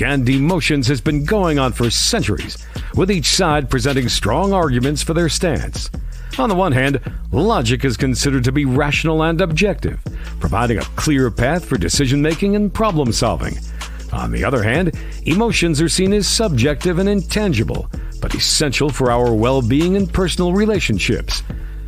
and emotions has been going on for centuries, with each side presenting strong arguments for their stance. On the one hand, logic is considered to be rational and objective, providing a clear path for decision-making and problem-solving. On the other hand, emotions are seen as subjective and intangible, but essential for our well-being and personal relationships.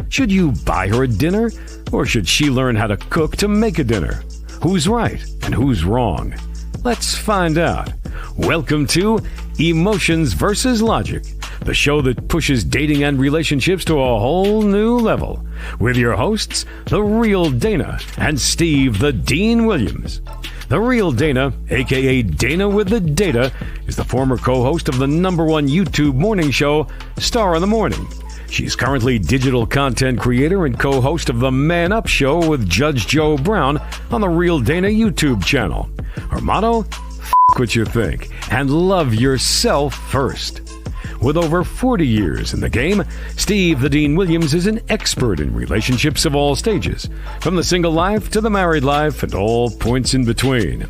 Should you buy her a dinner, or should she learn how to cook to make a dinner? Who's right and who's wrong? Let's find out. Welcome to Emotions versus Logic, the show that pushes dating and relationships to a whole new level, with your hosts, The Real Dana and Steve the Dean Williams. The Real Dana, aka Dana with the Data, is the former co-host of the #1 YouTube morning show, Star in the Morning. She's currently digital content creator and co-host of the Man Up Show with Judge Joe Brown on the Real Dana YouTube channel. Her motto? F*** what you think and love yourself first. With over 40 years in the game, Steve the Dean Williams is an expert in relationships of all stages, from the single life to the married life and all points in between.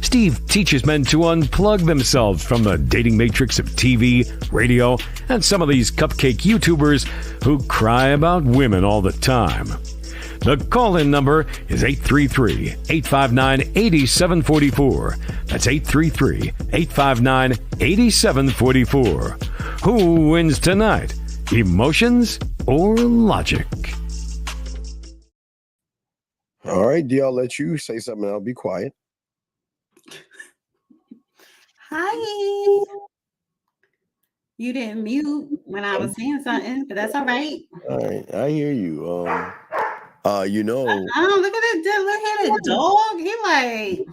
Steve teaches men to unplug themselves from the dating matrix of TV, radio, and some of these cupcake YouTubers who cry about women all the time. The call-in number is 833-859-8744. That's 833-859-8744. Who wins tonight? Emotions or logic? All right, D, I'll let you say something. I'll be quiet. Hi. You didn't mute when I was saying something, but that's all right. All right, I hear you. Look at it. Look at the dog. He like.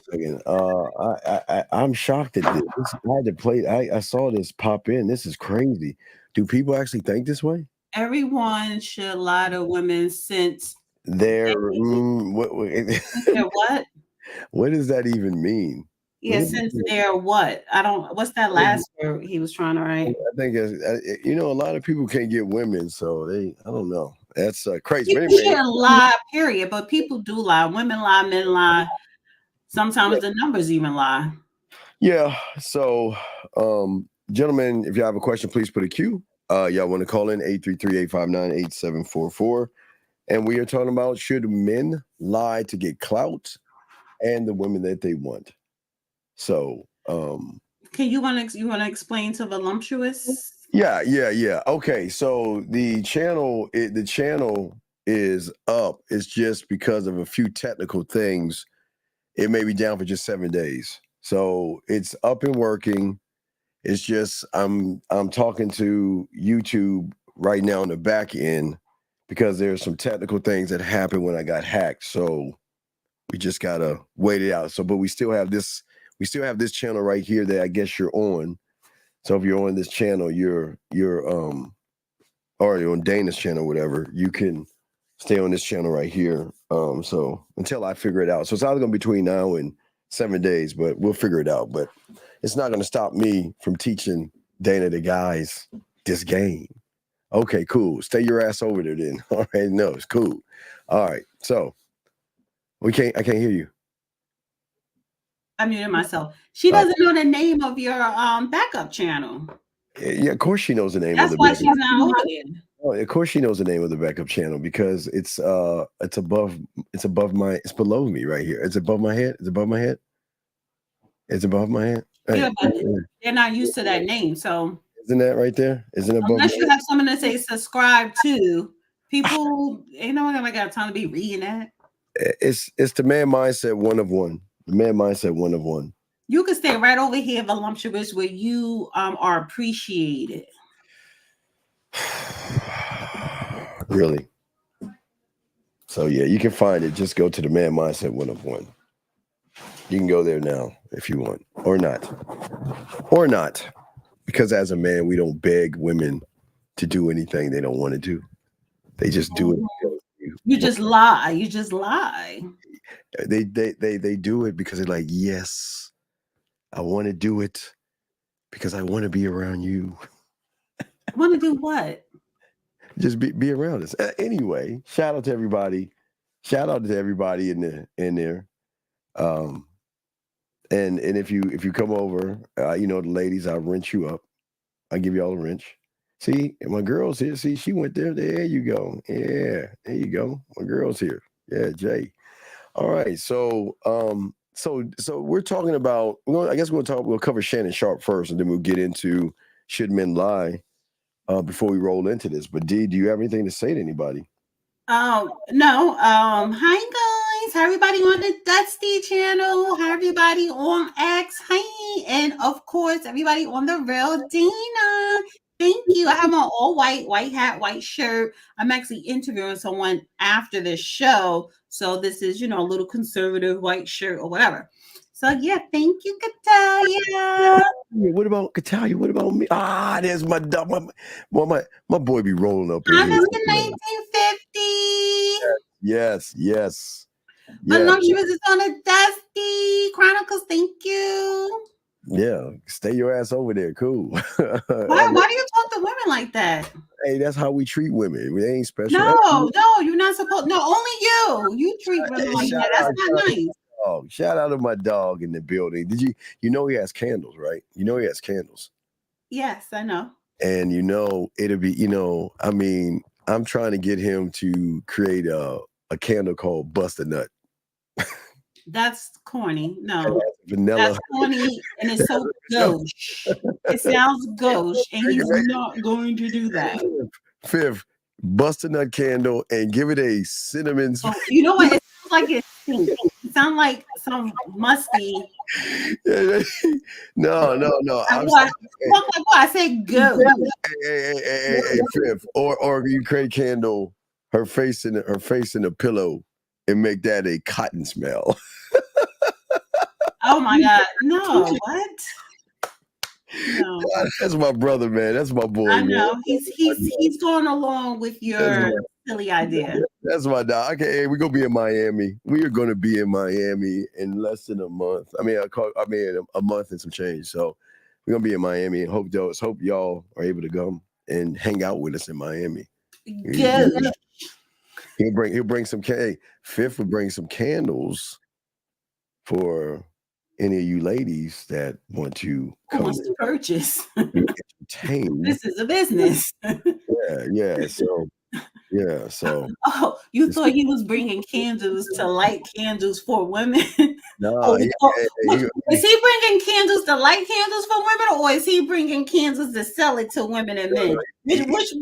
I'm shocked at this. I had to play. I saw this pop in. This is crazy. Do people actually think this way? Everyone should lie to women since they're what? What does that even mean? Yeah, since they're what? What's that last word he was trying to write? I think a lot of people can't get women, so I don't know. That's crazy. You shouldn't lie, period. But people do lie. Women lie, men lie. Sometimes the numbers even lie. Yeah. So, gentlemen, if you have a question, please put a Q. Y'all want to call in 833-859-8744. And we are talking about, should men lie to get clout and the women that they want? So, can you want to explain to voluptuous? Yeah. Okay, so the channel is up. It's just because of a few technical things. It may be down for just 7 days. So it's up and working. It's just I'm talking to YouTube right now on the back end because there's some technical things that happened when I got hacked. So we just gotta wait it out. So, but we still have this channel right here that I guess you're on. So if you're on this channel, you're already on Dana's channel, whatever, you can stay on this channel right here. So until I figure it out. So it's either gonna be between now and 7 days, but we'll figure it out. But it's not gonna stop me from teaching Dana the guys this game. Okay, cool. Stay your ass over there then. All right, no, it's cool. All right. So I can't hear you. I muted myself. She doesn't know the name of your backup channel. Yeah, of course she knows the name. That's of the why backup. she's not on it. Oh, of course she knows the name of the backup channel because it's below me right here. It's above my head. It's above my head. It's above my head. Yeah, but they're not used to that name. So isn't that right there? Isn't it above? Unless you have someone to say subscribe to, people ain't no one gonna got time to be reading that. It's the man mindset 1 of 1. The man mindset 1 of 1. You can stay right over here, voluptuous, where you are appreciated. Really? So yeah, you can find it. Just go to the man mindset 1 of 1. You can go there now if you want, or not. Because as a man, we don't beg women to do anything they don't want to do. They just do it. You just lie. You just lie. They do it because they're like, yes, I want to do it because I want to be around you. Want to do what? Just be around us. Anyway, shout out to everybody. Shout out to everybody in there. And if you come over, you know the ladies, I'll wrench you up. I give y'all a wrench. See, my girl's here. See, she went there. There you go. Yeah, there you go. My girl's here. Yeah, Jay. All right. So we're talking about. I guess we'll cover Shannon Sharp first, and then we'll get into should men lie before we roll into this. But D, do you have anything to say to anybody? No. Hi guys. Hi everybody on the Dusty channel. Hi everybody on X. Hi. And of course, everybody on the Real Dina. Thank you. I have my all white hat, white shirt. I'm actually interviewing someone after this show. So this is, a little conservative white shirt or whatever. So yeah, thank you, Katalia. What about Katalia? What about me? Ah, there's my dog. My boy be rolling up in I'm here. the 1950. Yes. Voluptuous is on a Dusty Chronicles. Thank you. Yeah, stay your ass over there. Cool. Why do you talk to women like that? Hey, that's how we treat women. We ain't special. No, you're not supposed. No, only you. You treat women like that. That's not nice. Oh, shout out to my dog in the building. Did you know he has candles, right? You know he has candles. Yes, I know. And it'll be, I mean, I'm trying to get him to create a candle called Bust a Nut. That's corny. No, vanilla. That's corny, and it's so gauche. It sounds gauche, and he's not going to do that. Fifth, bust a nut candle and give it a cinnamon. Oh, you know what? It sounds like it sounds like some musky. No. I said go. Hey, Fifth, or you create candle, her face in a pillow, and make that a cotton smell. Oh my God! No, what? No. That's my brother, man. That's my boy. I know man. he's going along with your silly idea. That's my dog. Okay, hey, we're gonna be in Miami. We are gonna be in Miami in less than a month. I mean, a month and some change. So we're gonna be in Miami, and hope y'all are able to come and hang out with us in Miami. Good. He'll bring some. Hey, Fifth will bring some candles for any of you ladies that want to come wants to purchase. Entertain. This is a business. So. Oh, you thought he was bringing candles to light candles for women? No. Is he bringing candles to light candles for women, or is he bringing candles to sell it to women and men? Which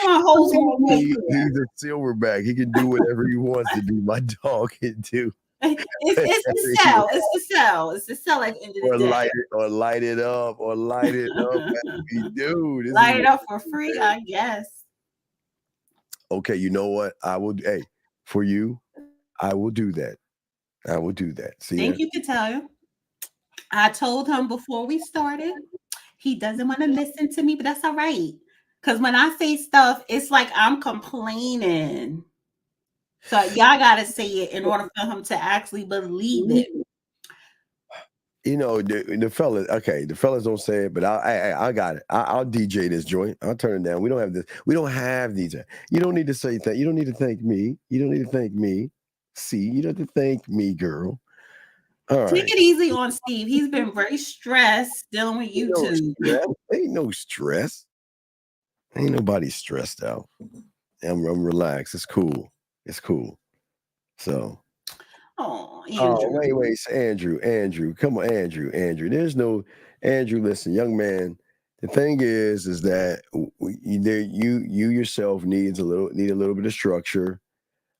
one holds more weight? He's a silverback. He can do whatever he wants to do. My dog can do. It's to sell. It's to sell at the end of the day. Light it up. Dude. Light it up for free, I guess. Okay, you know what? I will. Hey, for you, I will do that. See, thank you, Katalia. I told him before we started, he doesn't want to listen to me, but that's all right. Because when I say stuff, it's like I'm complaining. So y'all gotta say it in order for him to actually believe it. The fellas. Okay, the fellas don't say it, but I got it. I'll DJ this joint. I'll turn it down. We don't have this. We don't have DJ. You don't need to say that. You don't need to thank me. You don't need to thank me. See, you don't have to thank me, girl. All right. Take it easy on Steve. He's been very stressed dealing with YouTube. Ain't no stress. Ain't nobody stressed out. I'm relaxed. It's cool. So. Oh, Andrew. Wait. So Andrew. Come on, Andrew. There's no Andrew. Listen, young man. The thing is that you yourself need a little bit of structure.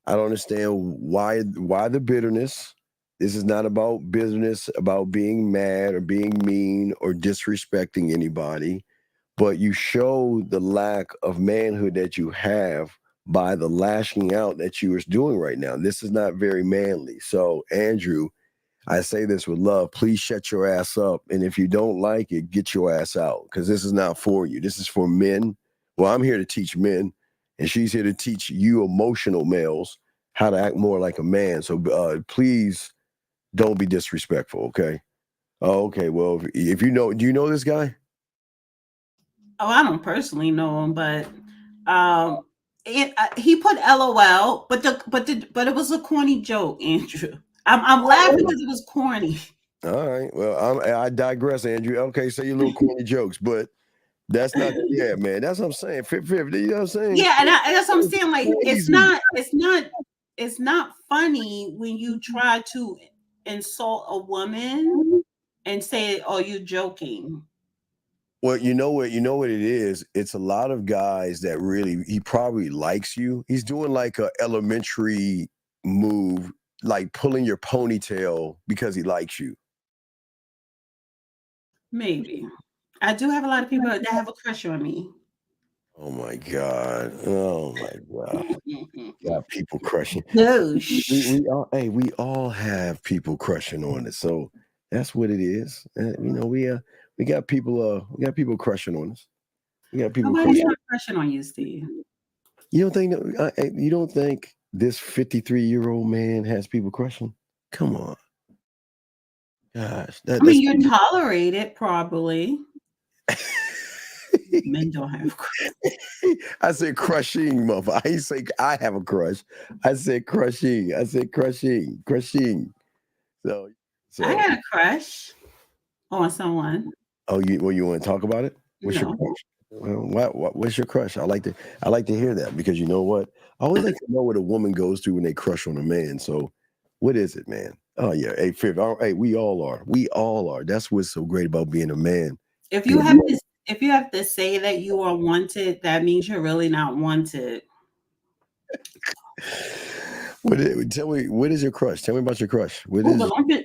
I don't understand why the bitterness. This is not about bitterness, about being mad or being mean or disrespecting anybody, but you show the lack of manhood that you have by the lashing out that you are doing right now. This is not very manly. So, Andrew, I say this with love. Please shut your ass up. And if you don't like it, get your ass out, because this is not for you. This is for men. Well, I'm here to teach men, and she's here to teach you emotional males how to act more like a man. So please don't be disrespectful, okay? Oh, okay. Well, if do you know this guy? Oh, I don't personally know him, but he put LOL, but it was a corny joke, Andrew. I'm laughing because it was corny. All right. Well, I digress, Andrew. Okay, say your little corny jokes, but that's not. Yeah, man. That's what I'm saying. 50, you know what I'm saying? Yeah, and that's what I'm saying. Like, Crazy. it's not funny when you try to insult a woman and say, "Oh, you joking." Well, you know what it is. It's a lot of guys that really he probably likes you. He's doing like a elementary move, like pulling your ponytail because he likes you. Maybe. I do have a lot of people that have a crush on me. Oh my god. Oh my god. Got people crushing. Douche. We all have people crushing on us. So that's what it is. We got people crushing on us. We got people Nobody's crushing. not crushing on you, Steve. You don't think you don't think this 53-year-old man has people crushing? Come on. Gosh, I that's mean, you're tolerated, probably. Men don't have crush. I said crushing, mother. I ain't say I have a crush. I said crushing. I said crushing. So I so got a crush on someone. you want to talk about it? What's your No. crush? Well, what's your crush? I like to hear that because you know what? I always like to know what a woman goes through when they crush on a man. So what is it, man? Oh yeah, hey, Fifth. Hey, we all are. We all are. That's what's so great about being a man. If you You're a have man. to if you have to say that you are wanted, that means you're really not wanted. Tell me, what is your crush? Tell me about your crush. What Oh, is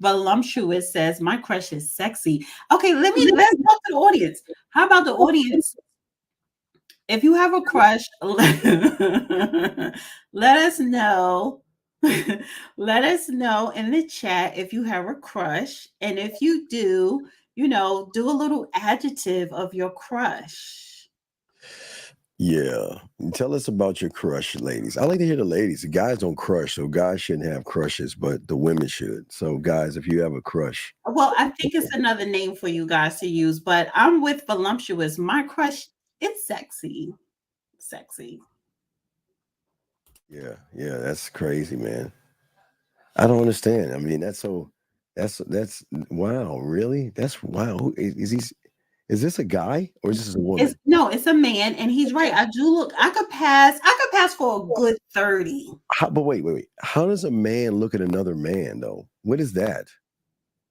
voluptuous says my crush is sexy. Okay, let's talk to the audience. How about the audience? If you have a crush, let us know. Let us know in the chat if you have a crush. And if you do, do a little adjective of your crush. Yeah. Tell us about your crush, ladies. I like to hear the ladies. The guys don't crush, so guys shouldn't have crushes, but the women should. So, guys, if you have a crush, Well, I think it's another name for you guys to use, but I'm with voluptuous. My crush, it's sexy. Sexy. yeah, that's crazy, man. I don't understand. I mean, that's wow, really? That's wow. Is this a guy or is this a woman? It's a man, and he's right. I could pass for a good 30. But wait. How does a man look at another man though? What is that?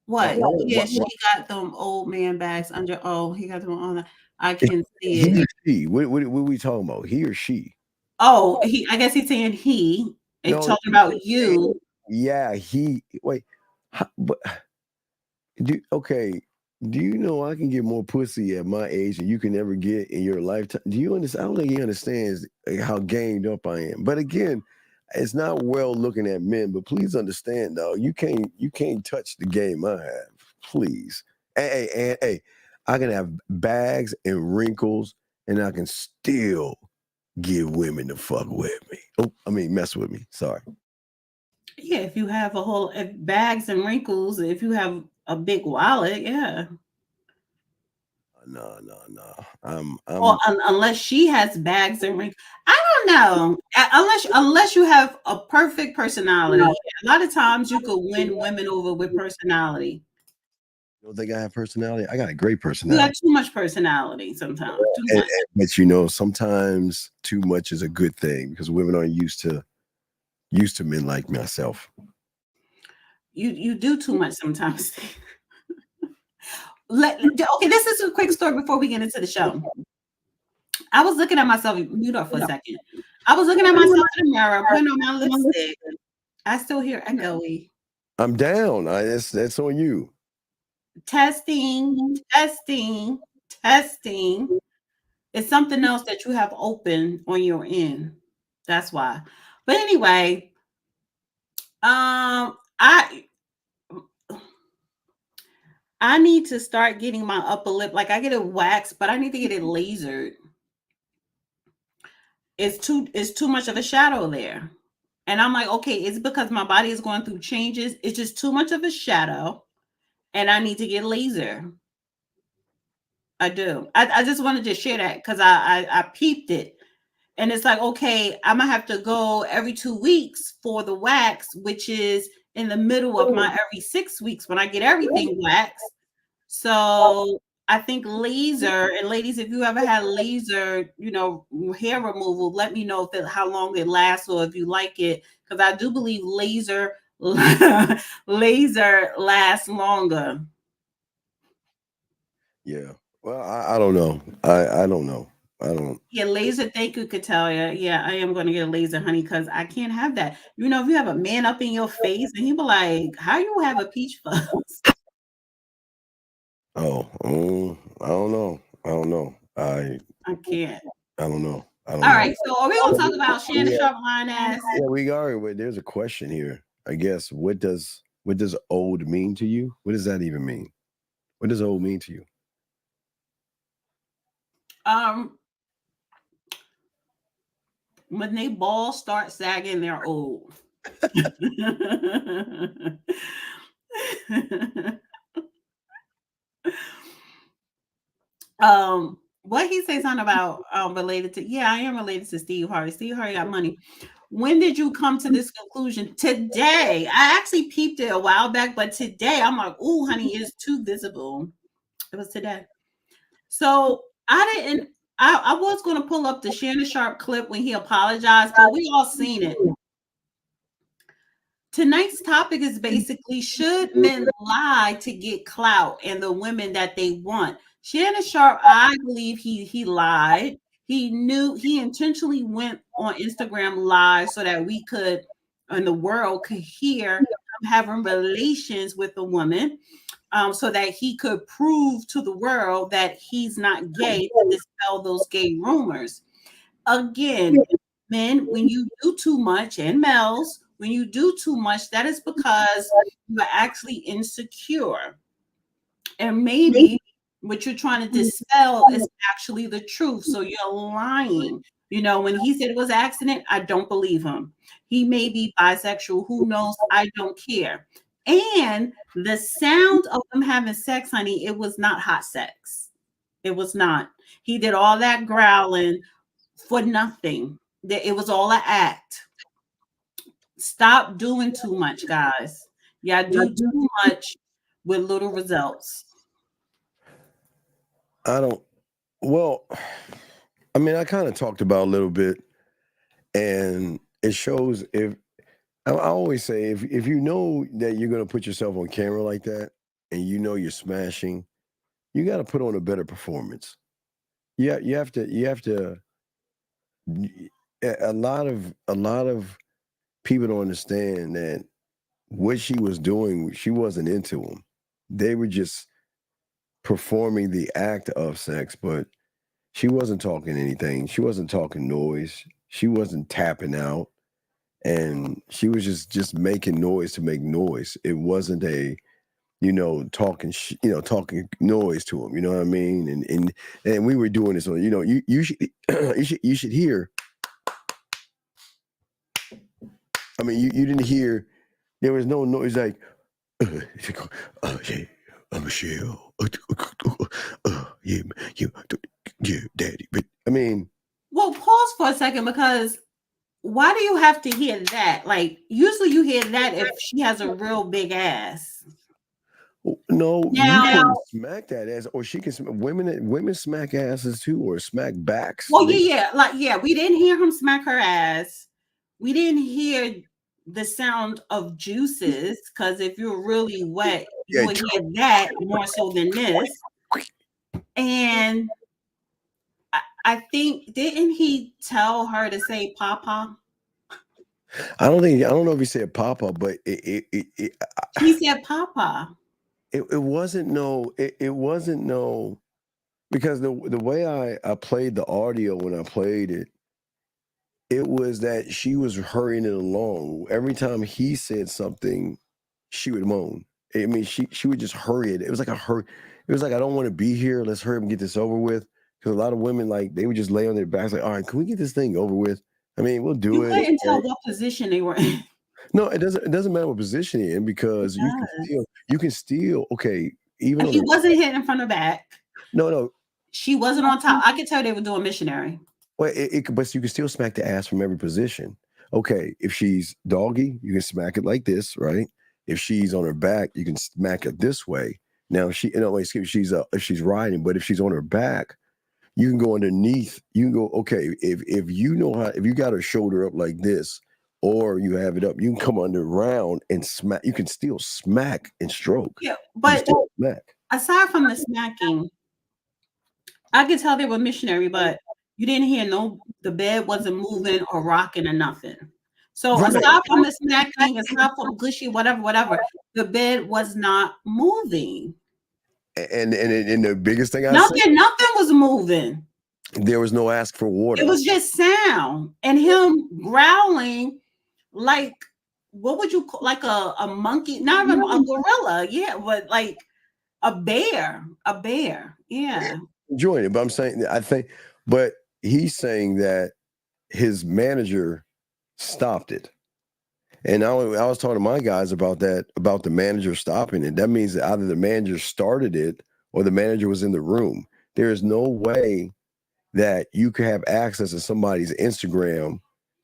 What? Yeah, she What got them old man bags under. Oh, he got them on. I is can see he it. or she? What are we talking about? He or she? Oh, I guess he's saying he. It's No, talking about you. yeah, he wait. But okay, do you know I can get more pussy at my age than you can ever get in your lifetime? Do you understand? I don't think he understands how gamed up I am. But again, it's not well looking at men. But please understand, though, you can't touch the game I have. Please, hey, I can have bags and wrinkles, and I can still get women to fuck with me. Oh, I mean, mess with me. Sorry. Yeah, if you have bags and wrinkles, if you have a big wallet, yeah. No. Or I'm unless she has bags and rings. I don't know. Unless you have a perfect personality. A lot of times you could win women over with personality. don't think I have personality. I got a great You have personality. too much personality sometimes. Too much. But sometimes too much is a good thing because women aren't used to men like myself. You do too much sometimes. Okay, this is a quick story before we get into the show. I was looking at myself, mute up for a second. I was looking at myself in the mirror, putting on my lipstick. I still hear echoey. I'm down. That's on you. Testing. It's something else that you have open on your end. That's why. But anyway, I need to start getting my upper lip. Like I get it waxed, but I need to get it lasered. It's too much of a shadow there. And I'm like, okay, it's because my body is going through changes. It's just too much of a shadow. And I need to get laser. I do. I just wanted to share that because I peeped it. And it's like, okay, I'm gonna have to go every 2 weeks for the wax, which is in the middle of my every 6 weeks when I get everything waxed. So I think laser, and ladies, if you ever had laser, hair removal, let me know how long it lasts or if you like it, because I do believe laser lasts longer. Yeah. Well, I don't know. I don't know. I don't. Yeah, laser. Thank you, Katalia. Yeah, I am going to get a laser, honey, because I can't have that. If you have a man up in your face and he be like, "How you have a peach fuzz?" Oh, I don't know. I don't know. I can't. I don't know. I don't All know. right, so are we going to talk about Shannon Sharp lying ass? Yeah, we are. But there's a question here. I guess. What does old mean to you? What does that even mean? What does old mean to you? When they balls start sagging, they're old. What he say something about related to? Yeah, I am related to Steve Harvey. Steve Harvey got money. When did you come to this conclusion? Today. I actually peeped it a while back, but today I'm like, "Ooh, honey, it's too visible." It was today. So I was going to pull up the Shannon Sharp clip when he apologized, but we all seen it. Tonight's topic is basically, should men lie to get clout and the women that they want? Shannon Sharp, I believe he lied. He intentionally went on Instagram Live so that we could, and the world could hear him having relations with a woman, so that he could prove to the world that he's not gay, to dispel those gay rumors. Again, men, when you do too much, and males, when you do too much, that is because you are actually insecure. And maybe what you're trying to dispel is actually the truth. So you're lying. When he said it was an accident, I don't believe him. He may be bisexual. Who knows? I don't care. And the sound of them having sex, honey, it was not hot sex. It was not. He did all that growling for nothing. It was all an act. Stop doing too much, guys. Y'all do too much with little results. Well, I mean, I kind of talked about a little bit, and it shows. If I always say, if you know that you're going to put yourself on camera like that, and you're smashing, you got to put on a better performance. Yeah, you have to. A lot of people don't understand that what she was doing, she wasn't into them. They were just performing the act of sex, but she wasn't talking anything. She wasn't talking noise. She wasn't tapping out, and she was just making noise to make noise. It wasn't a talking talking noise to him. You know what I mean? And we were doing this. You should you should hear. I mean, you didn't hear. There was no noise like, yeah, Michelle, yeah, daddy. But I mean, well, pause for a second, because why do you have to hear that? Like, usually you hear that if she has a real big ass. No, you can smack that ass, or she can. Women smack asses too, or smack backs. Well, we didn't hear him smack her ass. We didn't hear the sound of juices, because if you're really wet, you would hear that more so than this. And I think, didn't he tell her to say "papa"? I don't know if he said "papa," but he said "papa." It wasn't no. It wasn't no, because the way I played the audio when I played it, it was that she was hurrying it along. Every time he said something, she would moan. I mean, she would just hurry it. It was like it was like, I don't want to be here. Let's hurry up and get this over with. Because a lot of women, like, they would just lay on their backs like, all right, can we get this thing over with? I mean, we'll do it. You couldn't tell what position they were in. No, it doesn't matter what position you're in, because you can still okay. Even he wasn't hitting from the back. No. She wasn't on top. I could tell they were doing missionary. Well, but you can still smack the ass from every position. Okay, if she's doggy, you can smack it like this, right? if she's on her back, you can smack it this way. Now, if she's riding, but if she's on her back, you can go underneath. You can go, okay, if you know how, if you got her shoulder up like this, or you have it up, you can come around and smack. You can still smack and stroke. Yeah, but smack. Aside from the smacking, I could tell they were missionary, but you didn't hear the bed wasn't moving or rocking or nothing. So aside from the smacking, aside from gushy, whatever, the bed was not moving. And the biggest thing nothing was moving. There was no ask for water. It was just sound and him growling like, what would you call, like a monkey, not even a gorilla, yeah, but like a bear, yeah. Enjoying it, but I'm saying, but he's saying that his manager stopped it. And I was talking to my guys about that, about the manager stopping it. That means that either the manager started it or the manager was in the room. There is no way that you could have access to somebody's Instagram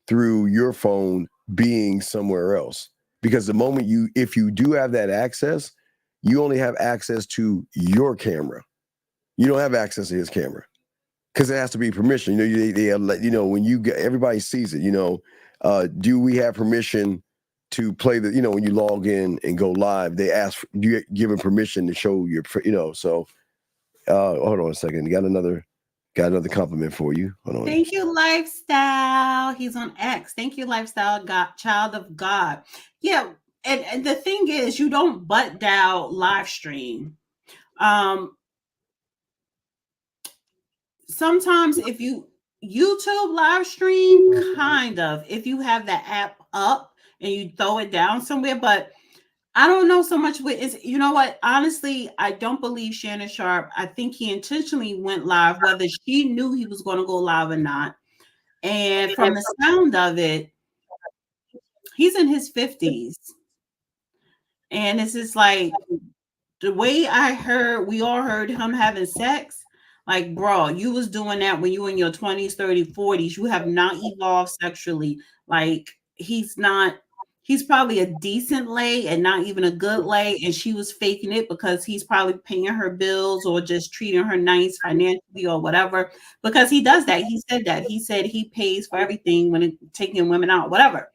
through your phone being somewhere else. Because the moment if you do have that access, you only have access to your camera. You don't have access to his camera because it has to be permission. When everybody sees it, do we have permission to play when you log in and go live, they ask, do you give him permission to show so hold on a second. Got another compliment for you. Hold on. Thank you, Lifestyle. He's on X. Thank you, Lifestyle, child of God. Yeah. And the thing is, you don't butt dial live stream. Sometimes if you YouTube live stream, kind of, if you have the app up and you throw it down somewhere, but I don't know so much with it. You know what? Honestly, I don't believe Shannon Sharpe. I think he intentionally went live, whether she knew he was going to go live or not. And from the sound of it, he's in his 50s. And it's just like the way we all heard him having sex. Like, bro, you was doing that when you were in your 20s, 30s, 40s. You have not evolved sexually. Like, he's probably a decent lay and not even a good lay. And she was faking it because he's probably paying her bills or just treating her nice financially or whatever. Because he does that. He said that. He said he pays for everything when taking women out, whatever.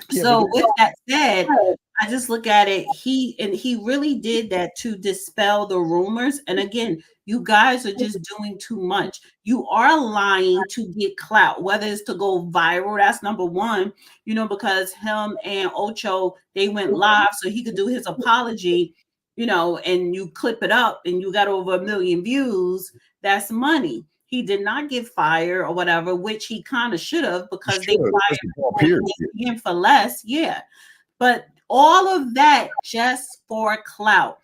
Yeah, so with that said, I just look at it. He really did that to dispel the rumors. And again, you guys are just doing too much. You are lying to get clout, whether it's to go viral. That's number one, because him and Ocho, they went live so he could do his apology, and you clip it up and you got over 1 million views. That's money. He did not get fired or whatever, which he kind of should have because they fired him for less. Yeah. But all of that just for clout.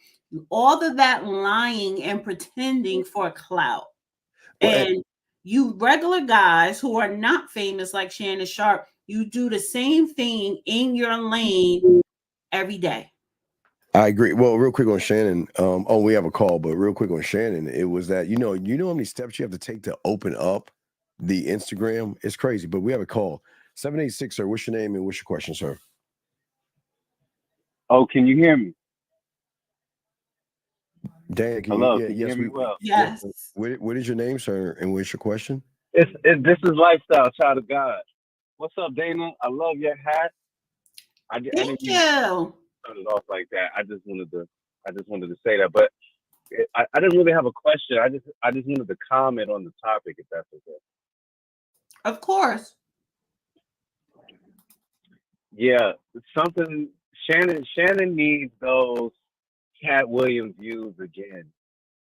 All of that lying and pretending for clout. And you regular guys who are not famous like Shannon Sharpe, you do the same thing in your lane every day. I agree. Well, real quick on Shannon. We have a call, but real quick on Shannon, it was that you know how many steps you have to take to open up the Instagram. It's crazy, but we have a call. 786, sir. What's your name and what's your question, sir? Oh, can you hear me? Dan, hello. Can you hear me well? Yes. What is your name, sir, and what's your question? This is Lifestyle, child of God. What's up, Dana? I love your hat. Thank you. Started off like that. I just wanted to say that, but I didn't really have a question. I just wanted to comment on the topic, if that's okay. Of course. Yeah, something. Shannon needs those Cat Williams views again.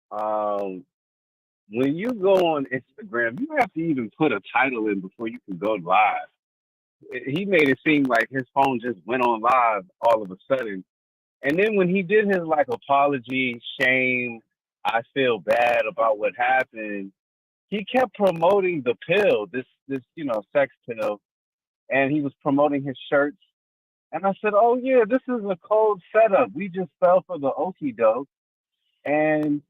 When you go on Instagram, you have to even put a title in before you can go live. He made it seem like his phone just went on live all of a sudden. And then when he did his apology, shame, I feel bad about what happened, he kept promoting the pill, this sex pill, and he was promoting his shirts. And I said, oh yeah, this is a cold setup. We just fell for the okie doke. And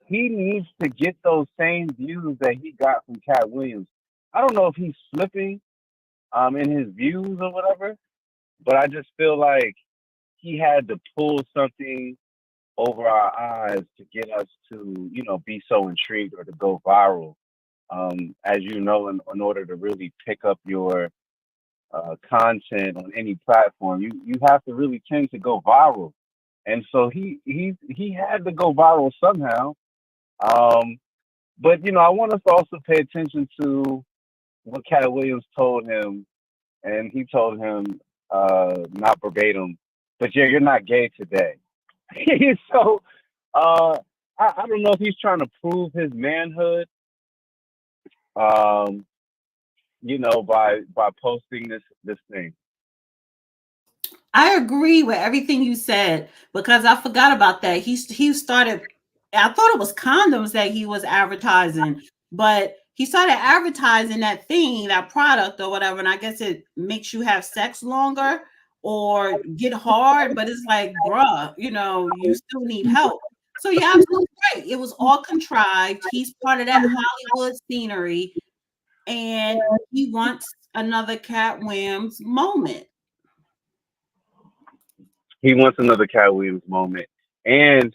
he needs to get those same views that he got from Cat Williams. I don't know if he's slipping in his views or whatever, but I just feel like he had to pull something over our eyes to get us to, be so intrigued or to go viral. As you know, in order to really pick up your content on any platform, you have to really tend to go viral. And so he had to go viral somehow. But I want us to also pay attention to what Cat Williams told him, and he told him, not verbatim, but yeah, you're not gay today. So I don't know if he's trying to prove his manhood, um, by posting this thing. I agree with everything you said because I forgot about that. He started. I thought it was condoms that he was advertising, but he started advertising that thing, that product or whatever. And I guess it makes you have sex longer or get hard. But it's like, bruh, you still need help. So you're absolutely right. It was all contrived. He's part of that Hollywood scenery, and he wants another Cat Williams moment. He wants another Cat Williams moment. And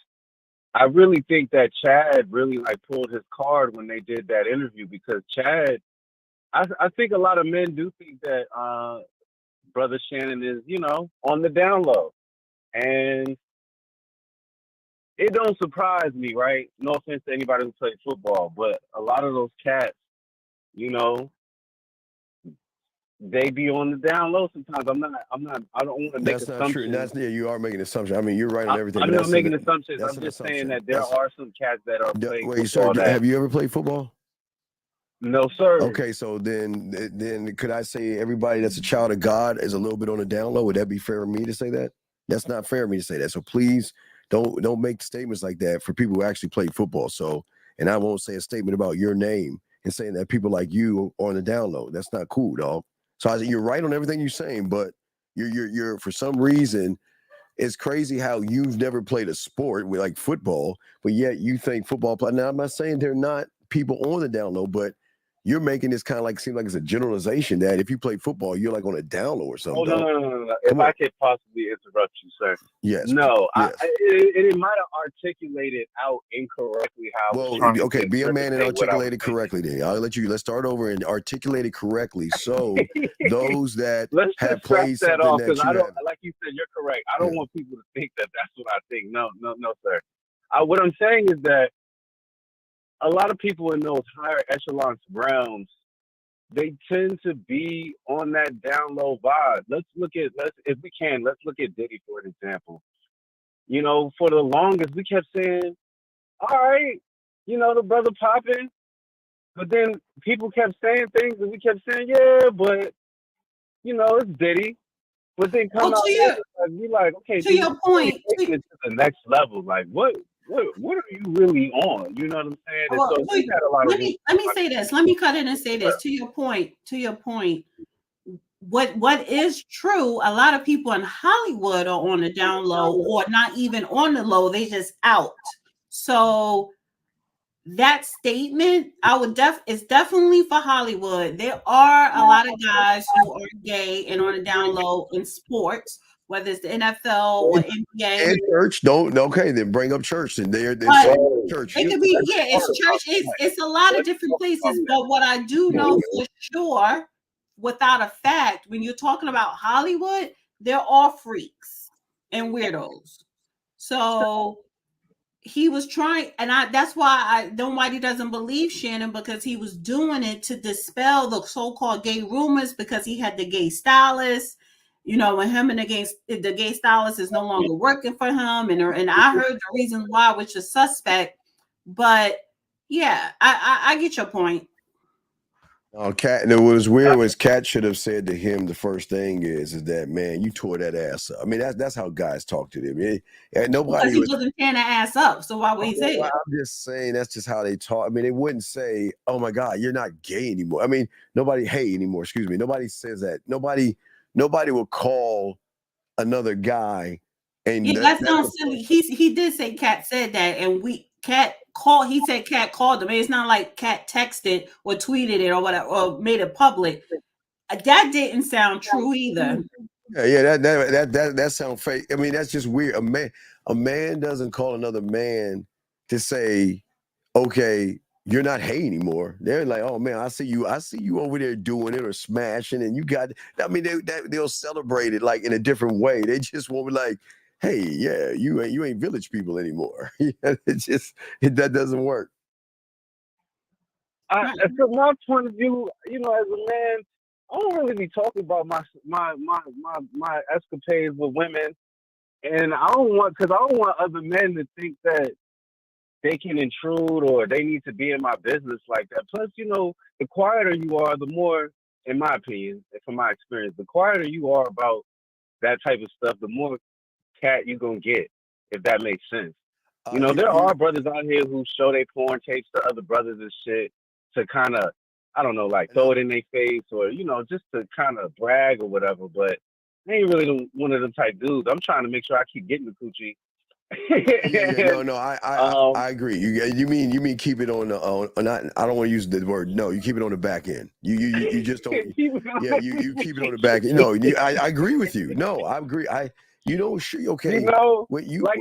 I really think that Chad really pulled his card when they did that interview, because Chad, I think a lot of men do think that Brother Shannon is, on the down low. And it don't surprise me, right? No offense to anybody who plays football, but a lot of those cats, they be on the down low sometimes. I don't want to make assumptions. That's not true. You are making assumptions. I mean, you're right on everything. I'm not making assumptions. I'm just saying that there are some cats that are playing football. Sir, have you ever played football? No, sir. Okay, so then could I say everybody that's a child of God is a little bit on the down low? Would that be fair for me to say that? That's not fair for me to say that. So please don't make statements like that for people who actually play football. So, and I won't say a statement about your name and saying that people like you are on the down low. That's not cool, dog. So you're right on everything you're saying, but you're for some reason, it's crazy how you've never played a sport with like football, but yet you think football play. Now, I'm not saying they're not people on the down low, but you're making this kind of seem like it's a generalization that if you play football, you're on a down low or something. Oh, no. If I could possibly interrupt you, sir. Yes. No, yes. It might have articulated out incorrectly how. Well, okay, be a man and articulate it correctly then. Let's start over and articulate it correctly. So those that have played something off, that I don't, like you said, you're correct. I don't want people to think that that's what I think. No, sir. What I'm saying is that a lot of people in those higher echelon realms, they tend to be on that down low vibe. Let's look at Diddy for an example. For the longest we kept saying, all right, the brother popping, but then people kept saying things and we kept saying, yeah, but it's Diddy. But then come out be like, okay, to your point, take it to the next level. Like what are you really on? You know what I'm saying? Well, so let me say this. Let me cut in and say this. To your point, what is true, a lot of people in Hollywood are on the down low or not even on the low, they just out. So that statement, it's definitely for Hollywood. There are a lot of guys who are gay and on the down low in sports, whether it's the NFL or NBA. And church, then bring up church. And they're church. It could be, it's church. It's a lot of different places. But what I do know for sure, without a fact, when you're talking about Hollywood, they're all freaks and weirdos. So he was trying, and that's why nobody doesn't believe Shannon, because he was doing it to dispel the so-called gay rumors, because he had the gay stylist. When him and the gay stylist is no longer working for him, and I heard the reason why, which is suspect. But yeah, I get your point. Cat, and it was weird was Cat should have said to him, the first thing is that, man, you tore that ass up. I mean, that's how guys talk to them. Nobody because he wasn't tearing the ass up, so why would he say it? I'm just saying that's just how they talk. I mean, they wouldn't say, oh my God, you're not gay anymore. I mean, nobody anymore, excuse me. Nobody says that. Nobody will call another guy. And that sounds silly. He did say Cat said that, and he said Cat called him. It's not like Cat texted or tweeted it or whatever or made it public. That didn't sound true either. Yeah. That sounds fake. I mean, that's just weird. A man doesn't call another man to say, okay, you're not hey anymore. They're like, oh man, I see you over there doing it or smashing, and you got. I mean, they'll celebrate it like in a different way. They just won't be like, hey, yeah, you ain't village people anymore. That doesn't work. Right. From my point of view, as a man, I don't really be talking about my escapades with women, and because I don't want other men to think that they can intrude or they need to be in my business like that. Plus, the quieter you are, the more, in my opinion, and from my experience, the quieter you are about that type of stuff, the more cat you gonna get, if that makes sense. There You are brothers out here who show their porn tapes to other brothers and shit to kind of, I don't know, like throw it in their face or just to kind of brag or whatever. But I ain't really one of them type dudes. I'm trying to make sure I keep getting the coochie. Yeah. No, and no. I um, I agree. You mean keep it on the not. I don't want to use the word. No, you keep it on the back end. You just don't. Yeah, you keep it on the back end. No, I agree with you. No, I agree. Sure, You okay. know, When you like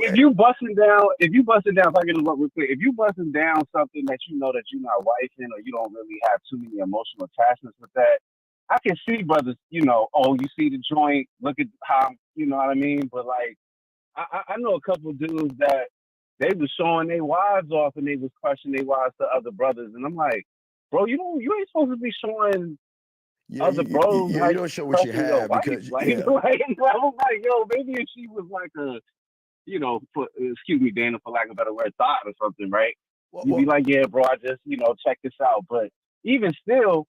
if I can look real quick, if you busting down something that you know that you're not wifing or you don't really have too many emotional attachments with that, I can see brothers, oh, you see the joint, look at how, you know what I mean? But like, I know a couple of dudes that they was showing their wives off and they was crushing their wives to other brothers, and I'm like, bro, you ain't supposed to be showing yeah other bros you how you don't show what you crushing your have wife. because Like, yeah. like I was like, yo, maybe if she was like a excuse me, Dana, for lack of a better word, thought or something, right? Well, You'd be well, like, yeah, bro, I just, check this out. But even still,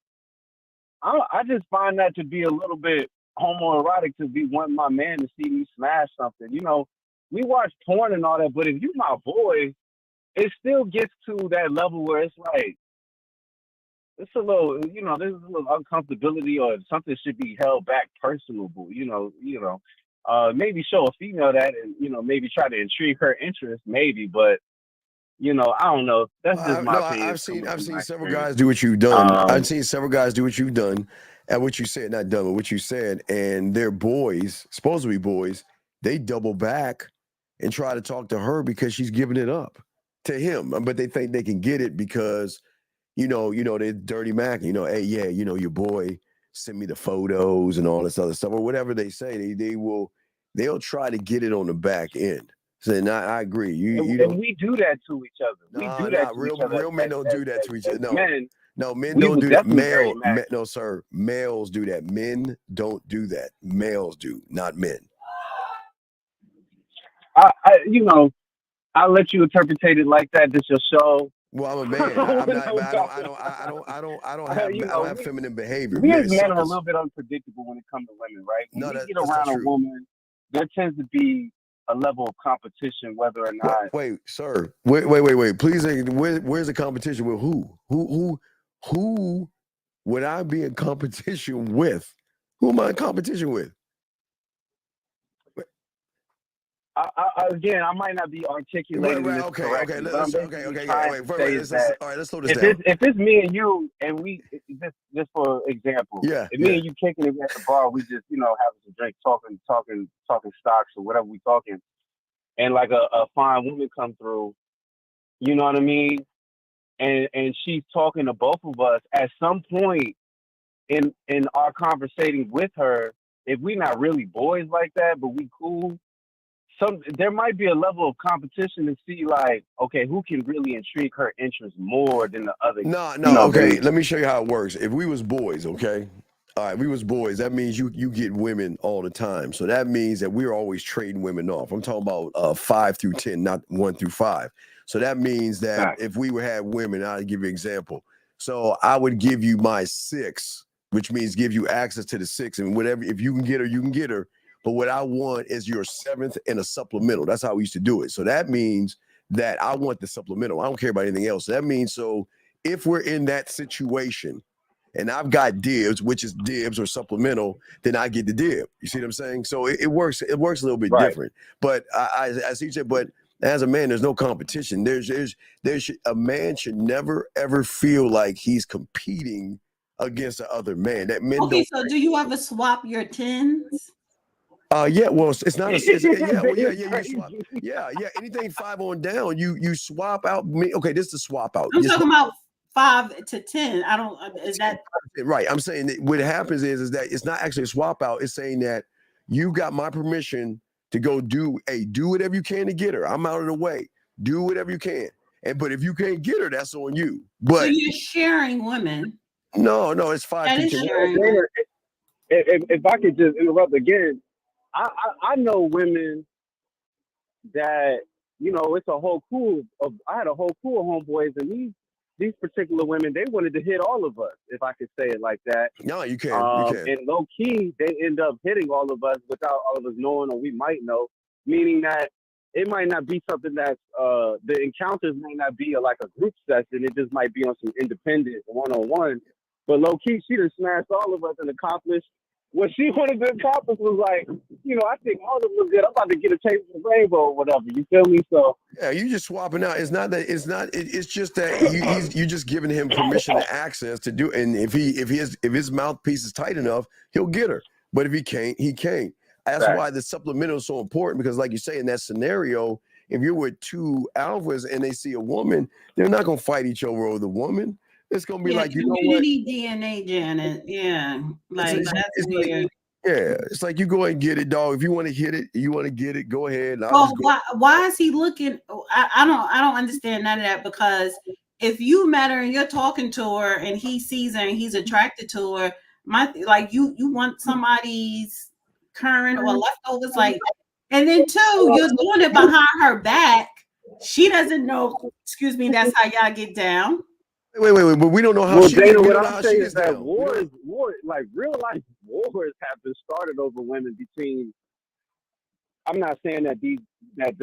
I just find that to be a little bit homoerotic to be wanting my man to see me smash something. We watch porn and all that, but if you my boy, it still gets to that level where it's like, it's a little, there's a little uncomfortability or something should be held back personable, maybe show a female that and, maybe try to intrigue her interest, maybe, but, I don't know. That's just my no, opinion I've seen coming I've from seen my several experience. guys do what you've done. I've Um, seen several guys do what you've done, and what you said, not done, but what you said, and their boys, supposed to be boys, they double back and try to talk to her because she's giving it up to him, but they think they can get it because they're dirty Mac. Hey, yeah, your boy send me the photos and all this other stuff or whatever they say. They'll try to get it on the back end. So, and I agree. You and don't. we do that to each other. We Nah, do that nah. to each other Real men don't do that to each as other. No, men. no. Men We don't was do that. definitely dirty Mac. No, sir. Males do that. Men don't do that. Males do, not men. I'll let you interpret it like that. This your show. Well, I'm a man. I'm When not. I'm But talking I don't have we feminine behavior. we as Yeah, men some are a is. little bit unpredictable when it comes to women, right? When No, we get that's not around a true. woman, there tends to be a level of competition, whether or Wait, not wait, sir. Wait. Please, where's the competition with who? Who would I be in competition with? Who am I in competition with? again, I might not be articulating Right. this Okay. correctly. What I'm basically Okay. Yeah. trying Wait. to say is Let's that all right. Let's slow this down. if it's me and you and just for example, Yeah. if me Yeah. and you kicking it at the bar, we just having some drink, talking stocks or whatever we talking, and like a fine woman come through, you know what I mean, and she's talking to both of us at some point in our conversating with her, if we not really boys like that, but we cool, there might be a level of competition to see like, okay, who can really intrigue her interest more than the other, No. Okay. than Let me show you how it works. If we was boys, okay. All right, we was boys. That means you get women all the time. So that means that we're always trading women off. I'm talking about 5 through 10, not 1 through 5. So that means that fact. if we would have women, I'll give you an example. So I would give you my 6, which means give you access to the 6, and whatever. If you can get her, you can get her. But what I want is your 7th and a supplemental. That's how we used to do it. So that means that I want the supplemental. I don't care about anything else. That means so if we're in that situation and I've got dibs, which is dibs or supplemental, then I get the dib. You see what I'm saying? So it works. It works a little bit Right. different. But I see you say, but as a man, there's no competition. There's a man should never ever feel like he's competing against the other man. That men Okay, don't. so do you ever swap your tens? Yeah, well, it's not you swap. Yeah, anything 5 on down, you swap out. Okay, this is the swap out. I'm talking about 5 to 10. I don't. Is that right? I'm saying that what happens is that it's not actually a swap out. It's saying that you got my permission to go do whatever you can to get her. I'm out of the way. Do whatever you can. But if you can't get her, that's on you. But so you're sharing women. No, it's 5 That is people. sharing. If I could just interrupt again, I know women that, you know, it's a whole crew of, I had a whole crew of homeboys, and these particular women, they wanted to hit all of us, if I could say it like that. No, you can. And low key, they end up hitting all of us without all of us knowing, or we might know, meaning that it might not be something that's, the encounters may not be like a group session. It just might be on some independent one-on-one. But low key, she done smashed all of us and accomplished what she wanted to accomplish. Was like, you know, I think all of them look good. I'm about to get a taste of the rainbow or whatever. You feel me? So yeah, you just swapping out. It's not that. It's not. It's just that you just giving him permission to access to do. And if his mouthpiece is tight enough, he'll get her. But if he can't, he can't. That's why the supplemental is so important, because, like you say, in that scenario, if you're with 2 alphas and they see a woman, they're not gonna fight each other over the woman. It's gonna be like, you know what? Community DNA, Janet. Yeah, like that's weird. Yeah, it's like, you go ahead and get it, dog. If you want to hit it, you want to get it, go ahead. Well, why is he looking? I don't understand none of that, because if you met her and you're talking to her and he sees her and he's attracted to her, you want somebody's current or leftovers, like, and then 2, you're doing it behind her back. She doesn't know. Excuse me. That's how y'all get down. Wait, but we don't know how. Well, she Dana, we what don't know I'm how saying she is that down. war, like real life wars have been started over women between. I'm not saying that the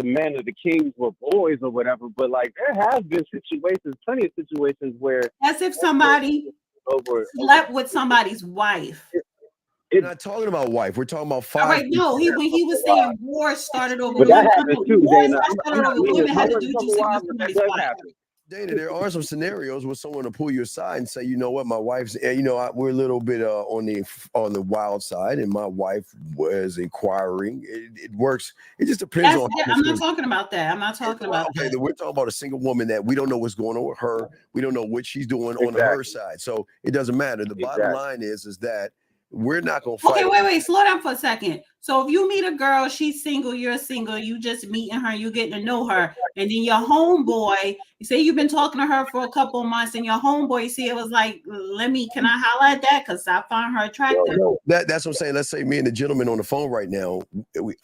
men or the kings were boys or whatever, but like there have been situations, plenty of situations where, as if somebody slept with somebody's wife. We're not talking about wife. We're talking about 5. All right, no, when he was saying war started over but women, that happens too, Dana. women had to do somebody's wife. Dana, there are some scenarios where someone will pull you aside and say, you know what, my wife's, you know, we're a little bit on the wild side, and my wife was inquiring. It works. It just depends on. I'm not talking about that. I'm not talking about that. Okay, we're talking about a single woman that we don't know what's going on with her. We don't know what she's doing on her side. So it doesn't matter. The bottom line is that we're not going to fight. Okay, wait, slow down for a second. So if you meet a girl, she's single, you're single, you just meeting her, you getting to know her, and then your homeboy, you say you've been talking to her for a couple of months, and your homeboy see it was like, can I holler at that? Because I find her attractive. That's what I'm saying. Let's say me and the gentleman on the phone right now, let's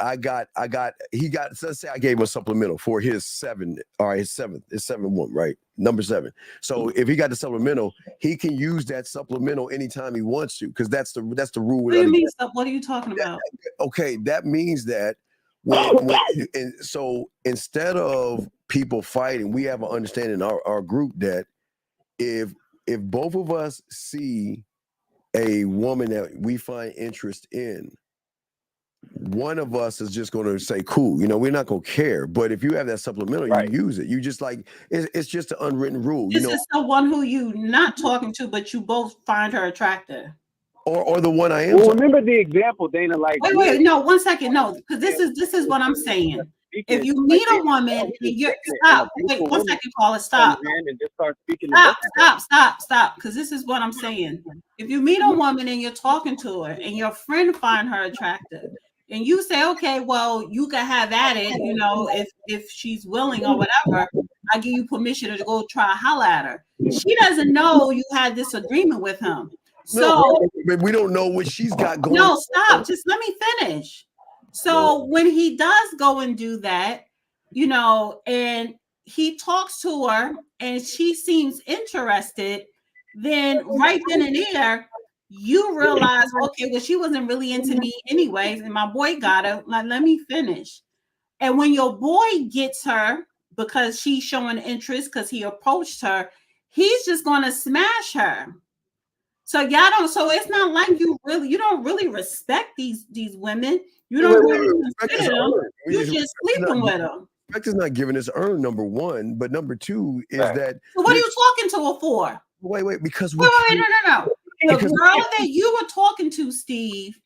say I gave him a supplemental for his 7, all right, his 7-1, right? Number 7. So if he got the supplemental, he can use that supplemental anytime he wants to, because that's the rule. What do you mean? What are you talking about? Okay, that means that and so instead of people fighting, we have an understanding in our group that if both of us see a woman that we find interest in, one of us is just going to say, cool, you know, we're not going to care. But if you have that supplemental, you use it. You just like, it's just an unwritten rule. This is the one who you not talking to, but you both find her attractive. Or the one I am. Well, remember the example, Dana, like. Wait, no, 1 second. No, because this is what I'm saying. If you meet a woman and you're stop. Wait, 1 second, caller, stop. Stop. Because this is what I'm saying. If you meet a woman and you're talking to her and your friend find her attractive, and you say, okay, well, you can have at it, you know, if she's willing or whatever, I give you permission to go try to holler at her. She doesn't know you had this agreement with him. So but we don't know what she's got going. No, stop. Just let me finish. So when he does go and do that, you know, and he talks to her and she seems interested, then right then and there, you realize, okay, well, she wasn't really into me anyways, and my boy got her. Like, let me finish. And when your boy gets her because she's showing interest because he approached her, he's just going to smash her. So y'all don't. So it's not like you don't really respect these women. You don't really consider them. You're just sleeping with them. Respect is not giving us earn, number 1, but number 2 is that. So what are you talking to her for? Wait, because wait, no. The girl that you were talking to, Steve,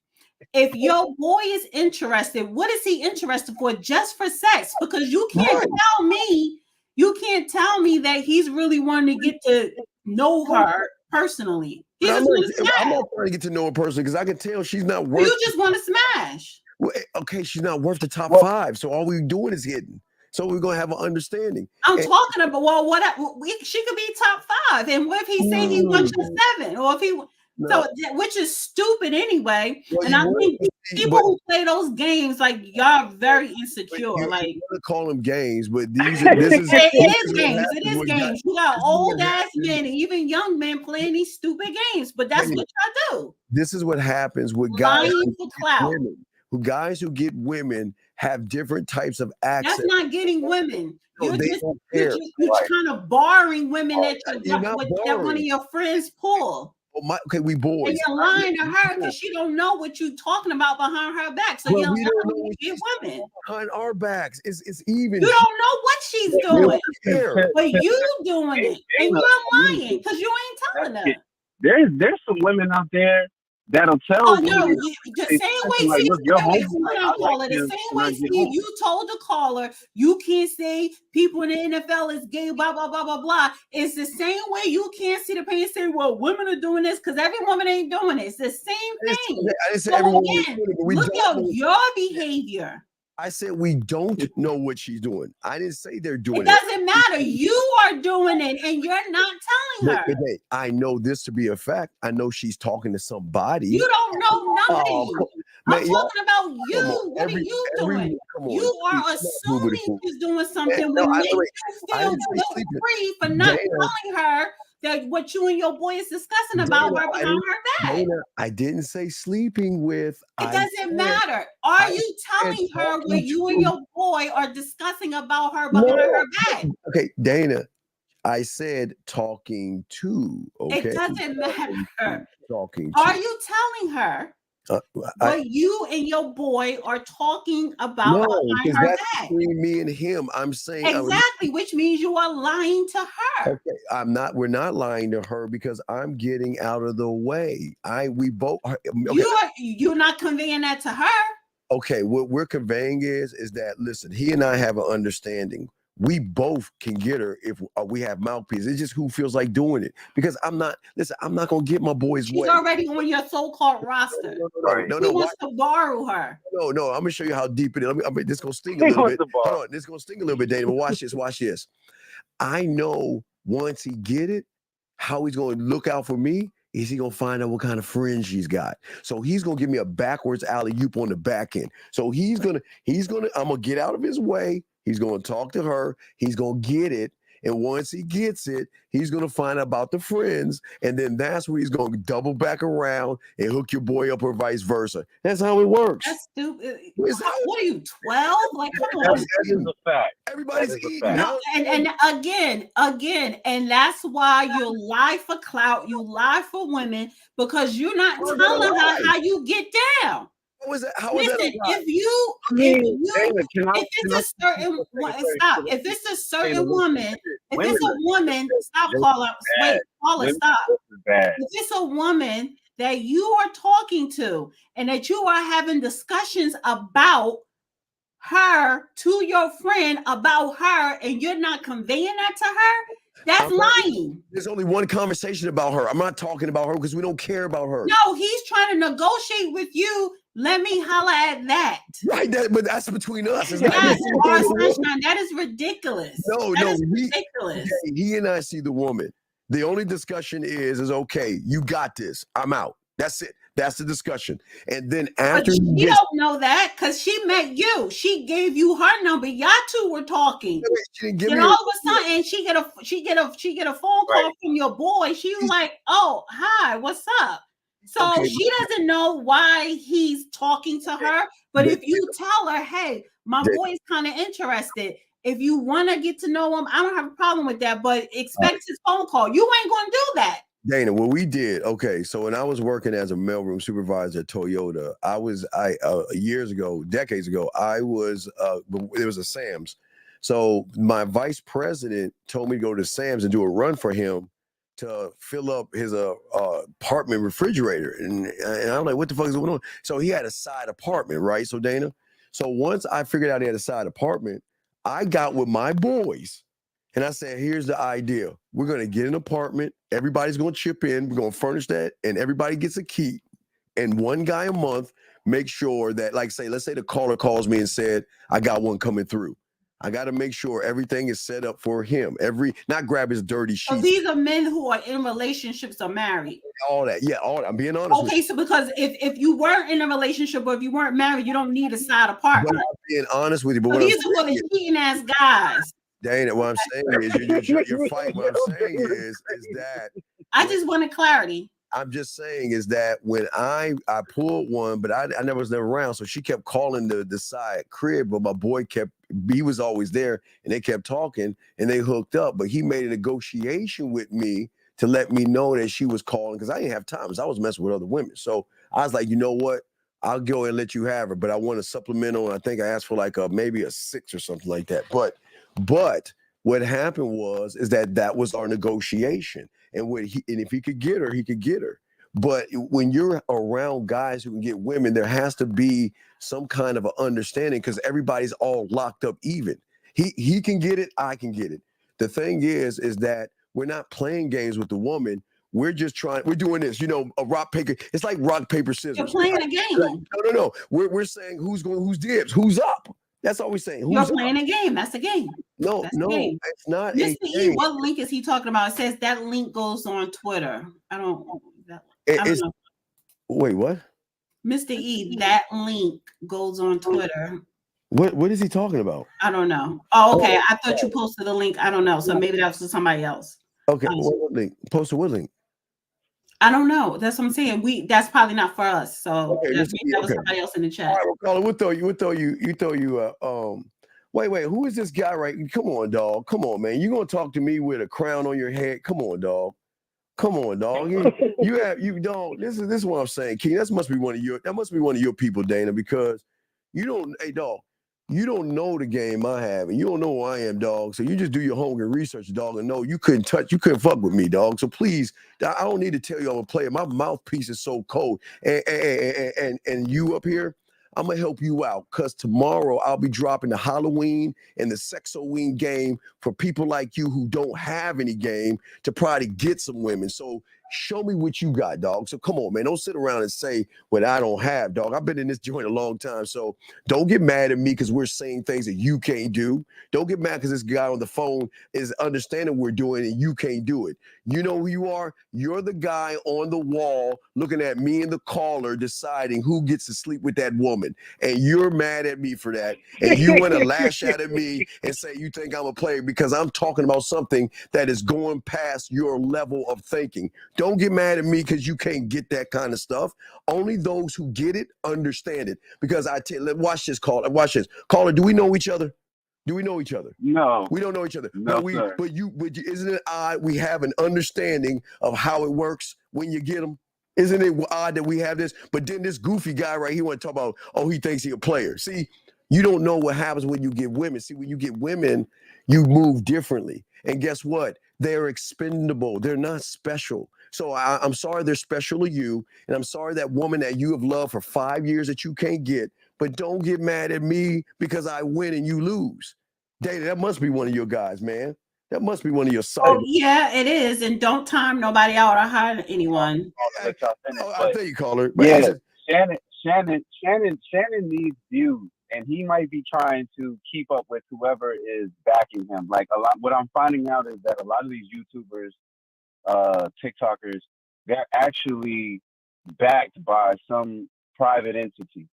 if your boy is interested, what is he interested for? Just for sex? Because you can't tell me that he's really wanting to get to know her personally. He just want to smash. I'm not trying to get to know her personally because I can tell she's not worth. You just want to smash. Well, okay, she's not worth the top 5, so all we're doing is hitting. So we're gonna have an understanding. I'm talking about she could be top 5, and what if he say he wants you 7, or if he which is stupid anyway. Well, and I think people who play those games, like, y'all very insecure. Like, you want to call them games, but it is games. It is games. You got old ass men and even young men playing these stupid games, but that's what y'all do. This is what happens with guys for clout. Guys who get women have different types of access. That's not getting women. You're just kind of borrowing women that one of your friends pull. Okay, we boys. And you're lying to her because she don't know what you're talking about behind her back. So you're lying to get women. Behind our backs. It's even. You don't know what she's doing. But you doing it. And you're lying because you ain't telling her. There's some women out there that'll tell. Oh no! The same way, the same way, Steve. You told the caller you can't say people in the NFL is gay, blah blah blah blah blah. It's the same way you can't see the pain and say, "Well, women are doing this," because every woman ain't doing it. It's the same thing. I didn't say everyone. Look at your behavior. I said we don't know what she's doing. I didn't say they're doing it. It doesn't matter. You are doing it, and you're not telling her. I know this to be a fact. I know she's talking to somebody. You don't know nothing. I'm talking about you. What are you doing? You are assuming she's doing something which makes you feel guilt-free for not telling her that what you and your boy is discussing about her behind her back. I didn't say sleeping with. It doesn't matter. Are you telling her what you and your boy are discussing about her behind her back? Okay, Dana, I said talking to. Okay, it doesn't matter. Talking. Are you telling her what you and your boy are talking about behind her back? Between me and him, I'm saying exactly, which means you are lying to her. Okay, I'm not. We're not lying to her because I'm getting out of the way. We both. Okay. You're not conveying that to her. Okay, what we're conveying is that listen, he and I have an understanding. We both can get her if we have mouthpiece. It's just who feels like doing it. Because I'm not going to get my boy's way. She's already on your so-called roster. No, he wants to borrow her. No, I'm going to show you how deep it is. This is going to sting a little bit. Hold on, this is going to sting a little bit, Dana. But watch this. I know once he get it, how he's going to look out for me is he going to find out what kind of friends she's got. So he's going to give me a backwards alley-oop on the back end. So I'm going to get out of his way. He's going to talk to her. He's going to get it. And once he gets it, he's going to find out about the friends. And then that's where he's going to double back around and hook your boy up or vice versa. That's how it works. That's stupid. What are you, 12? Like, come on. That is a fact. Everybody's eating. No, and again, and that's why you lie for clout. You lie for women because you're not telling her how you get down. Listen, if it's a certain woman, stop, call up, wait, call it, stop. If it's a woman that you are talking to and that you are having discussions about her to your friend about her and you're not conveying that to her, that's lying. There's only one conversation about her. I'm not talking about her because we don't care about her. No, he's trying to negotiate with you. Let me holler at that. Right, but that's between us. That is ridiculous. Ridiculous. He and I see the woman. The only discussion is okay, you got this. I'm out. That's it. That's the discussion. And then after you don't know that because she met you. She gave you her number. Y'all two were talking. She didn't give me all of a sudden she get a phone call from your boy. She was like, "Oh, hi, what's up?" So she doesn't know why he's talking to her. But if you tell her, "Hey, my boy's kind of interested. If you want to get to know him, I don't have a problem with that. But expect his phone call. You ain't going to do that." Dana, what we did, so when I was working as a mailroom supervisor at Toyota, decades ago, there was a Sam's. So my vice president told me to go to Sam's and do a run for him to fill up his apartment refrigerator, and I'm like, what the fuck is going on? So he had a side apartment, right? So Dana, so once I figured out he had a side apartment, I got with my boys, and I said, here's the idea: we're gonna get an apartment. Everybody's gonna chip in. We're gonna furnish that, and everybody gets a key. And one guy a month make sure that, like, let's say the caller calls me and said, I got one coming through. I got to make sure everything is set up for him. Not grab his dirty So sheets. these are men who are in relationships or married. All that. Yeah, all that. I'm being honest with Okay, you. so because if you weren't in a relationship or if you weren't married, you don't need a side apartment. But I'm being honest with you. But So what these are for the cheating ass guys. Dana, what I'm saying is you're fighting. What I'm saying is that I just wanted clarity. I'm just saying is that when I pulled one, but I never was never around, so she kept calling the side crib, but my boy he was always there, and they kept talking, and they hooked up. But he made a negotiation with me to let me know that she was calling because I didn't have time. I was messing with other women, so I was like, you know what? I'll go and let you have her, but I want a supplemental, and I think I asked for like maybe a 6 or something like that. But what happened was that was our negotiation. And if he could get her, he could get her. But when you're around guys who can get women, there has to be some kind of an understanding because everybody's all locked up even. He can get it, I can get it. The thing is that we're not playing games with the woman. We're doing this, a rock, paper. It's like rock, paper, scissors. You're playing a game. No. We're saying who's dibs, who's up. That's all we're saying. You're playing a game. That's a game. No, it's not. Mr. E, what link is he talking about? It says that link goes on Twitter. I don't know. Wait, what? Mr. E, that link goes on Twitter. What is he talking about? I don't know. Oh, okay. I thought you posted the link. I don't know. So maybe that's for somebody else. Okay. What link? Posted what link? I don't know. That's what I'm saying. That's probably not for us. So okay, that was somebody else in the chat. All right, well, we'll throw you. Wait, who is this guy right? Come on, dog. Come on, man. You gonna talk to me with a crown on your head? Come on, dog. You don't. This is what I'm saying, King. That must be one of your people, Dana, because you don't. Hey, dog. You don't know the game I have, and you don't know who I am, dog. So you just do your homework research, dog, and know you couldn't fuck with me, dog. So please, I don't need to tell you I'm a player. My mouthpiece is so cold, and you up here, I'm gonna help you out because tomorrow I'll be dropping the Halloween and the Sexoween game for people like you who don't have any game to probably get some women. So show me what you got, dog. So come on, man. Don't sit around and say what I don't have, dog. I've been in this joint a long time. So don't get mad at me because we're saying things that you can't do. Don't get mad because this guy on the phone is understanding what we're doing and you can't do it. You know who you are? You're the guy on the wall looking at me and the caller deciding who gets to sleep with that woman. And you're mad at me for that. And you want to lash out at me and say you think I'm a player because I'm talking about something that is going past your level of thinking. Don't get mad at me because you can't get that kind of stuff. Only those who get it understand it. Because watch this, caller. Watch this. Caller, do we know each other? Do we know each other? No. We don't know each other. No, but isn't it odd we have an understanding of how it works when you get them? Isn't it odd that we have this? But then this goofy guy right here want to talk about, he thinks he's a player. See, you don't know what happens when you get women. See, when you get women, you move differently. And guess what? They're expendable. They're not special. So I'm sorry they're special to you. And I'm sorry that woman that you have loved for 5 years that you can't get. But don't get mad at me because I win and you lose. Dana, that must be one of your guys, man. That must be one of your sons. Oh, yeah, it is. And don't time nobody out or hide anyone. I think you call her. Yeah, Shannon needs views, and he might be trying to keep up with whoever is backing him. Like what I'm finding out is that a lot of these YouTubers, TikTokers, they're actually backed by some private entity.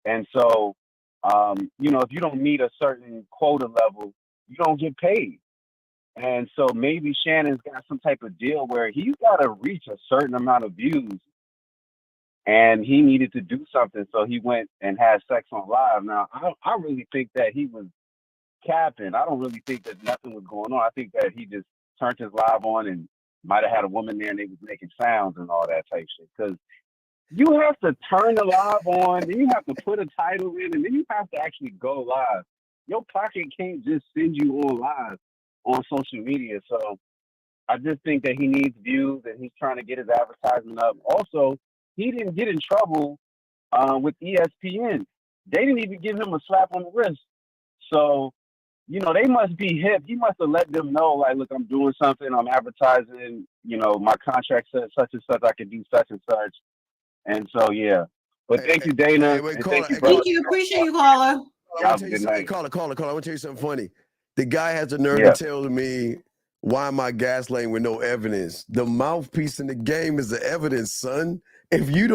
And so, if you don't meet a certain quota level, you don't get paid. And so maybe Shannon's got some type of deal where he's got to reach a certain amount of views and he needed to do something. So he went and had sex on live. Now, I really think that he was capping. I don't really think that nothing was going on. I think that he just turned his live on and might have had a woman there and they was making sounds and all that type shit. Because you have to turn the live on, then you have to put a title in, and then you have to actually go live. Your pocket can't just send you on live on social media. So I just think that he needs views and he's trying to get his advertisement up. Also, he didn't get in trouble with ESPN. They didn't even give him a slap on the wrist. So, they must be hip. He must have let them know, like, look, I'm doing something. I'm advertising. My contract says such and such. I can do such and such. And so, yeah. But thank you, Dana. And thank you, brother. Thank you. Appreciate you, caller. Caller. I want to tell you something funny. The guy has the nerve to tell me, why am I gaslighting with no evidence? The mouthpiece in the game is the evidence, son. If you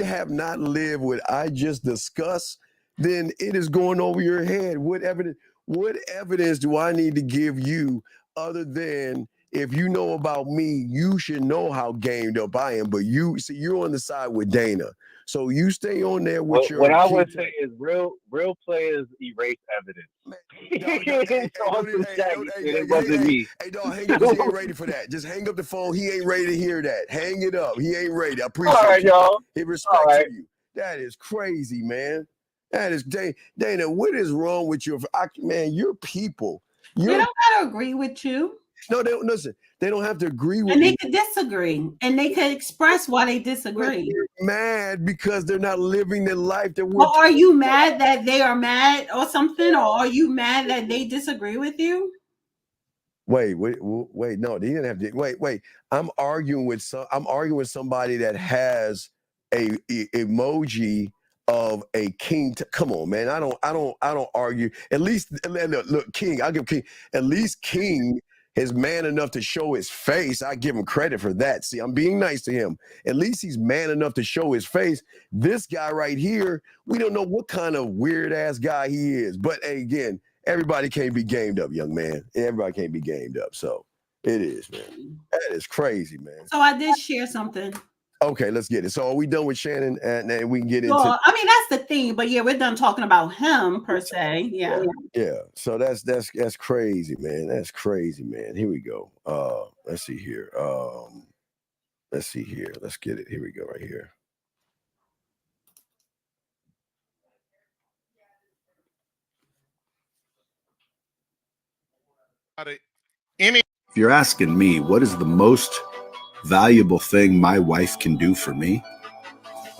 have not lived what I just discussed, then it is going over your head. What evidence do I need to give you other than, if you know about me, you should know how gamed up I am. But you're on the side with Dana. So you stay on there with your. What I would say is real players erase evidence. It wasn't me. Hey, dog, hang up. He ain't ready for that. Just hang up the phone. He ain't ready to hear that. Hang it up. He ain't ready. I appreciate All right, you. y'all. He respects you. That is crazy, man. That is Dana. What is wrong with your man? Your people. They don't gotta agree with you. No, they don't. Listen, they don't have to agree with you. And they could disagree, and they could express why they disagree. You're mad because they're not living the life that we're. Well, are you mad that they are mad or something, or are you mad that they disagree with you? Wait. No, they didn't have to. Wait. I'm arguing with somebody that has a emoji of a king. Come on, man. I don't argue. At least look, King. I'll give King. At least King is man enough to show his face. I give him credit for that. See, I'm being nice to him. At least he's man enough to show his face. This guy right here, we don't know what kind of weird ass guy he is. But hey, again, everybody can't be gamed up, young man. Everybody can't be gamed up. So it is, man. That is crazy, man. So I did share something. Okay, let's get it. So are we done with Shannon? And we can get into. Well, I mean, that's the thing. But yeah, we're done talking about him per se. Yeah. Yeah. So that's crazy, man. That's crazy, man. Here we go. Let's see here. Let's get it. Here we go. Right here. If you're asking me, what is the most valuable thing my wife can do for me,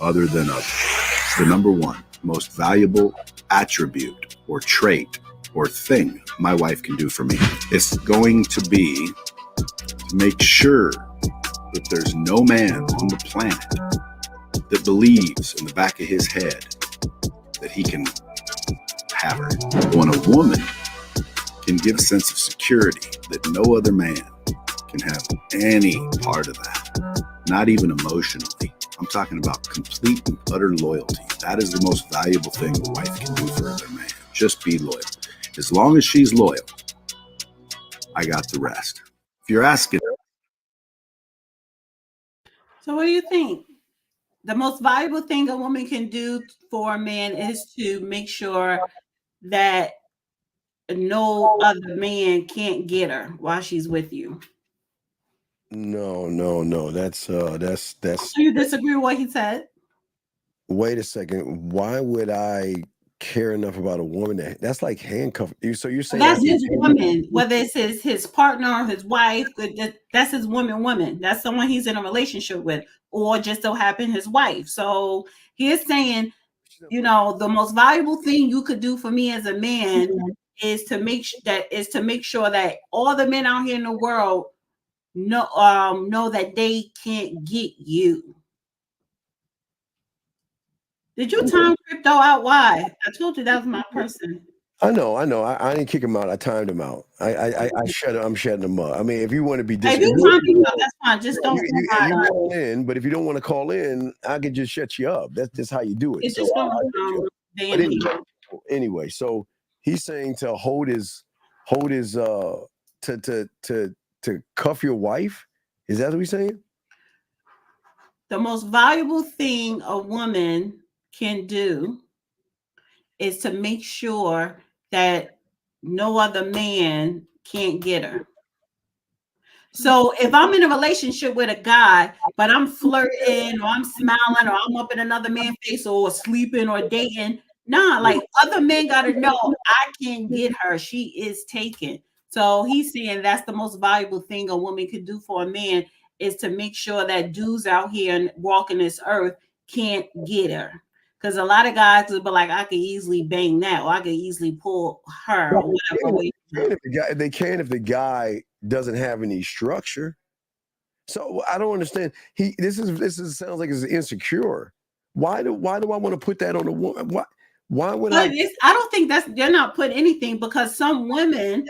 other than the number one most valuable attribute or trait or thing my wife can do for me, it's going to be to make sure that there's no man on the planet that believes in the back of his head that he can have her. When a woman can give a sense of security that no other man can have any part of that, not even emotionally. I'm talking about complete and utter loyalty. That is the most valuable thing a wife can do for another man. Just be loyal. As long as she's loyal, I got the rest. If you're asking. So what do you think? The most valuable thing a woman can do for a man is to make sure that no other man can't get her while she's with you. No. That's. So you disagree with what he said? Wait a second. Why would I care enough about a woman that's like handcuffed you? So you're saying that's his woman, whether it's his partner or his wife, that's his woman. That's someone he's in a relationship with, or just so happen his wife. So he's saying, the most valuable thing you could do for me as a man is to make sure that all the men out here in the world know that they can't get you. Did you time crypto out? Why? I told you that was my person. I know. I didn't kick him out. I timed him out. I'm shutting him up. I mean, if you want to be disrespectful, that's fine. Just don't. You call in, but if you don't want to call in, I can just shut you up. That's just how you do it. It's just anyway, so he's saying to hold his to cuff your wife. Is that what he's saying? The most valuable thing a woman can do is to make sure that no other man can't get her. So if I'm in a relationship with a guy, but I'm flirting or I'm smiling or I'm up in another man's face or sleeping or dating, like other men got to know I can't get her. She is taken. So he's saying that's the most valuable thing a woman could do for a man is to make sure that dudes out here and walking this earth can't get her. Because a lot of guys will be like, I could easily bang that, or I could easily pull her, or whatever. They can if the guy doesn't have any structure. So I don't understand. This sounds like it's insecure. Why do I want to put that on a woman? Why would I don't think they're not putting anything, because some women,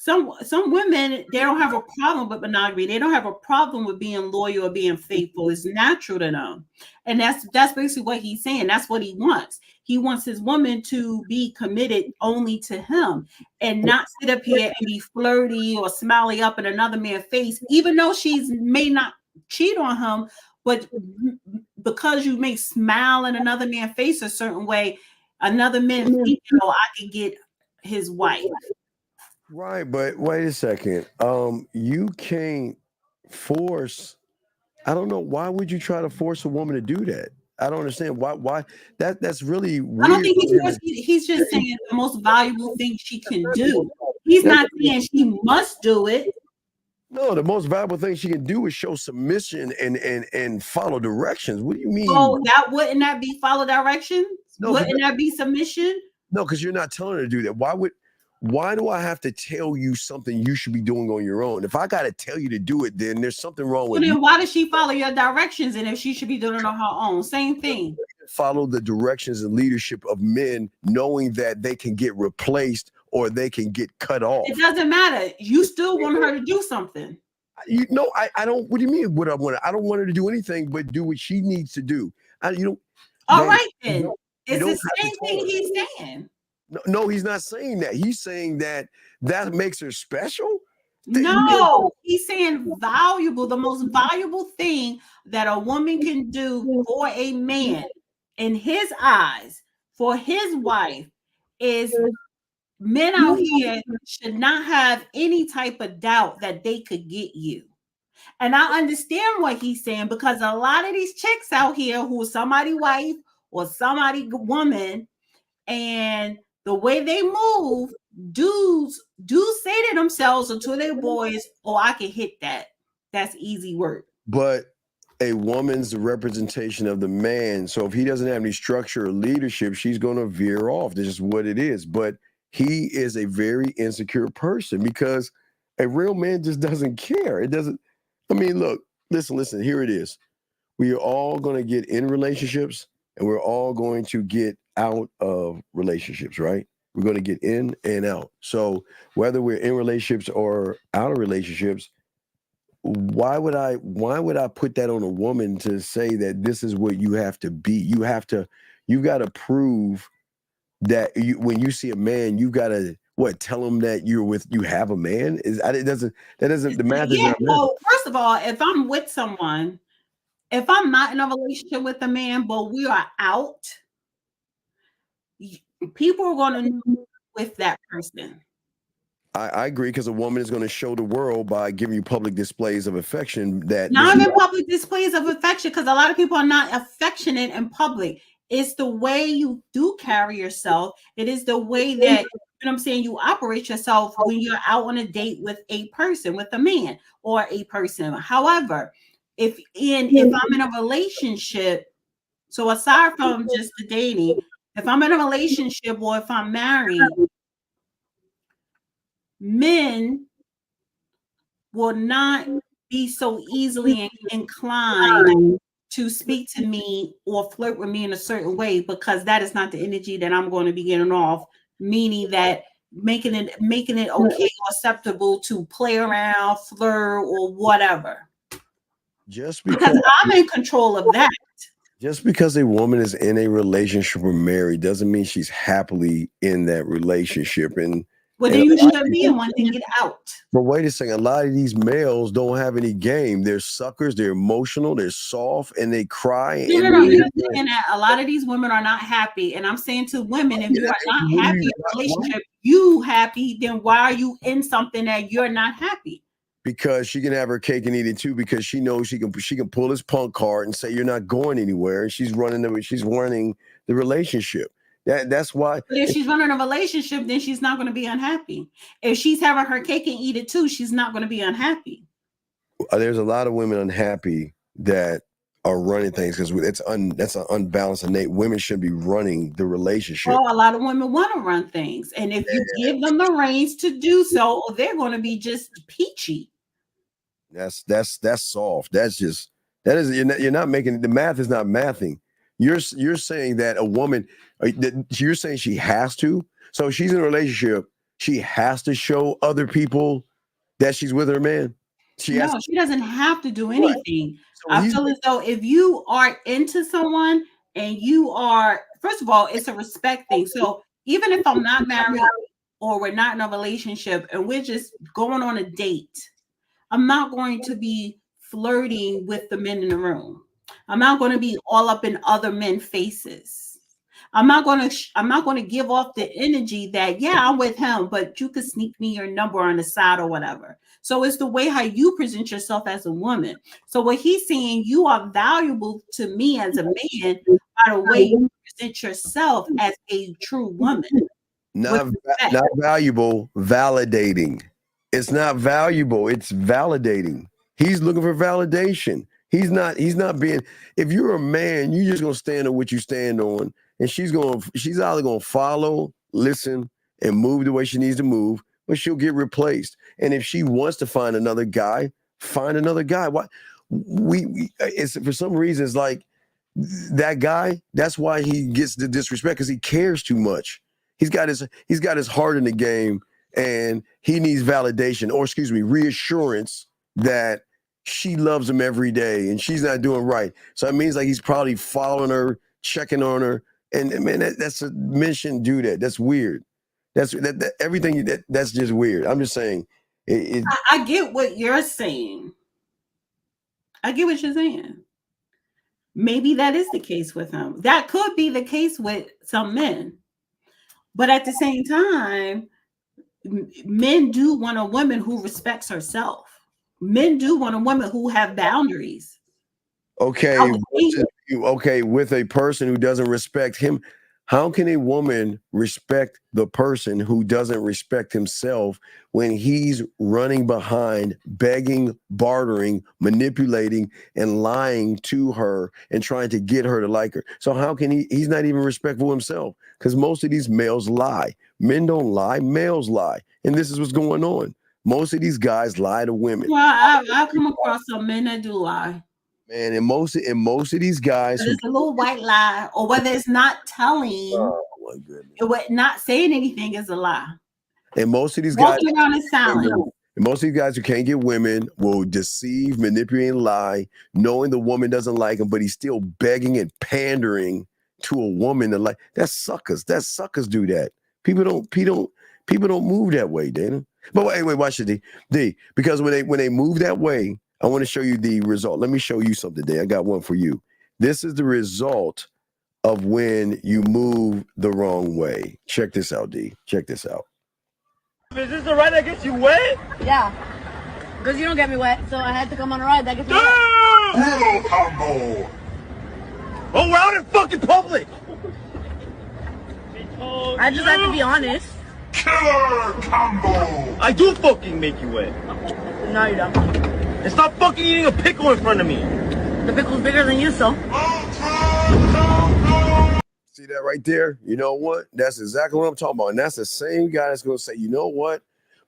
they don't have a problem with monogamy. They don't have a problem with being loyal or being faithful. It's natural to them. And that's basically what he's saying. That's what he wants. He wants his woman to be committed only to him and not sit up here and be flirty or smiley up in another man's face, even though she may not cheat on him, but because you may smile in another man's face a certain way, another man think, I can get his wife. Right, but wait a second. You can't force. I don't know. Why would you try to force a woman to do that? I don't understand why that's really weird. I don't think he's just saying the most valuable thing she can do. He's not saying she must do it. No, the most valuable thing she can do is show submission and follow directions. What do you mean? Oh, wouldn't that be follow directions? No, wouldn't that be submission? No, because you're not telling her to do that. Why do I have to tell you something you should be doing on your own? If I got to tell you to do it, then there's something wrong with it. Then why does she follow your directions? And if she should be doing it on her own, same thing. Follow the directions and leadership of men, knowing that they can get replaced or they can get cut off. It doesn't matter. You still want her to do something. I don't. What do you mean? What I want? I don't want her to do anything but do what she needs to do. All right, then. It's the same thing he's saying. No, he's not saying that. He's saying that makes her special. No, he's saying valuable. The most valuable thing that a woman can do for a man in his eyes, for his wife, is men out here should not have any type of doubt that they could get you. And I understand what he's saying, because a lot of these chicks out here who are somebody's wife or somebody's woman, and the way they move, dudes do say to themselves or to their boys, oh, I can hit that. That's easy work. But a woman's the representation of the man. So if he doesn't have any structure or leadership, she's going to veer off. This is what it is. But he is a very insecure person, because a real man just doesn't care. It doesn't. I mean, look, listen, here it is. We are all going to get in relationships, and we're all going to get out of relationships, right? We're going to get in and out. So whether we're in relationships or out of relationships, why would I put that on a woman to say that this is what you have to be? You got to prove that when you see a man, you got to tell him that you have a man? The math is not. Well, first of all, if I'm with someone, if I'm not in a relationship with a man, but we are out, people are going to know with that person. I agree, because a woman is going to show the world by giving you public displays of affection. Not even public displays of affection, because a lot of people are not affectionate in public. It's the way you do carry yourself. It is the way that, you know what I'm saying, you operate yourself when you're out on a date with a person, with a man or a person. However, if I'm in a relationship, so aside from just the dating, if I'm in a relationship or if I'm married, men will not be so easily inclined to speak to me or flirt with me in a certain way, because that is not the energy that I'm going to be getting off, meaning that making it okay or acceptable to play around, flirt, or whatever. Just because I'm in control of that. Just because a woman is in a relationship or married doesn't mean she's happily in that relationship. And then you should be and want to get out. But wait a second, a lot of these males don't have any game. They're suckers, they're emotional, they're soft, and they cry. No, you're saying that a lot of these women are not happy. And I'm saying to women, if you are not happy in a relationship, you happy, then why are you in something that you're not happy? Because she can have her cake and eat it too, because she knows she can pull his punk card and say you're not going anywhere, and she's running the relationship. That's why. But if she's running a relationship, then she's not going to be unhappy. If she's having her cake and eat it too, she's not going to be unhappy. There's a lot of women unhappy that are running things because that's an unbalanced innate. Women should be running the relationship. Oh, a lot of women want to run things, and if you give them the reins to do so, they're going to be just peachy. That's soft. You're not making the math is not mathing. You're saying that a woman, you're saying she has to. So she's in a relationship. She has to show other people that she's with her man. She doesn't have to do anything. So I feel as though if you are into someone and you are, first of all, it's a respect thing. So even if I'm not married or we're not in a relationship and we're just going on a date, I'm not going to be flirting with the men in the room. I'm not going to be all up in other men's faces. I'm not going to give off the energy that, yeah, I'm with him, but you could sneak me your number on the side or whatever. So it's the way how you present yourself as a woman. So what he's saying, you are valuable to me as a man by the way you present yourself as a true woman. Not valuable, validating. It's not valuable, it's validating. He's looking for validation. He's not being, if you're a man, you're just gonna stand on what you stand on. And she's either gonna follow, listen, and move the way she needs to move, but she'll get replaced. And if she wants to find another guy, find another guy. Why it's for some reason it's like that guy, that's why he gets the disrespect, because he cares too much. He's got his heart in the game, and he needs validation, or reassurance that she loves him every day and she's not doing right. So it means like he's probably following her, checking on her. And man, men shouldn't do that. That's weird. Everything that's just weird. I'm just saying. I get what you're saying. I get what you're saying. Maybe that is the case with him. That could be the case with some men. But at the same time, men do want a woman who respects herself. Men do want a woman who have boundaries. Okay, with a person who doesn't respect him, how can a woman respect the person who doesn't respect himself when he's running behind, begging, bartering, manipulating, and lying to her and trying to get her to like her? So how can he's not even respectful himself? Because most of these males lie. Men don't lie, males lie. And this is what's going on. Most of these guys lie to women. Well, I come across some men that do lie. Man, and most of these guys, it's a little white lie, or whether it's not telling, my goodness, not saying anything is a lie. And most of these guys, walking around in silence. And most of these guys who can't get women will deceive, manipulate, and lie, knowing the woman doesn't like him, but he's still begging and pandering to a woman that like. That's suckers. That's suckers do that. People don't move that way, Dana. But wait, watch it, D. Because when they move that way, I want to show you the result. Let me show you something, D. I got one for you. This is the result of when you move the wrong way. Check this out, D. Check this out. Is this the ride that gets you wet? Yeah. Because you don't get me wet, so I had to come on a ride that gets me wet. Brutal combo. Oh, we're out in fucking public. I just have to be honest. Killer combo. I do fucking make you wet. No, you don't. And stop fucking eating a pickle in front of me. The pickle's bigger than you, so. See that right there? You know what? That's exactly what I'm talking about. And that's the same guy that's going to say, you know what?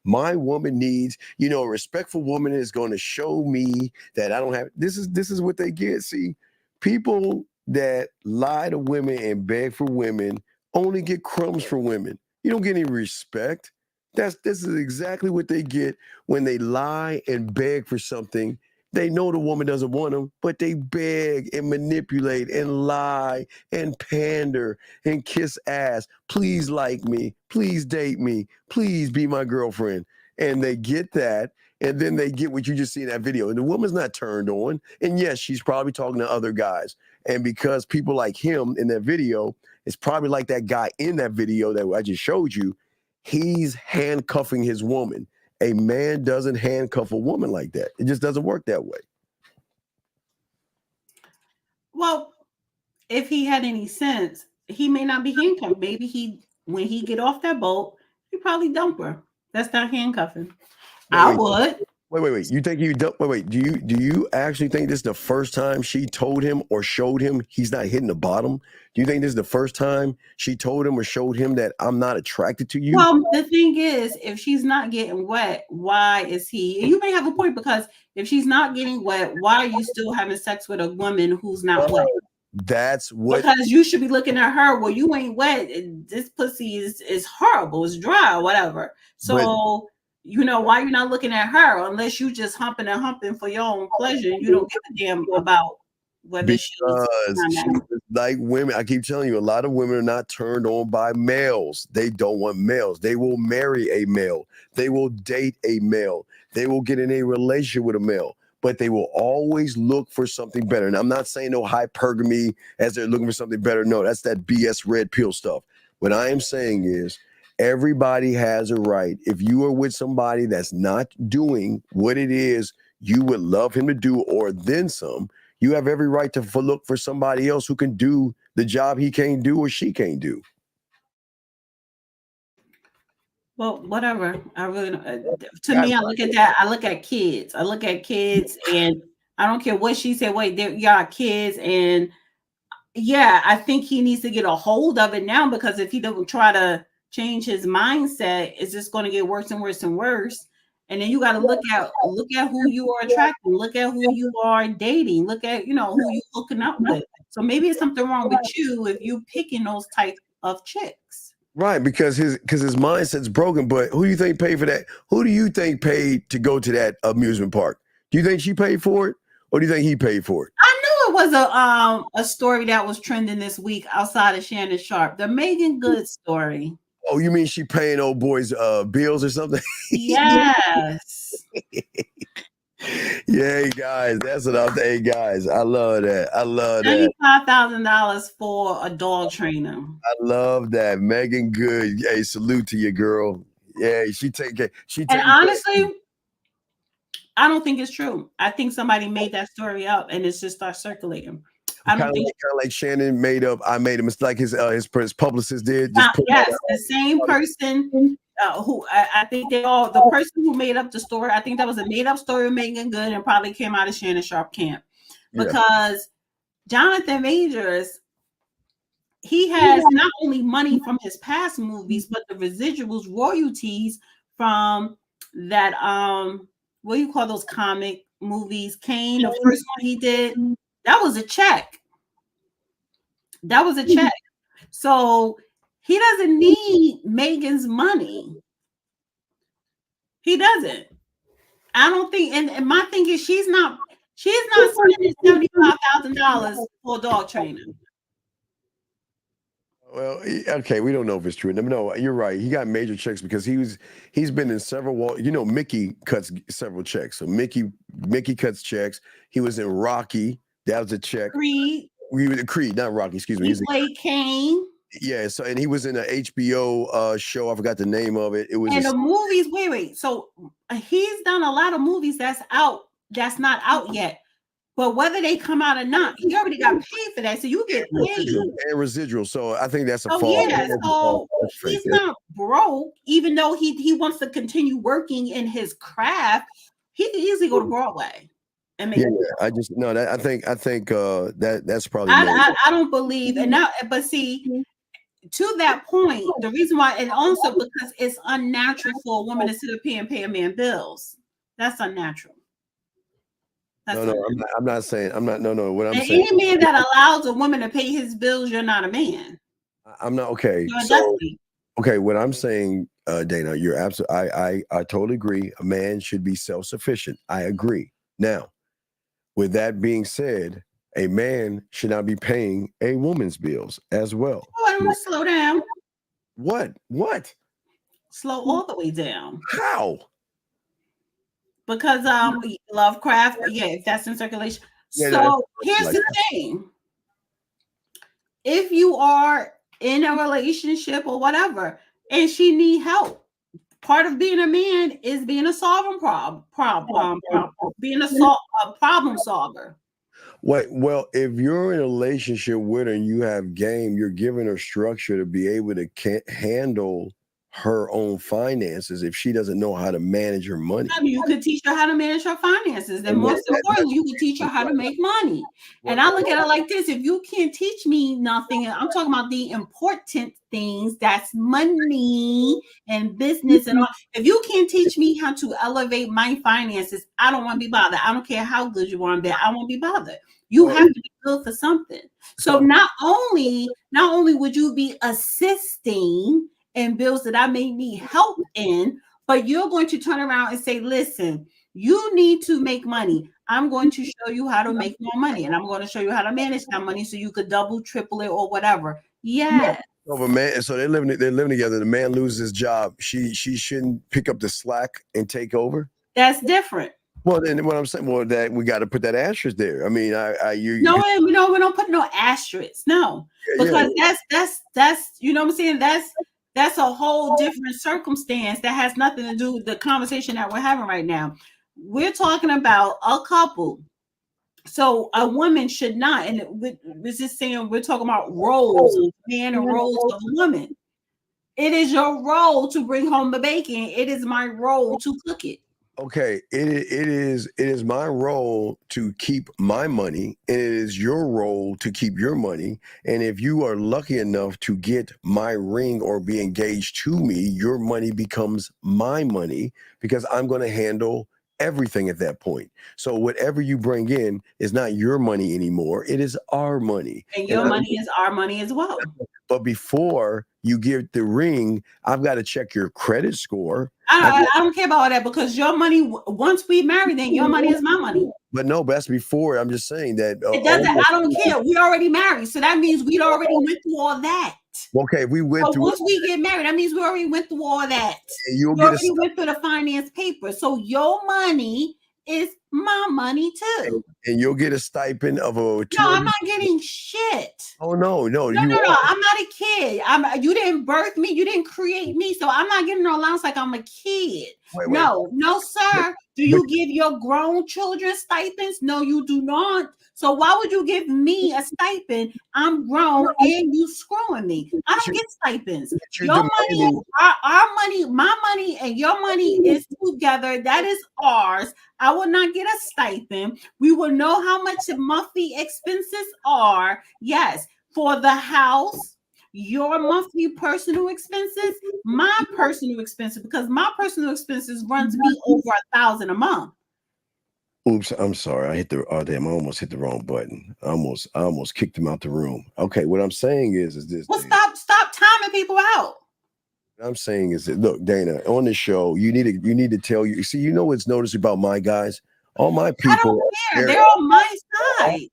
My woman needs, a respectful woman is going to show me that I don't have. This is what they get. See, people that lie to women and beg for women only get crumbs for women. You don't get any respect. This is exactly what they get when they lie and beg for something. They know the woman doesn't want them, but they beg and manipulate and lie and pander and kiss ass. Please like me. Please date me. Please be my girlfriend. And they get that. And then they get what you just see in that video. And the woman's not turned on. And yes, she's probably talking to other guys. And because people like him in that video, it's probably like that guy in that video that I just showed you. He's handcuffing his woman. A man doesn't handcuff a woman like that. It just doesn't work that way. Well, if he had any sense, he may not be handcuffed. Maybe when he get off that boat, he probably dump her. That's not handcuffing. I would. Wait. You think you don't? Wait. Do you actually think this is the first time she told him or showed him he's not hitting the bottom? Do you think this is the first time she told him or showed him that I'm not attracted to you? Well, the thing is, if she's not getting wet, why is he? And you may have a point, because if she's not getting wet, why are you still having sex with a woman who's not wet? That's what. Because you should be looking at her. Well, you ain't wet. This pussy is horrible. It's dry or whatever. So why you're not looking at her, unless you just humping and humping for your own pleasure. You don't give a damn about whether she's like women. I keep telling you, a lot of women are not turned on by males. They don't want males. They will marry a male. They will date a male. They will get in a relationship with a male, but they will always look for something better. And I'm not saying no hypergamy as they're looking for something better. No, that's that BS red pill stuff. What I am saying is, everybody has a right. If you are with somebody that's not doing what it is you would love him to do, or then some, you have every right to look for somebody else who can do the job he can't do or she can't do. Well, whatever. I really to me, I look at that. I look at kids. And I don't care what she said. Wait, y'all kids, and yeah, I think he needs to get a hold of it now, because if he doesn't try to change his mindset, it's just going to get worse and worse and worse. And then you got to look at who you are attracting, look at who you are dating, look at who you hooking up with. So maybe it's something wrong with you if you picking those type of chicks. Right, because his mindset's broken. But who do you think paid for that? Who do you think paid to go to that amusement park? Do you think she paid for it, or do you think he paid for it? I knew it was a story that was trending this week outside of Shannon Sharp, the Megan Good story. Oh, you mean she paying old boys bills or something? Yes. Yeah, guys, that's what I'm saying, guys. I love that. I love that. $95,000 for a dog trainer. I love that. Megan Good. Hey, salute to you, girl. Yeah, she take care. And honestly, I don't think it's true. I think somebody made that story up and it's just started circulating. I don't think kind of like Shannon made up. I made a mistake. Like his publicist did. Yes, the same person who I think the person who made up the story. I think that was a made up story of Megan Good and probably came out of Shannon Sharp camp, because Jonathan Majors, he has not only money from his past movies, but the residuals, royalties from that what do you call those comic movies? Kane, the first one he did, that was a check. So he doesn't need Megan's money. He doesn't. I don't think, and my thing is she's not spending $75,000 for a dog trainer. Well, okay, we don't know if it's true. No, you're right. He got major checks because he's been in several. Mickey cuts several checks. So Mickey cuts checks. He was in Rocky. That was a check. Creed, not Rocky. Excuse me. He played Kane. Yeah. So, and he was in an HBO show. I forgot the name of it. It was. And the movies. Wait. So he's done a lot of movies that's out. That's not out yet. But whether they come out or not, he already got paid for that. So you get paid. And residual. So I think that's a fall. Yeah, so he's not broke, even though he wants to continue working in his craft. He can easily go to Broadway and make I just I think that's probably I don't believe, and now, but see, to that point, the reason why, and also because it's unnatural for a woman to sit up here and pay a man bills. That's unnatural. I'm not saying. No. What I'm saying. Any man that allows a woman to pay his bills, you're not a man. I'm not okay. So, okay, what I'm saying, Dana, you're absolutely. I totally agree. A man should be self-sufficient. I agree. Now, with that being said, a man should not be paying a woman's bills as well. Oh, I want to slow down. What? Slow all the way down. How? Because Lovecraft, if that's in circulation. So here's the thing. If you are in a relationship or whatever, and she need help, part of being a man is being a solving problem solver. Well, if you're in a relationship with her and you have game, you're giving her structure to be able to handle her own finances if she doesn't know how to manage her money. I mean, you could teach her how to manage her finances. And most importantly, you could teach her how to make money. And I look at it like this: if you can't teach me nothing, I'm talking about the important things, that's money and business and all. If you can't teach me how to elevate my finances, I don't want to be bothered. I don't care how good you want to be. I won't be bothered. You have to be good for something. So not only would you be assisting in bills that I may need help in, but you're going to turn around and say, listen, you need to make money. I'm going to show you how to make more money, and I'm going to show you how to manage that money so you could double, triple it, or whatever. Yeah. So, man, so they're living together. The man loses his job. She shouldn't pick up the slack and take over. That's different. Well, then what I'm saying, that we got to put that asterisk there. I mean, no, we don't put no asterisks. No, because that's you know what I'm saying. That's a whole different circumstance that has nothing to do with the conversation that we're having right now. We're talking about a couple. So a woman should not, and we're just saying we're talking about roles of man and roles of a woman. It is your role to bring home the bacon. It is my role to cook it. Okay, it is my role to keep my money, and it is your role to keep your money. And if you are lucky enough to get my ring or be engaged to me, your money becomes my money because I'm going to handle everything at that point. So whatever you bring in is not your money anymore. It is our money. And your money is our money as well. But before you give the ring, I've got to check your credit score. I don't care about all that because your money, once we marry, then your money is my money. But no, that's before. I'm just saying that. It doesn't. I don't care. We already married. So that means we already went through all that. Okay, we went through. Once we get married, that means we already went through all that. You already went through the finance paper. So your money is my money too. And you'll get a stipend of a. No, I'm not getting shit. Oh no. No, I'm not a kid. You didn't birth me. You didn't create me. So I'm not getting no allowance like I'm a kid. Wait. No, sir. Do you give your grown children stipends? No, you do not. So why would you give me a stipend? I'm grown and you screwing me. I don't get stipends. Your money, our money, my money, and your money is together. That is ours. I will not get a stipend. We will know how much the monthly expenses are. Yes, for the house, your monthly personal expenses, my personal expenses, because my personal expenses runs me over $1,000 a month. Oops, I'm sorry. I hit the I almost hit the wrong button. I almost kicked him out the room. Okay, what I'm saying is this. Well, stop timing people out. What I'm saying is that, look, Dana, on the show, you need to tell you. See, you know what's noticed about my guys? All my people. I don't care. They're on my side.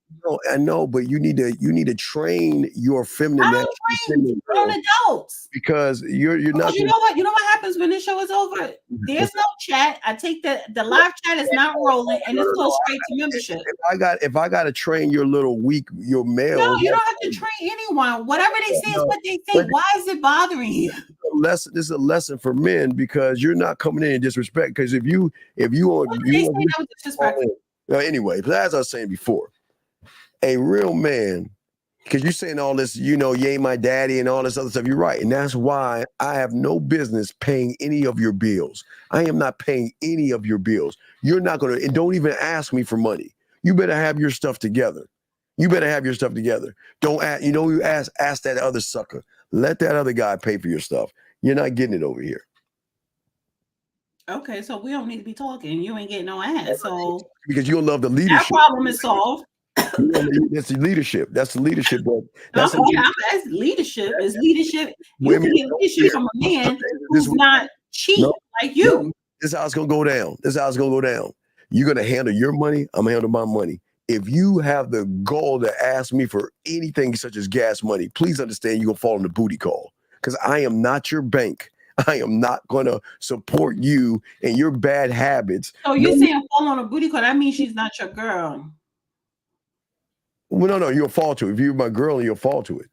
I know, but you need to train your feminine. I don't train grown adults because you're not. You know what? You know what happens when this show is over? There's no chat. I take the live chat is not rolling, and it's goes straight to membership. If I got to train your little your male. No, you don't have to train anyone. Whatever they say is what they say. Why is it bothering you? This is a lesson for men because you're not coming in disrespect. Because if you disrespectful. Anyway, as I was saying before, a real man, because you're saying all this, you ain't my daddy and all this other stuff. You're right. And that's why I have no business paying any of your bills. I am not paying any of your bills. You're not going to, and don't even ask me for money. You better have your stuff together. Don't ask, you ask that other sucker. Let that other guy pay for your stuff. You're not getting it over here. Okay, so we don't need to be talking. You ain't getting no ass. So because you don't love the leadership. That problem is solved. That's the leadership. That's leadership. That's leadership. It's leadership. You can get leadership from a man who's not cheap like you. No, this is how it's gonna go down. You're gonna handle your money. I'm gonna handle my money. If you have the goal to ask me for anything such as gas money, please understand you're gonna fall in the booty call because I am not your bank. I am not going to support you and your bad habits. So you're saying fall on a booty call? That means she's not your girl. Well, no, you'll fall to it. If you're my girl, you'll fall to it.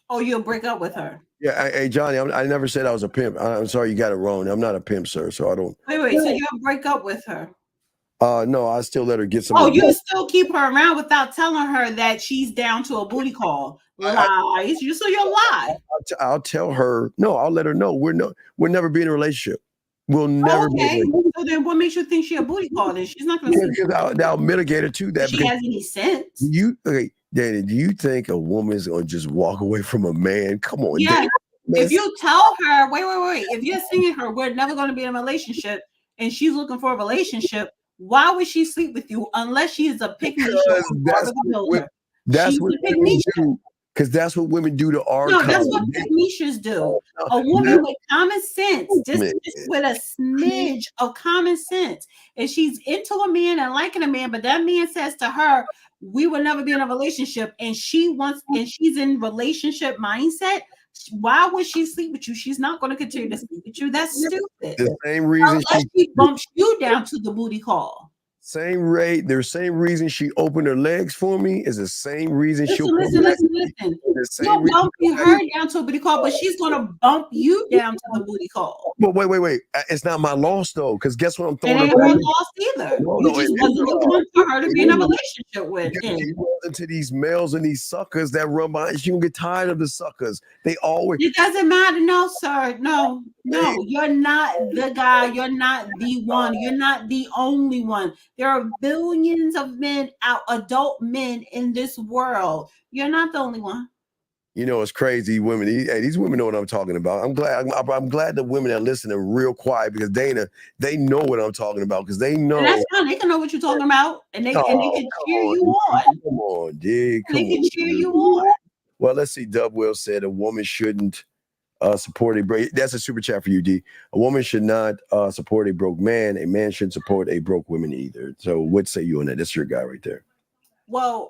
Oh, you'll break up with her. Yeah, hey, Johnny, I never said I was a pimp. I'm sorry, you got it wrong. I'm not a pimp, sir, so I don't. Wait, so you'll break up with her? No, I still let her get some. Oh, you still keep her around without telling her that she's down to a booty call. Lies. You're lie. I'll tell her. No, I'll let her know we'll never be in a relationship. We'll never be. Okay. So then, what makes you think she a booty call? Then she's not going to see. I'll mitigate her to that. If she has any sense. Danny, do you think a woman's gonna just walk away from a man? Come on, yeah. Danny. If you tell her, wait, if you're singing her, we're never going to be in a relationship, and she's looking for a relationship, why would she sleep with you unless she is a pick-me? That's what women do. Because that's what women do to our. No, that's what pick-me-shers do. A woman with common sense, just with a smidge of common sense, and she's into a man and liking a man, but that man says to her, "We will never be in a relationship," and she's in relationship mindset. Why would she sleep with you? She's not going to continue to sleep with you. That's stupid. The same reason she bumps you down to the booty call. The same reason she opened her legs for me is the same reason she'll listen. You'll bump her down to a booty call, but she's gonna bump you down to the booty call. But wait. It's not my loss though, because guess what I'm throwing. It ain't her loss either. You just wasn't the one for her to be in a relationship with. To these males and these suckers that run by, she gonna get tired of the suckers. They always. It doesn't matter, no, sir. No. You're not the guy. You're not the one. You're not the only one. There are billions of men adult men in this world. You're not the only one. You know, it's crazy. Women, these women know what I'm talking about. I'm glad the women that listen are real quiet because Dana, they know what I'm talking about because they know. And that's fine. They can know what you're talking about, and they can cheer you on. Come on, dude. They can cheer you on. Well, let's see. Dub Will said a woman shouldn't support a broke. That's a super chat for you, D. A woman should not support a broke man. A man shouldn't support a broke woman either. So, what say you on that? That's your guy right there. Well.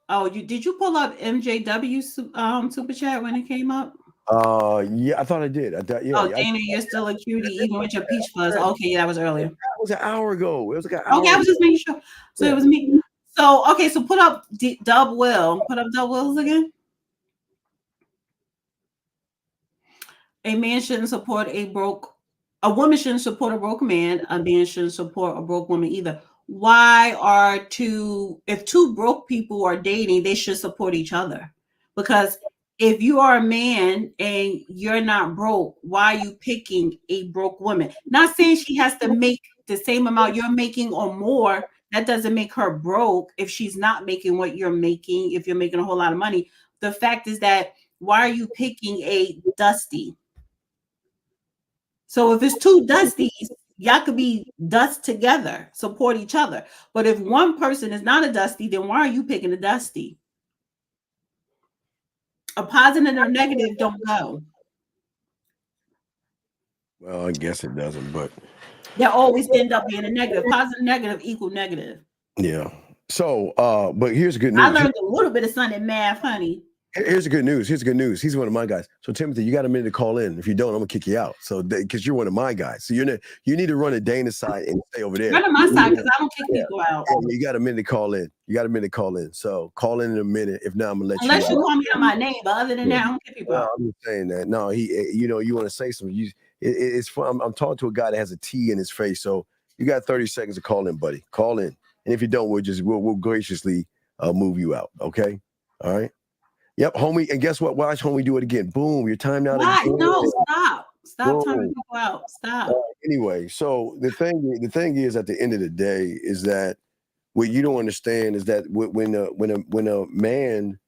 Oh, did you pull up MJW super chat when it came up? Yeah, I thought I did. Dana, you're still a cutie even with your peach fuzz. Okay, yeah, that was earlier. That was an hour ago. It was like an hour. Okay, I was just making sure. So it was me. So so put up Dub Will. Put up Dub Wills again. A man shouldn't support a woman shouldn't support a broke man. A man shouldn't support a broke woman either. If two broke people are dating, they should support each other. Because if you are a man and you're not broke, why are you picking a broke woman? Not saying she has to make the same amount you're making or more. That doesn't make her broke if she's not making what you're making, if you're making a whole lot of money. The fact is that why are you picking a Dusty? So if it's two Dusties, y'all could be dust together, support each other. But if one person is not a Dusty, then why are you picking a Dusty? A positive or negative don't go. Well, I guess it doesn't, but they always end up being a negative. Positive, negative equal negative. Yeah. So, but here's good news. I learned a little bit of Sunday math, honey. Here's the good news. He's one of my guys. So Timothy, you got a minute to call in. If you don't, I'm gonna kick you out. So because you're one of my guys. So you need to run a Dana's side and stay over there. Run on my side because I don't kick people out. You got a minute to call in. So call in a minute. If not, I'm gonna let Unless you call me on my name, but other than that, I don't kick people out. I'm just saying that. No, you want to say something. It's fun. I'm talking to a guy that has a T in his face. So you got 30 seconds to call in, buddy. Call in. And if you don't, we'll graciously move you out. Okay. All right. Yep, homie. And guess what? Watch homie do it again. Boom. Your time now. No, stop. Stop timing people out. Stop. Anyway, so the thing is, at the end of the day, is that what you don't understand is that when a man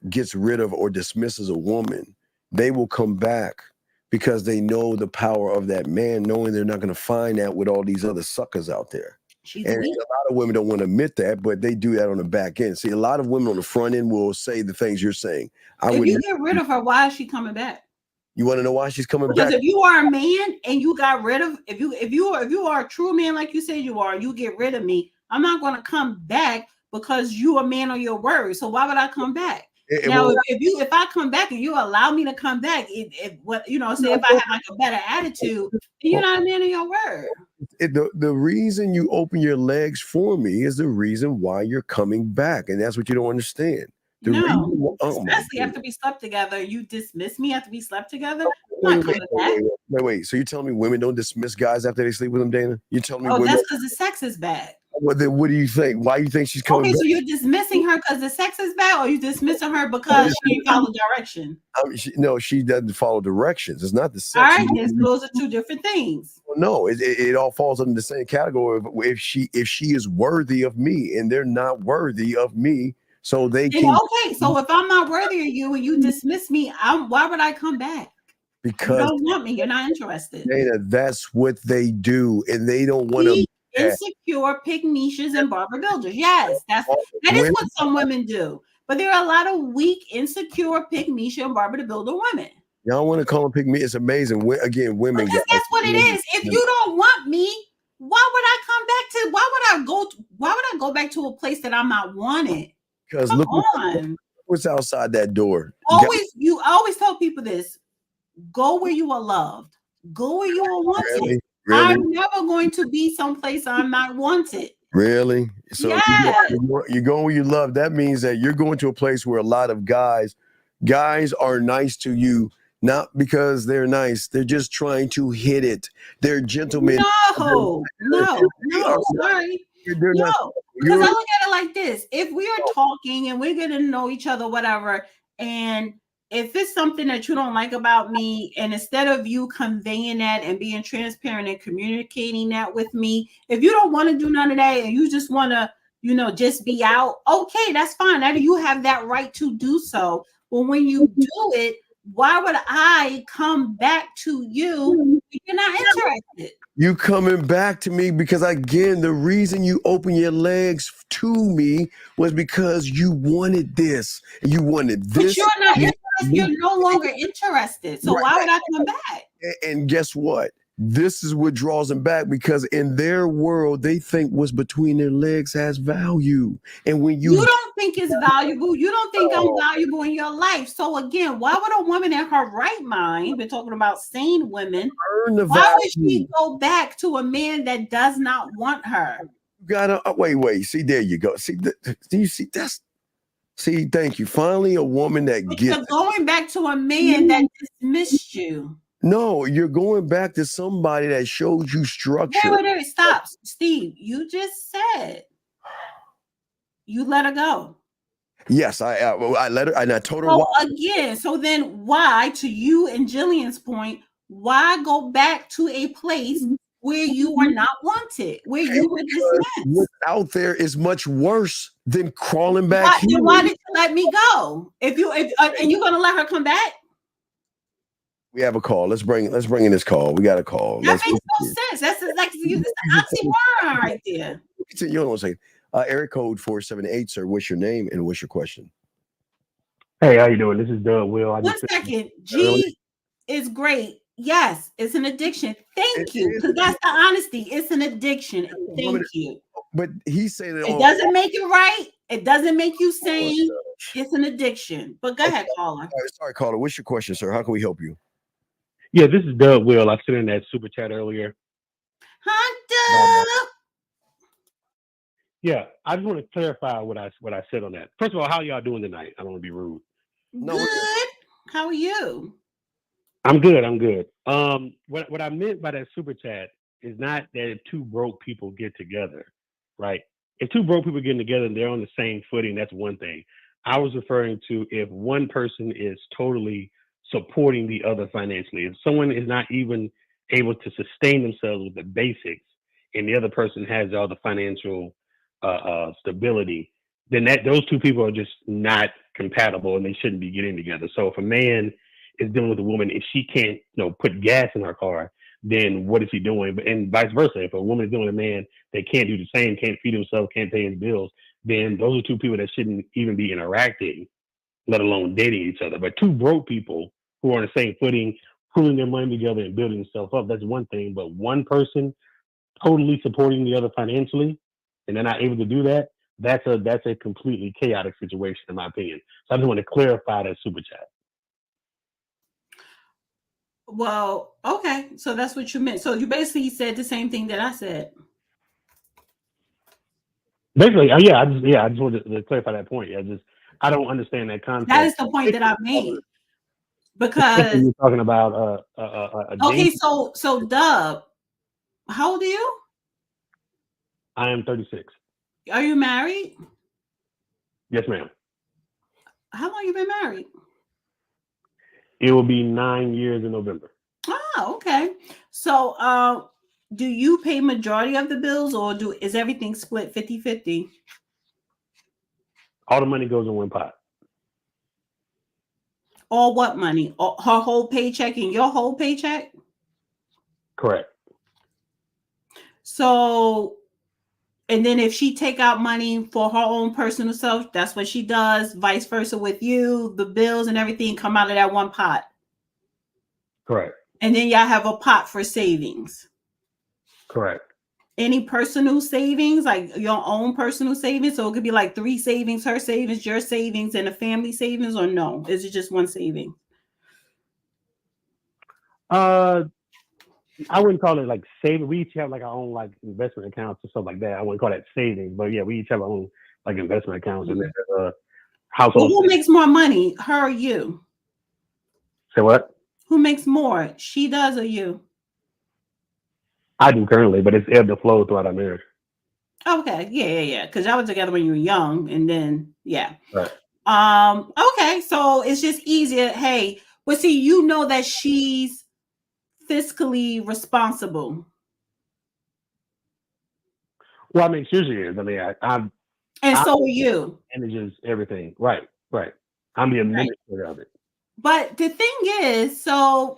gets rid of or dismisses a woman, they will come back because they know the power of that man, knowing they're not going to find that with all these other suckers out there. And a lot of women don't want to admit that, but they do that on the back end. See, a lot of women on the front end will say the things you're saying. If you get rid of her, why is she coming back? You want to know why she's coming back? Because if you are a man and you got rid of, if you are a true man like you said you are, you get rid of me, I'm not going to come back because you a man on your word. So why would I come back? If I come back and you allow me to come back, say if I have like a better attitude, then you're not a man of your word. The reason you open your legs for me is the reason why you're coming back, and that's what you don't understand. No, especially after we slept together. You dismiss me after we slept together. Wait. So you're telling me women don't dismiss guys after they sleep with them, Dana? You telling me? Oh, women? that's because the sex is bad. Well, then what do you think? Why do you think she's coming Okay, back? so you're dismissing her because the sex is bad, or you dismissing her because she didn't follow direction? No, she doesn't follow directions. It's not the sex. All right, yes, those are two different things. No, it all falls under the same category of if she is worthy of me, and they're not worthy of me, so they can. Okay, so if I'm not worthy of you and you dismiss me, why would I come back? Because you don't want me, you're not interested. Dana, that's what they do, and they don't want to. Insecure pick niches and barber builders. Yes, that is what some women do. But there are a lot of weak, insecure pick niche and barber builder women. Y'all want to call them pick me? It's amazing. Again, women. Because that's what it is. If you don't want me, why would I come back to? Why would I go back to a place that I'm not wanted? Because Come look on. what's outside that door. You always tell people this: go where you are loved. Go where you are wanted. Really? I'm never going to be someplace I'm not wanted. Really? So yes. you're going where you love. That means that you're going to a place where a lot of guys are nice to you, not because they're nice. They're just trying to hit it. They're gentlemen. No, sorry. No, because I look at it like this. If we are talking and we're getting to know each other, whatever, and if it's something that you don't like about me, and instead of you conveying that and being transparent and communicating that with me, if you don't want to do none of that and you just want to, just be out, okay, that's fine. You have that right to do so. But when you do it, why would I come back to you if you're not interested? You coming back to me because, again, the reason you open your legs to me was because you wanted this. You wanted this. But you're not interested. You're no longer interested. So why would I come back? And guess what? This is what draws them back, because in their world, they think what's between their legs has value. And when you don't think it's valuable, you don't think I'm valuable in your life. So again, why would a woman in her right mind, we're talking about sane women, why would she go back to a man that does not want her? You gotta wait. See, there you go. See, do you see that's? See, thank you. Finally, a woman that gets going back to a man that dismissed you. No, you're going back to somebody that shows you structure. There, stop, Steve. You just said you let her go. Yes, I let her, and I told her why. Again, so then why, to you and Jillian's point, why go back to a place where you are not wanted, where you were dismissed? What's out there is much worse than crawling back here. Why did you let me go? And you're gonna let her come back? We have a call. Let's bring in this call. We got a call. That makes no sense. That's like the oxymoron right there. You don't want to say area code 478, sir. What's your name and what's your question? Hey, how you doing? This is Doug Will. One second. G is great. Yes, it's an addiction. Thank you. Because that's the honesty. It's an addiction. Thank you. But he said it doesn't make it right. It doesn't make you sane. It's an addiction. But go ahead, caller. Sorry, caller. What's your question, sir? How can we help you? Yeah, this is Doug Will. I sent in that super chat earlier. Hi, Doug. Yeah, I just want to clarify what I said on that. First of all, how y'all doing tonight? I don't want to be rude. Good. How are you? I'm good. What I meant by that super chat is not that if two broke people get together, right? If two broke people getting together and they're on the same footing, that's one thing. I was referring to if one person is totally supporting the other financially. If someone is not even able to sustain themselves with the basics and the other person has all the financial stability, then those two people are just not compatible and they shouldn't be getting together. So if a man is dealing with a woman, if she can't, put gas in her car, then what is he doing? And vice versa. If a woman is dealing with a man that can't do the same, can't feed himself, can't pay his bills, then those are two people that shouldn't even be interacting, let alone dating each other. But two broke people who are on the same footing, pulling their money together and building themselves up, that's one thing. But one person totally supporting the other financially, and they're not able to do that, that's a completely chaotic situation, in my opinion. So I just want to clarify that super chat. Well, okay. So that's what you meant. So you basically said the same thing that I said. Basically, I just wanted to clarify that point. I don't understand that concept. That is the point that I made. Because you're talking about a okay, so Dub, how old are you? I am 36. Are you married? Yes, ma'am. How long you been married? It will be 9 years in November. Oh, okay. So do you pay majority of the bills or is everything split 50-50? All the money goes in one pot. All what money? Her whole paycheck and your whole paycheck? Correct. So, and then if she take out money for her own personal self, that's what she does. Vice versa with you. The bills and everything come out of that one pot. Correct. And then y'all have a pot for savings. Correct. Any personal savings, like your own personal savings? So it could be like 3 savings, her savings, your savings, and a family savings, or no? Is it just one saving? I wouldn't call it like saving. We each have like our own like investment accounts and stuff like that. I wouldn't call that savings, but yeah, we each have our own like investment accounts and household. Well, who makes more money, her or you? Say what? Who makes more? She does or you? I do currently, but it's ebbed and flowed throughout our marriage. Okay, yeah. Because y'all were together when you were young, and then yeah. Right. Okay, so it's just easier. Hey, but see, you know that she's fiscally responsible. Well, I mean, she is. I mean, I'm and so are you. Manages everything. Right. I'm the administrator of it. But the thing is, so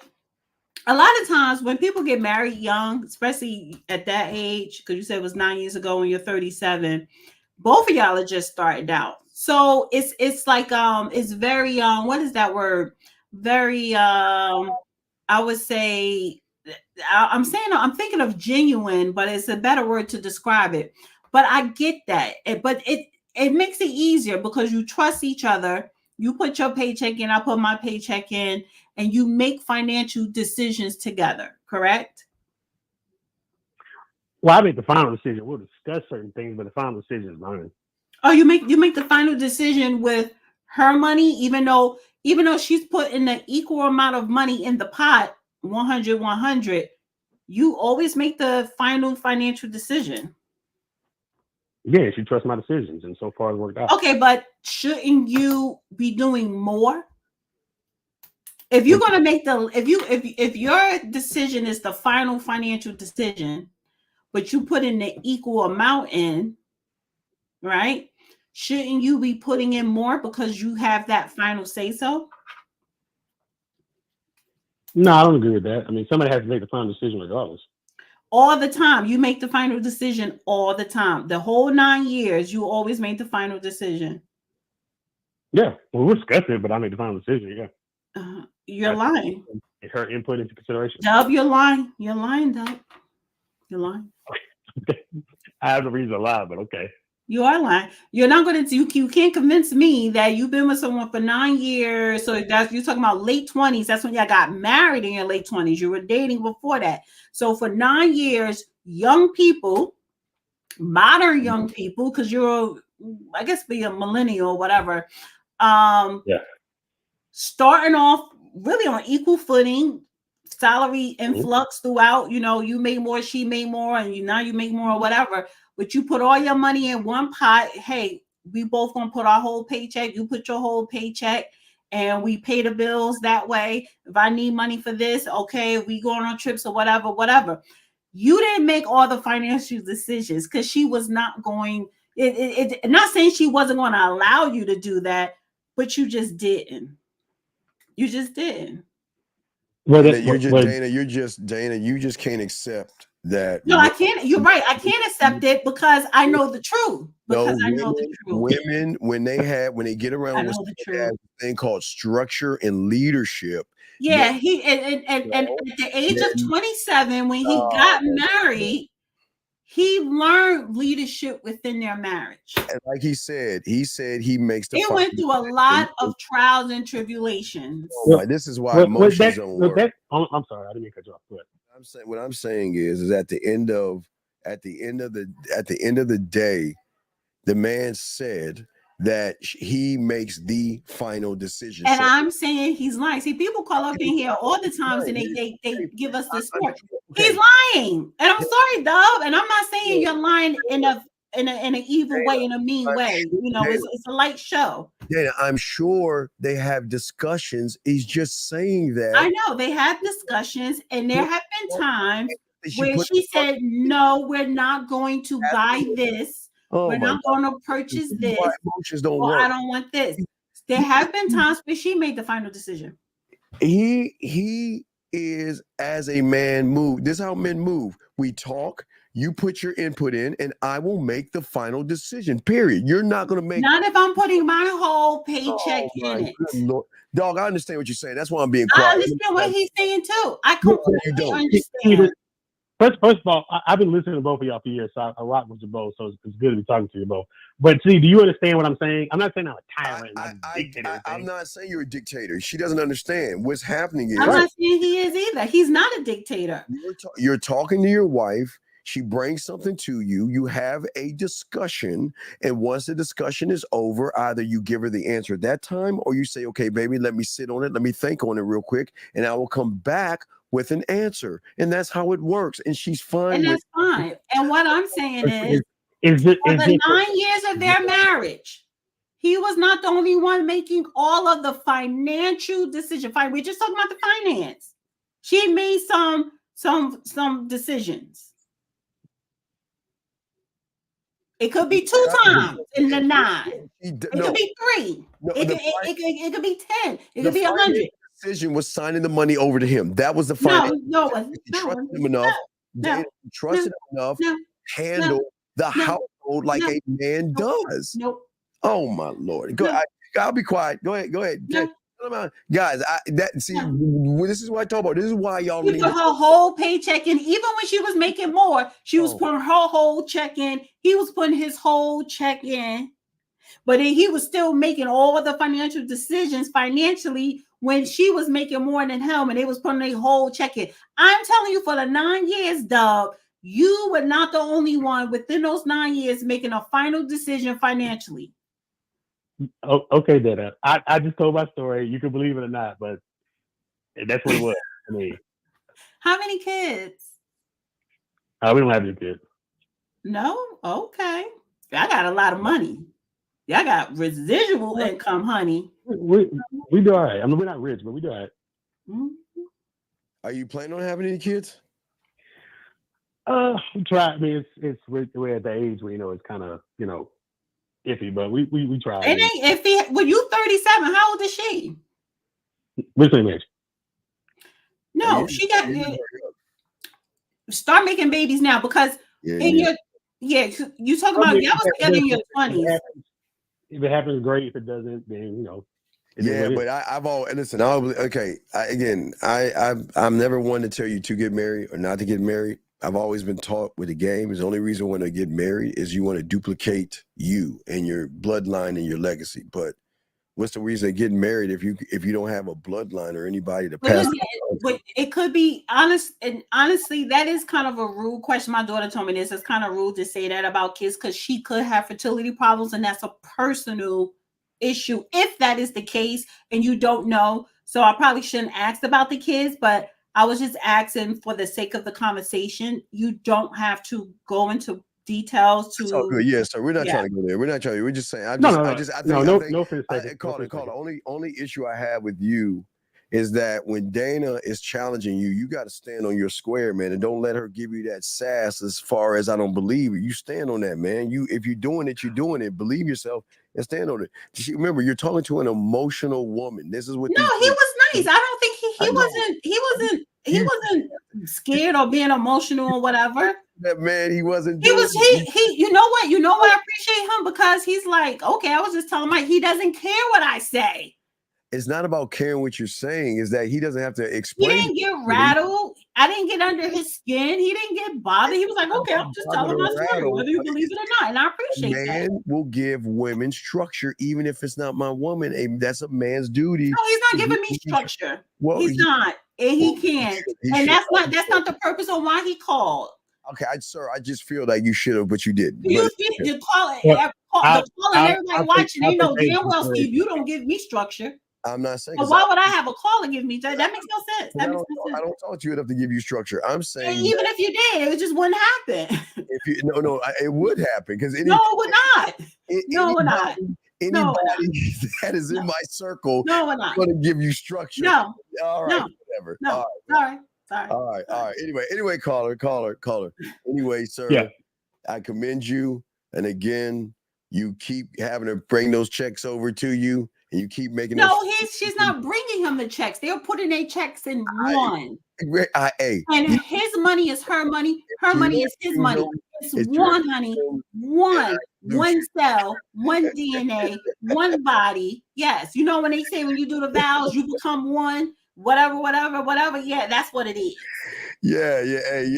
a lot of times when people get married young, especially at that age, because you said it was 9 years ago when you're 37, both of y'all are just starting out. So it's like it's very what is that word? Very I would say I'm thinking of genuine, but it's a better word to describe it. But I get that. But it makes it easier because you trust each other. You put your paycheck in, I put my paycheck in, and you make financial decisions together, correct? Well, I make the final decision. We'll discuss certain things, but the final decision is mine. Oh, you make the final decision with her money, even though she's putting the equal amount of money in the pot, 100, you always make the final financial decision. Yeah, she trusts my decisions, and so far it's worked out. Okay, but shouldn't you be doing more? If you're gonna make if your decision is the final financial decision, but you put in the equal amount in, right? Shouldn't you be putting in more because you have that final say so? No, I don't agree with that. I mean, somebody has to make the final decision regardless. All the time. You make the final decision all the time. The whole 9 years, you always make the final decision. Yeah, well, we'll discuss it, but I make the final decision. Yeah. You're lying. Her input into consideration. Dub, you're lying. You're lying, Dub. You're lying. I have no reason to lie, but okay. You are lying. You're not going to. You can't convince me that you've been with someone for 9 years. So that's you're talking about late 20s. That's when y'all got married in your late 20s. You were dating before that. So for 9 years, young people, modern young people, because you're, I guess, be a millennial or whatever. Starting off really on equal footing, salary influx throughout. You know, you made more, she made more, and now you make more or whatever. But you put all your money in one pot. Hey, we both gonna put our whole paycheck. You put your whole paycheck, and we pay the bills that way. If I need money for this, okay, we going on trips or whatever. You didn't make all the financial decisions because she was not going. Not saying she wasn't going to allow you to do that, but you just didn't. You just didn't. Well, Dana, you just can't accept that. No, I can't. You're right. I can't accept it because I know the truth. I know the truth. Women, when they get around with a thing called structure and leadership. Yeah, he and at the age of 27, when he got married, he learned leadership within their marriage. And like he said he makes the. He went through a lot of trials and tribulations. This is why emotions don't work. I'm sorry, I didn't mean to cut you off. What I'm saying is at the end of the day, the man said that he makes the final decision. And So I'm saying he's lying. See, people call up in here all the times and they give us this story. He's lying. And I'm sorry, Dub. And I'm not saying you're lying in an evil way, in a mean way. You know, it's a light show. Dana, I'm sure they have discussions. He's just saying that. I know they have discussions, and there have been times where she said, "No, we're not going to buy this. We're not going to purchase this. Emotions don't or work. I don't want this." There have been times where she made the final decision. He is, as a man, move. This is how men move. We talk. You put your input in, and I will make the final decision. Period. You're not going to make. Not if I'm putting my whole paycheck in it. Lord. Dog, I understand what you're saying. That's why I'm being quiet. I understand what he's saying too. I completely understand. First of all, I've been listening to both of y'all for years, so I rock with you both. So it's good to be talking to you both. But see, do you understand what I'm saying? I'm not saying I'm a tyrant. I'm not saying you're a dictator. She doesn't understand what's happening. I'm not saying he is either. He's not a dictator. You're talking to your wife. She brings something to you. You have a discussion. And once the discussion is over, either you give her the answer at that time or you say, okay, baby, let me sit on it. Let me think on it real quick. And I will come back with an answer. And that's how it works. And she's fine. And that's fine. And what I'm saying is for the 9 years of their marriage, he was not the only one making all of the financial decisions. Fine, we're just talking about the finance. She made some decisions. It could be 2 times in the 9. It could be 3. It could be 10. It could be 100. Decision was signing the money over to him. That was the final. Trusted him enough. Trusted him enough. Handle the household like a man does. Nope. Oh my Lord. Go. I'll be quiet. Go ahead. No. Guys, this is what I talk about. This is why y'all put her whole paycheck in. Even when she was making more, she was putting her whole check in. He was putting his whole check in, but he was still making all the financial decisions financially when she was making more than him, and they was putting their whole check in. I'm telling you, for the 9 years, Doug, you were not the only one within those 9 years making a final decision financially. Oh, okay, Dana. I just told my story. You can believe it or not, but that's what it was to me. How many kids? We don't have any kids. No? Okay. I got a lot of money. Y'all got residual income, honey. We do all right. I mean, we're not rich, but we do all right. Mm-hmm. Are you planning on having any kids? We try. I mean, we're at the age where it's kind of iffy, but we try. It ain't iffy. When you 37, how old is she? We're same age. No, she got start making babies now because you talk about y'all was together in your 20s. If it happens, great. If it doesn't, then but I've always listen. I'm never one to tell you to get married or not to get married. I've always been taught with the game is the only reason when they get married is you want to duplicate you and your bloodline and your legacy. But what's the reason of getting married if you don't have a bloodline or anybody to pass? But it could be honest, and honestly, that is kind of a rude question. My daughter told me this. It's kind of rude to say that about kids because she could have fertility problems, and that's a personal issue if that is the case and you don't know. So I probably shouldn't ask about the kids, but I was just asking for the sake of the conversation. You don't have to go into details to. It's all good. Yeah, so we're not trying to go there. We're not trying. We're just saying. Only issue I have with you is that when Dana is challenging you, you got to stand on your square, man, and don't let her give you that sass as far as I don't believe it. You stand on that, man. If you're doing it, you're doing it. Believe yourself and stand on it. Remember, you're talking to an emotional woman. This is what. No, he was nice. I don't think he wasn't scared or being emotional or whatever. That man, he wasn't. He was. He. You know what? I appreciate him because he's like, okay, I was just telling Mike he doesn't care what I say. It's not about caring what you're saying. Is that he doesn't have to explain. He didn't get rattled. I didn't get under his skin. He didn't get bothered. He was like, okay, I'm just telling my story, whether you believe it or not. And I appreciate that. Man will give women structure, even if it's not my woman. That's a man's duty. No, he's not giving me structure. Well, he's not, and he can't. And that's not the purpose of why he called. Okay, sir, I just feel like you should have, but you didn't. You call it the call and everybody watching, they know damn well, Steve, you don't give me structure. I'm not saying. But why would I have a caller give me that? That makes no sense. That makes no sense. I don't talk to you enough to give you structure. I'm saying even if you did, it just wouldn't happen. If you it would happen because no, it would not. No, it would not. Anybody that is in my circle, no, we're not going to give you structure. No, all right, no, whatever. No, sorry. All right. Anyway, caller. Anyway, sir, yeah. I commend you, and again, you keep having to bring those checks over to you. And you keep making she's not bringing him the checks. They're putting their checks in one. And his money is her money. Her money is his money. It's one, honey. One cell, one DNA, one body. Yes. You know when they say when you do the vows, you become one, whatever. Yeah, that's what it is. Yeah.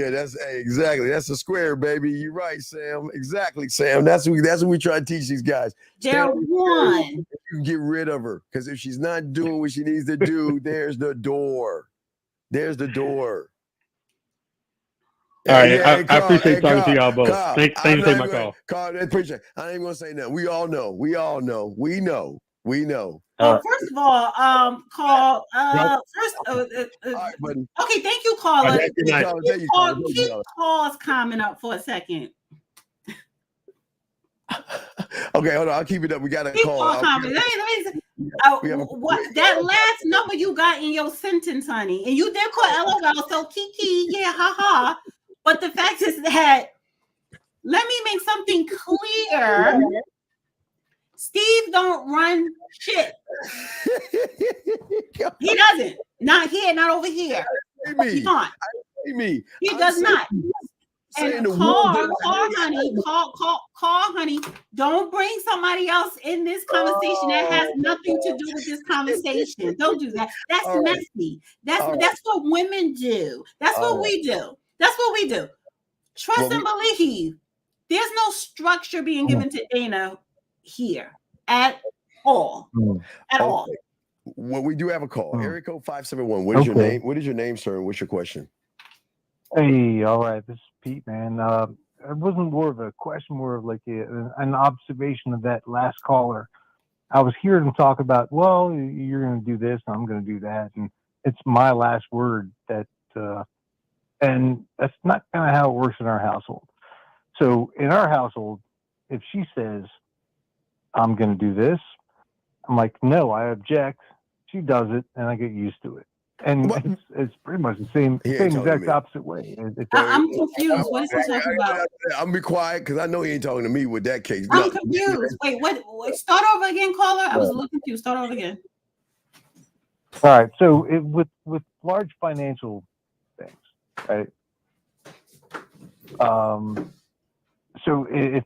That's exactly. That's a square, baby. You're right, Sam. Exactly, Sam. That's what we try to teach these guys. They're one. You get rid of her because if she's not doing what she needs to do, there's the door. All right, I appreciate talking to y'all both. Thanks for taking my call. Carl, I appreciate it. I ain't even gonna say nothing. We all know. First of all, Carl. First, right, buddy. Okay, thank you, caller. Keep Carl's comment up for a second. Okay, hold on. I'll keep it up. We got a call. That last number you got in your sentence, honey, and you did call LOL, so Kiki, yeah, haha. But the fact is that, let me make something clear. Steve don't run shit. He doesn't. Not here, not over here. He can't. He does not. And call, honey. Don't bring somebody else in this conversation that has nothing to do with this conversation. Don't do that. That's messy. That's what women do. That's what we do. Trust and believe. There's no structure being given to Dana here at all. At all. Well, we do have a call. Area code 571. What is your name? What is your name, sir? And what's your question? Hey, all right. This is Pete, man. It wasn't more of a question, more of like an observation of that last caller. I was hearing him talk about, well, you're going to do this, I'm going to do that, and it's my last word. And that's not kind of how it works in our household. So in our household, if she says, I'm going to do this, I'm like, no, I object. She does it, and I get used to it. And it's pretty much the same exact opposite way. I'm confused. What is he talking about? I'm gonna be quiet because I know he ain't talking to me with that case. I'm confused. Wait, what? Start over again, caller. I was a little confused. Start over again. All right. So with large financial things, right? So if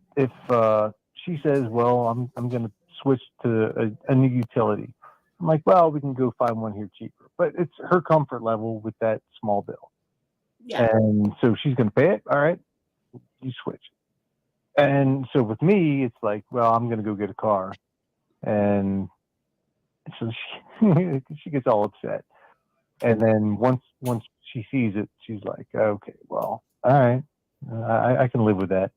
she says, well, I'm going to switch to a new utility, I'm like, well, we can go find one here cheaper. But it's her comfort level with that small bill. Yeah. And so she's going to pay it. All right, you switch. And so with me, it's like, well, I'm going to go get a car. And so she gets all upset. And then once she sees it, she's like, okay, well, all right, I can live with that.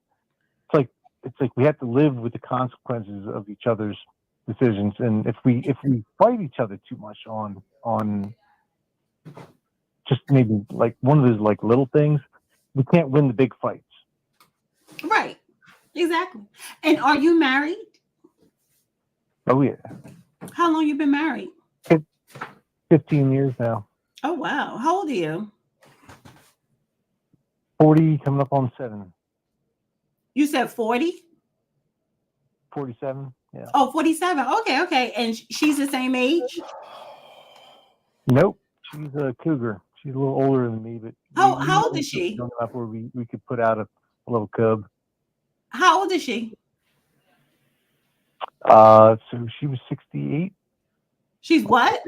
It's like we have to live with the consequences of each other's decisions. And if we fight each other too much on just maybe like one of those like little things, we can't win the big fights. Right. Exactly. And are you married? Oh yeah. How long you been married? 15 years now. Oh wow. How old are you? 40, coming up on 7. You said 40? 47. Yeah. Oh, 47. Okay. And she's the same age? Nope. She's a cougar. She's a little older than me, but how old is she? Young enough where we could put out a little cub. How old is she? So she was 68. She's what?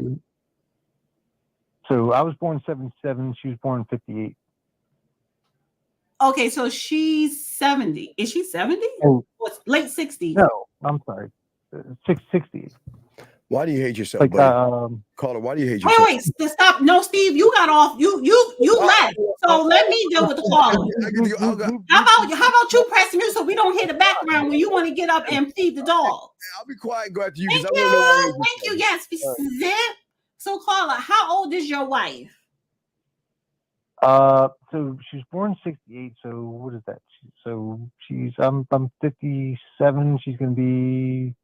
So I was born 77. She was born 58. Okay, so she's 70. Is she 70? Oh, late 60s? No, I'm sorry. 68. Why do you hate yourself, Like, buddy? Caller, why do you hate Wait, yourself? wait, stop. No, Steve, you got off. You left. So let me deal with the caller. How about you press mute so we don't hear the background when you want to get up and feed the dog? I'll be quiet and go after you because Thank I want to know why you hate you. Thank you. yourself. Yes. Zip. So caller, how old is your wife? So she was born 68. So what is that? So I'm 57. She's gonna be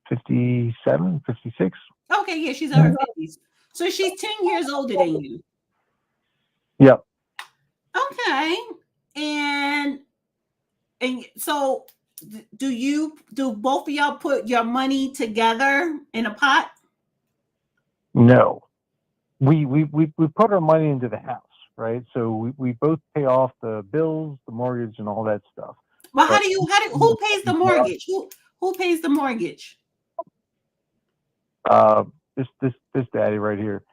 57, 56. Okay, yeah, she's in her 50s. So she's 10 years older than you. Yep. Okay. And so do both of y'all put your money together in a pot? No. We put our money into the house, right? So we both pay off the bills, the mortgage, and all that stuff. Well, who pays the mortgage? Who pays the mortgage? This daddy right here.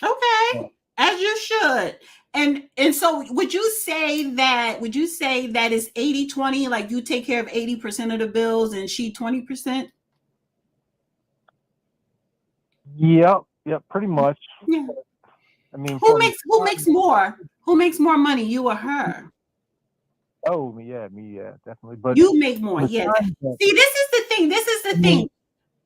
Okay, as you should. And so would you say that it's 80-20, like you take care of 80% of the bills and she 20%? Yep, pretty much. Yeah. I mean, who makes more? Who makes more money, you or her? Oh, me, yeah, definitely. But you make more, yes. See, this is the thing.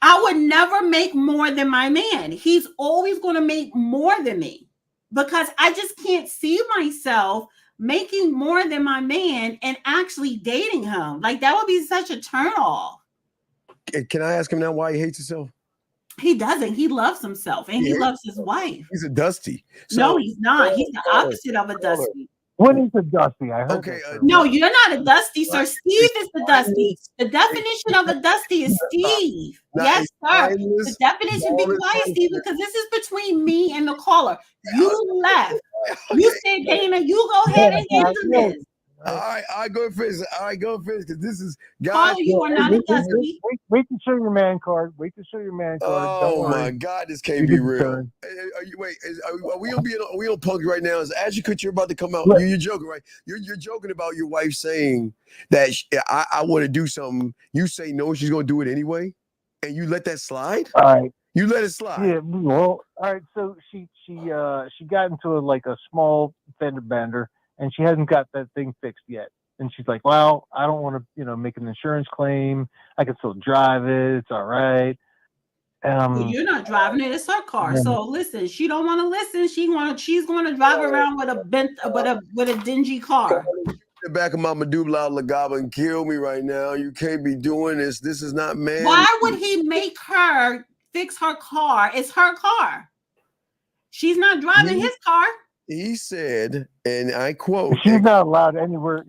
I would never make more than my man. He's always going to make more than me because I just can't see myself making more than my man and actually dating him. Like that would be such a turn off. Can I ask him now why he hates himself? He doesn't. He loves himself and he loves his wife. He's a Dusty. No, he's not. He's the opposite of a Dusty. What is a Dusty? I heard. Okay. No, you're not a Dusty, sir. Steve is the Dusty. The definition of a Dusty is Steve. Yes, sir. The definition, be quiet, Steve, because this is between me and the caller. You left. You said, Dana, you go ahead and handle this. All right, I go first. Because this is guys. You are not a Dusty. Wait to show your man card. Oh my God, this can't be real. Are we on punk right now? Is Ashikut, you're about to come out? You're joking, right? You're joking about your wife saying that I want to do something. You say no, she's gonna do it anyway, and you let that slide. All right. You let it slide. Yeah. Well, all right. So she got into a small fender bender. And she hasn't got that thing fixed yet. And she's like, well, I don't want to, make an insurance claim. I can still drive it. It's all right. Well, you're not driving it. It's her car. Yeah. So listen, she don't want to listen. She's going to drive around with a dingy car. The back of my medulla oblongata and kill me right now. You can't be doing this. This is not man. Why would he make her fix her car? It's her car. She's not driving his car. He said, and I quote, she's not allowed anywhere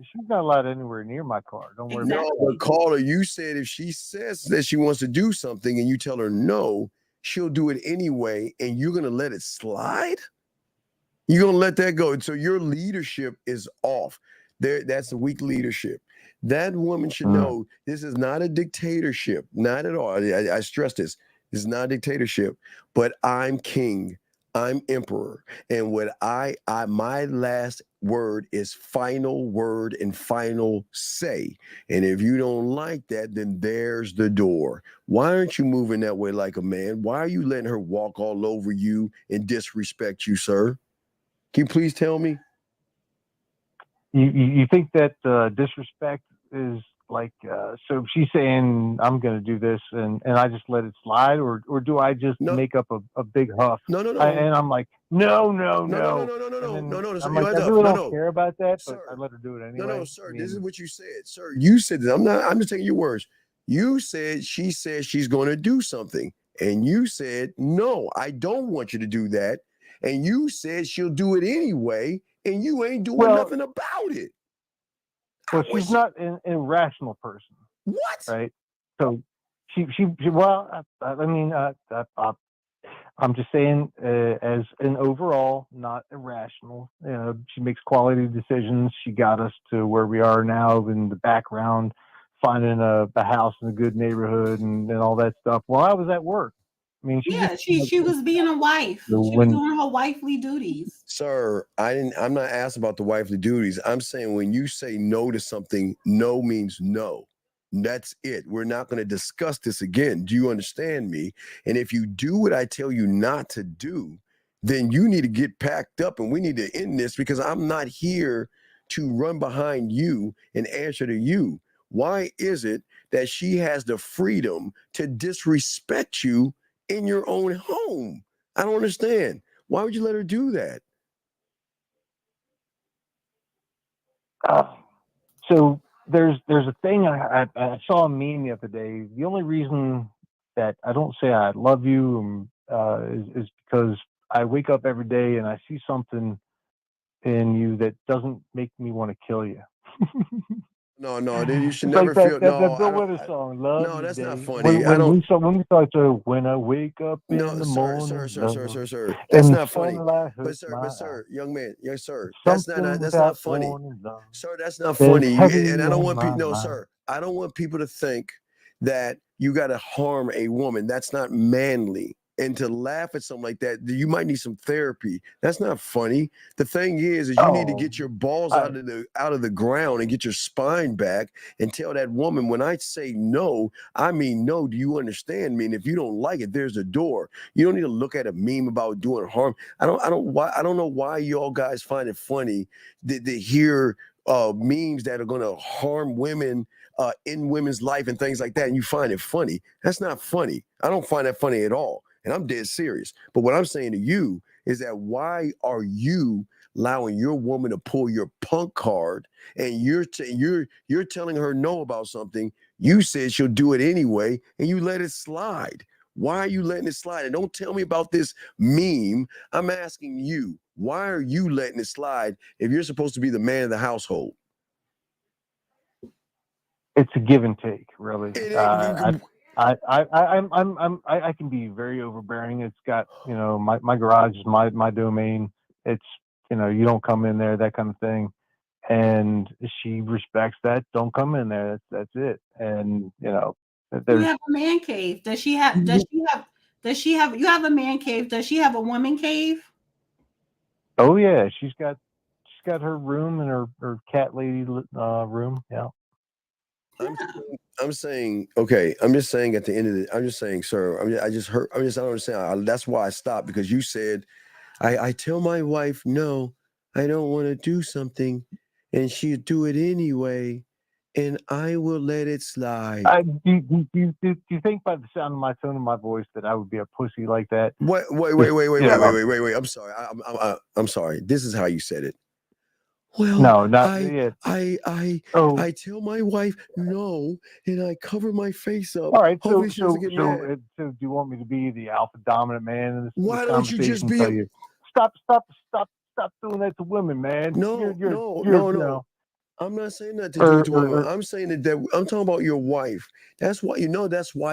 near my car. Don't worry about it. No, but caller, you said if she says that she wants to do something and you tell her no, she'll do it anyway, and you're gonna let it slide? You're gonna let that go. So your leadership is off. That's a weak leadership. That woman should know this is not a dictatorship. Not at all. I stress this. This is not a dictatorship, but I'm king. I'm emperor, and what my last word is final word and final say. And if you don't like that, then there's the door. Why aren't you moving that way like a man? Why are you letting her walk all over you and disrespect you, sir? Can you please tell me? You think that disrespect is like, so she's saying I'm going to do this and I just let it slide, or do I just make up a big huff? No. And I'm like, no. No. I'm like, I really don't care about that, but I let her do it anyway. No, sir. This is what you said, sir. You said this. I'm just taking your words. You said she said she's going to do something, and you said no, I don't want you to do that, and you said she'll do it anyway, and you ain't doing nothing about it. Well, she's not an irrational person. What? Right. So she well, I mean, I'm just saying, as an overall, not irrational. She makes quality decisions. She got us to where we are now in the background, finding a house in a good neighborhood and all that stuff. While I was at work. I mean, she was being a wife. She was doing her wifely duties. Sir, I'm not asking about the wifely duties. I'm saying when you say no to something, no means no. That's it. We're not going to discuss this again. Do you understand me? And if you do what I tell you not to do, then you need to get packed up and we need to end this because I'm not here to run behind you and answer to you. Why is it that she has the freedom to disrespect you in your own home? I don't understand. Why would you let her do that? So there's a thing I saw a meme the other day. The only reason that I don't say I love you is because I wake up every day and I see something in you that doesn't make me want to kill you. No, you should It's never like that, feel. that, No, that I Bill don't. Withers song, "Love No, You that's not Day." funny. I don't. When we start to when I wake up in No, the sir, morning, sir. That's and the not funny. sunlight But hurts sir, my but eyes. sir, young man, yes, sir. Something That's not without funny, warning, love. sir. That's not There's funny. heavy And I don't on want people. my No, mind. sir. I don't want people to think that you got to harm a woman. That's not manly. And to laugh at something like that, you might need some therapy. That's not funny. The thing is you need to get your balls out of the ground and get your spine back and tell that woman, when I say no, I mean no. Do you understand me? And if you don't like it, there's a door. You don't need to look at a meme about doing harm. I don't know why y'all guys find it funny to hear memes that are going to harm women in women's life and things like that, and you find it funny. That's not funny. I don't find that funny at all. And I'm dead serious. But what I'm saying to you is that why are you allowing your woman to pull your punk card and you're telling her no about something? You said she'll do it anyway, and you let it slide. Why are you letting it slide? And don't tell me about this meme. I'm asking you, why are you letting it slide if you're supposed to be the man of the household? It's a give and take, really. It I can be very overbearing. It's got, my garage is my domain. It's, you don't come in there, that kind of thing. And she respects that. Don't come in there. That's it. And You have a man cave. Does she have? You have a man cave. Does she have a woman cave? Oh yeah, she's got her room and her cat lady room. Yeah. I'm saying, okay. I'm just saying at the end of the, I'm just saying, sir. I don't understand. That's why I stopped, because you said, I tell my wife no, I don't want to do something, and she'll do it anyway, and I will let it slide. Do you think by the sound of my tone of my voice that I would be a pussy like that? Wait. I'm sorry. I'm sorry. This is how you said it. Well, no, not I tell my wife no, and I cover my face up. All right, Hopefully so she doesn't get mad. so do you want me to be the alpha dominant man in this Why don't you just be tell you, stop doing that to women, man? No. I'm not saying that to do it to women. I'm saying that I'm talking about your wife. That's why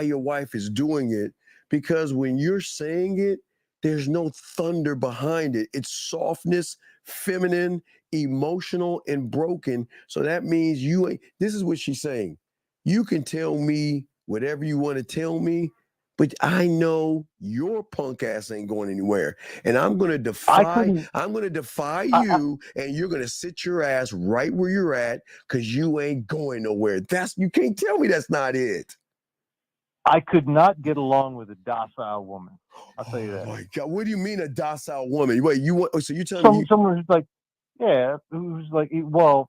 your wife is doing it, because when you're saying it, there's no thunder behind it. It's softness, feminine, emotional, and broken. So that means this is what she's saying. You can tell me whatever you want to tell me, but I know your punk ass ain't going anywhere. And I'm gonna defy you, and you're gonna sit your ass right where you're at, because you ain't going nowhere. You can't tell me that's not it. I could not get along with a docile woman. I'll tell you that. Oh my God, what do you mean a docile woman? Wait, so you telling me someone who's like, who's like, well,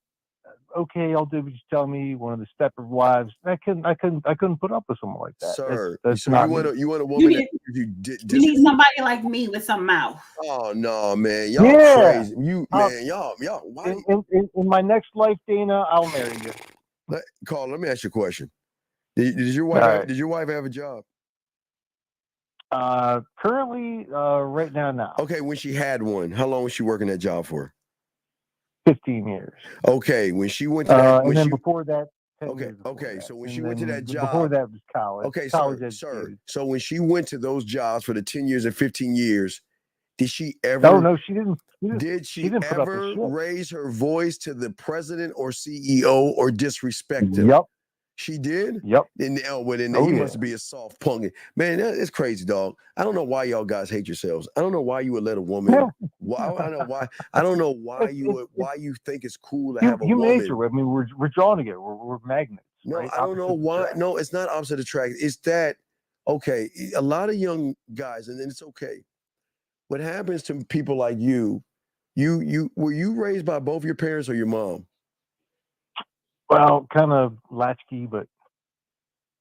okay, I'll do what you tell me. One of the stepper wives. I couldn't put up with someone like that. Sir, that's so not you want a woman You need somebody like me with some mouth. Oh no, man, y'all crazy. Y'all. Why? In my next life, Dana, I'll marry you. Carl, let me ask you a question. Did your wife have a job? Currently, right now. Okay, when she had one, how long was she working that job for? 15 years. Okay, when she went to that, and then before that, 10 years okay. So when she and went to that job, before that was college. Okay, college sir. So when she went to those jobs for the 10 years and 15 years, did she ever? Oh no, she didn't. Did she ever raise her voice to the president or CEO or disrespect him? Yep. She did? Yep. He must be a soft punk. Man, it's crazy, dog. I don't know why y'all guys hate yourselves. I don't know why you would let a woman. I don't know why you think it's cool to have a woman. Nature. I mean, we're drawn together. We're magnets. No, right? I don't know Opposites why. attract. No, it's not opposite attract. It's that okay. A lot of young guys, and it's okay. What happens to people like you? You were you raised by both your parents or your mom? Well, kind of latchkey, but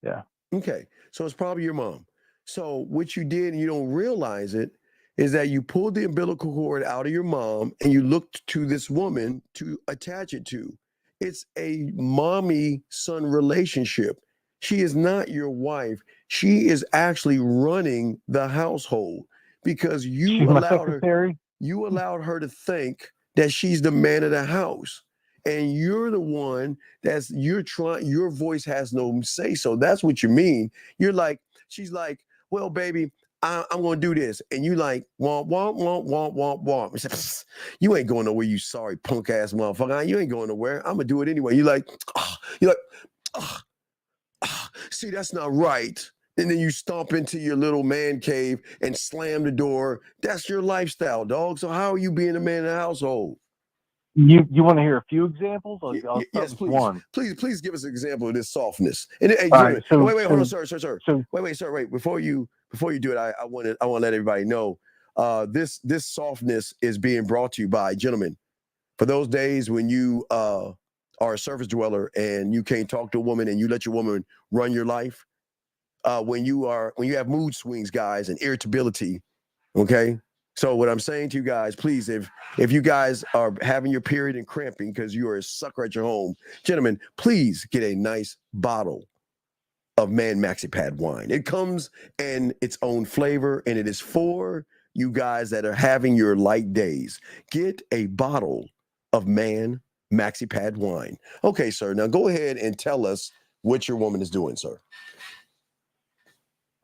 yeah. Okay, so it's probably your mom. So what you did, and you don't realize it, is that you pulled the umbilical cord out of your mom and you looked to this woman to attach it to. It's a mommy son relationship. She is not your wife. She is actually running the household because She's my secretary. you allowed her to think that she's the man of the house. And you're the one you're trying, your voice has no say. So that's what you mean. You're like, she's like, well, baby, I'm gonna do this. And you like, womp, womp, womp, womp, womp, womp. It's like, you ain't going nowhere, you sorry punk ass motherfucker. You ain't going nowhere. I'm gonna do it anyway. You're like, see, that's not right. And then you stomp into your little man cave and slam the door. That's your lifestyle, dog. So how are you being a man in the household? You want to hear a few examples? I'll start Yes, with please. one. Please give us an example of this softness. And hey, All right, gentlemen, wait, hold on, sir. so Wait, sir, wait. Before you do it, I want to let everybody know this softness is being brought to you by gentlemen. For those days when you are a surface dweller and you can't talk to a woman and you let your woman run your life, when you have mood swings, guys, and irritability, okay? So what I'm saying to you guys, please, if you guys are having your period and cramping because you are a sucker at your home, gentlemen, please get a nice bottle of Man Maxi Pad wine. It comes in its own flavor, and it is for you guys that are having your light days. Get a bottle of Man Maxi Pad wine. Okay, sir. Now go ahead and tell us what your woman is doing, sir.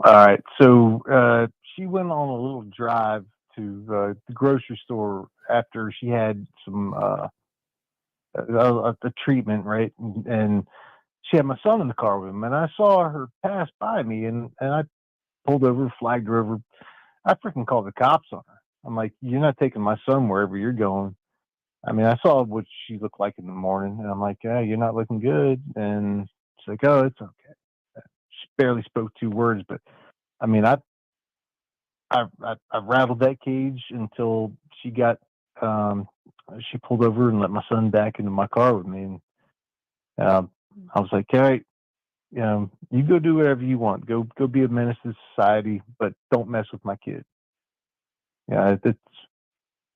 all right, so she went on a little drive to the grocery store after she had some a treatment, right? And she had my son in the car with him, and I saw her pass by me, and I pulled over, flagged her over. I freaking called the cops on her. I'm like, you're not taking my son wherever you're going. I mean, I saw what she looked like in the morning, and I'm like, yeah, you're not looking good. And she's like, oh, it's okay. She barely spoke 2 words, but I mean, I rattled that cage until she got she pulled over and let my son back into my car with me, and I was like, all right, you go do whatever you want, go be a menace to society, but don't mess with my kid. Yeah, it's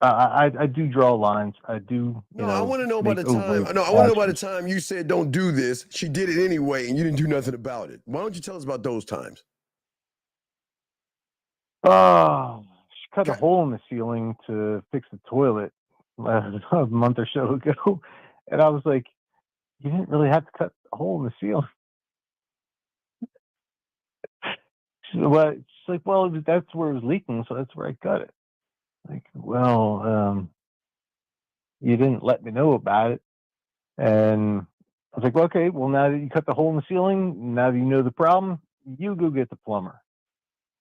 I do draw lines. I do. No, I want to know about the make time. overt No, I want to know about the actions. time you said don't do this. She did it anyway, and you didn't do nothing about it. Why don't you tell us about those times? Oh, she cut a Okay. hole in the ceiling to fix the toilet a month or so ago, and I was like, you didn't really have to cut a hole in the ceiling. She's like, well, that's where it was leaking, so that's where I cut it. Like, well, you didn't let me know about it. And I was like, well, okay, well, now that you cut the hole in the ceiling, now that you know the problem, you go get the plumber.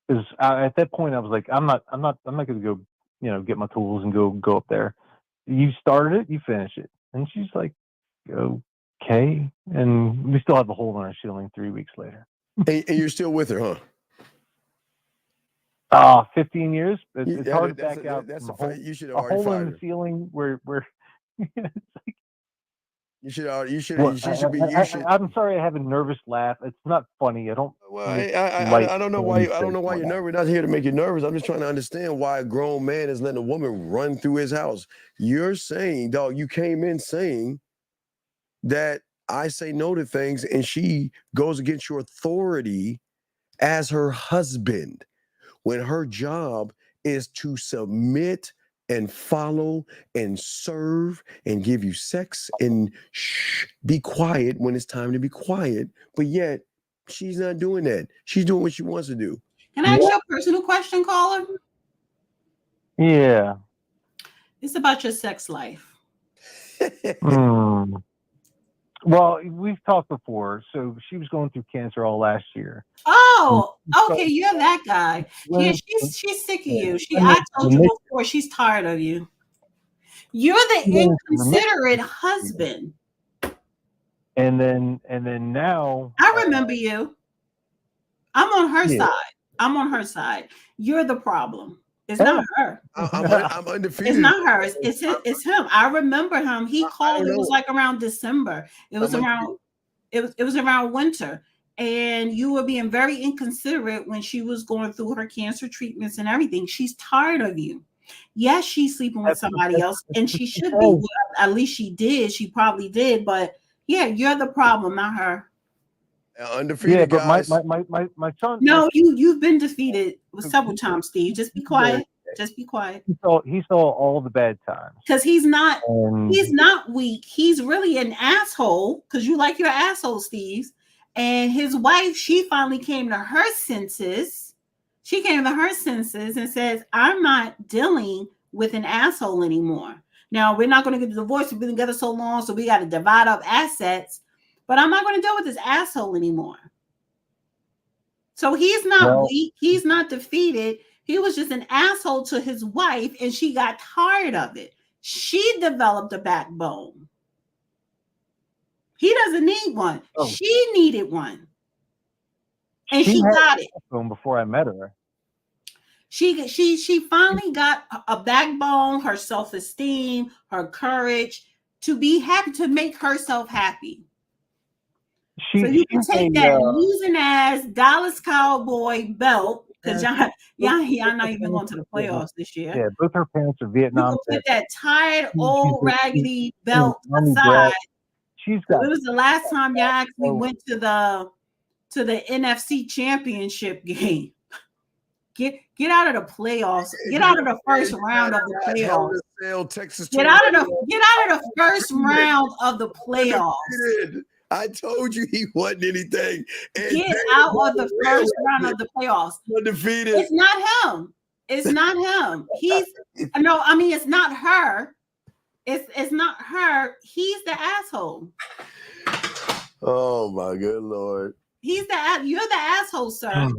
Because at that point, I was like, I'm not going to go, get my tools and go up there. You started it, you finish it. And she's like, okay. And we still have a hole in our ceiling 3 weeks later. And you're still with her, huh? 15 years. It's hard to back out. You should have a already hole fired in her. the ceiling where it's like, You should. well, I'm I'm sorry, I have a nervous laugh. It's not funny. I don't. Well, I don't know why. I don't know why you're nervous. Not here to make you nervous. I'm just trying to understand why a grown man is letting a woman run through his house. You're saying, dog, you came in saying that I say no to things, and she goes against your authority as her husband, when her job is to submit and follow and serve and give you sex and be quiet when it's time to be quiet. But yet she's not doing that. She's doing what she wants to do. Can I ask you a personal question, caller? Yeah. It's about your sex life. Well, we've talked before. So she was going through cancer all last year. Oh, okay. You're that guy. Yeah, she's sick of you. I told you before, she's tired of you. You're the inconsiderate husband. And then now I remember you. I'm on her Yeah. side. I'm on her side. You're the problem. It's not her. I'm undefeated. It's not her. It's him. I remember him. He called. It was know. like around December. It was around. It was around winter, and you were being very inconsiderate when she was going through her cancer treatments and everything. She's tired of you. Yes, she's sleeping with somebody else, and she should be. Well, at least she did. She probably did. But yeah, you're the problem, not her. Undefeated, yeah, but guys. my son. No, you've been defeated several times, Steve. Just be quiet. Just be quiet. He saw all the bad times. Because he's not And weak. He's really an asshole. Because you like your asshole, Steve. And his wife, she finally came to her senses. She came to her senses and says, "I'm not dealing with an asshole anymore. Now we're not going to get a divorce. We've been together so long, so we got to divide up assets. But I'm not going to deal with this asshole anymore." So he's not weak. He's not defeated. He was just an asshole to his wife, and she got tired of it. She developed a backbone. He doesn't need one. Oh. She needed one. And she got it. Before I met her. She finally got a backbone, her self-esteem, her courage to be happy, to make herself happy. So you can take that losing ass Dallas Cowboy belt, because y'all not even going to the playoffs this year. Yeah, both her parents are Vietnam. You put that tired old raggedy belt aside. She's got. It was the last time y'all actually went to the NFC Championship game. Get out of the playoffs. Get out of the first round of the playoffs. Texas. Get out of the first round of the playoffs. I told you he wasn't anything. And get out of the first round of the playoffs. Undefeated. It's not him. It's not him. It's not her. It's not her. He's the asshole. Oh my good Lord. You're the asshole, sir.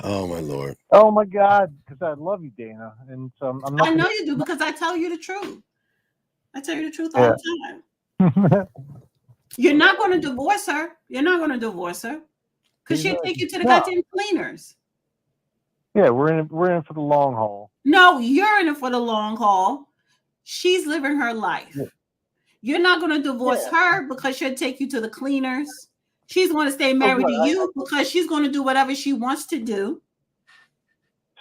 Oh my Lord. Oh my God, because I love you, Dana, and so I'm not. I know you do, because I tell you the truth. I tell you the truth all the time. You're not going to divorce her. You're not going to divorce her, because she'll take you to the goddamn cleaners. Yeah, we're in for the long haul. No, you're in it for the long haul. She's living her life. Yeah. You're not going to divorce her because she'll take you to the cleaners. She's going to stay married to you because she's going to do whatever she wants to do.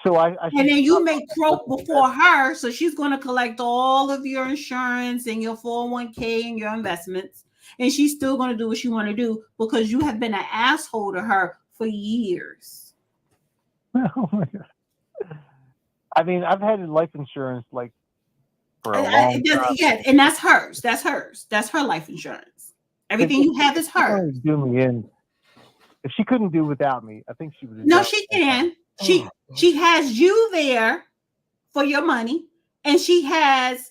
So and then you may croak before her, so she's going to collect all of your insurance and your 401k and your investments, and she's still going to do what she want to do because you have been an asshole to her for years. Oh my God. I mean, I've had life insurance for a long time. Yeah, and that's hers. That's hers. That's her life insurance. Everything you have is hers. Do me in. If she couldn't do without me, I think she would. No, she can. She has you there for your money, and she has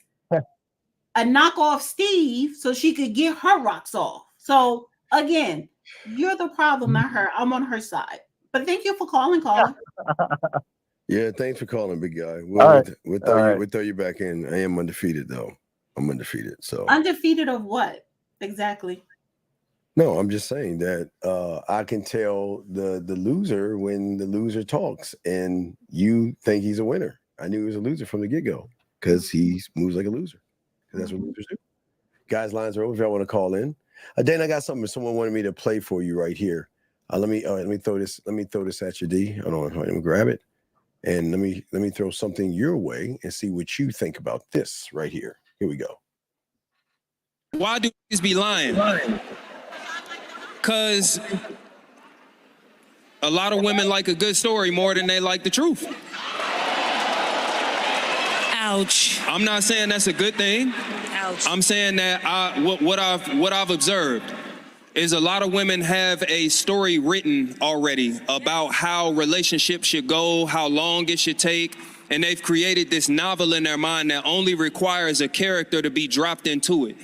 a knockoff Steve so she could get her rocks off. So again, you're the problem, not her. I'm on her side. But thank you for calling, caller. Yeah, thanks for calling, big guy. We'll throw you back in. I am undefeated, though. I'm undefeated. So undefeated of what exactly? No, I'm just saying that I can tell the loser when the loser talks, and you think he's a winner. I knew he was a loser from the get-go because he moves like a loser. Because that's what losers do. Guys, lines are open if y'all want to call in. Dan, I got something someone wanted me to play for you right here. Let me throw this. Let me throw this at you, D. Hold on, let me grab it, and let me throw something your way and see what you think about this right here. Here we go. Why do these be lying? Because a lot of women like a good story more than they like the truth. Ouch. I'm not saying that's a good thing. Ouch. I'm saying that what I've observed is a lot of women have a story written already about how relationships should go, how long it should take, and they've created this novel in their mind that only requires a character to be dropped into it.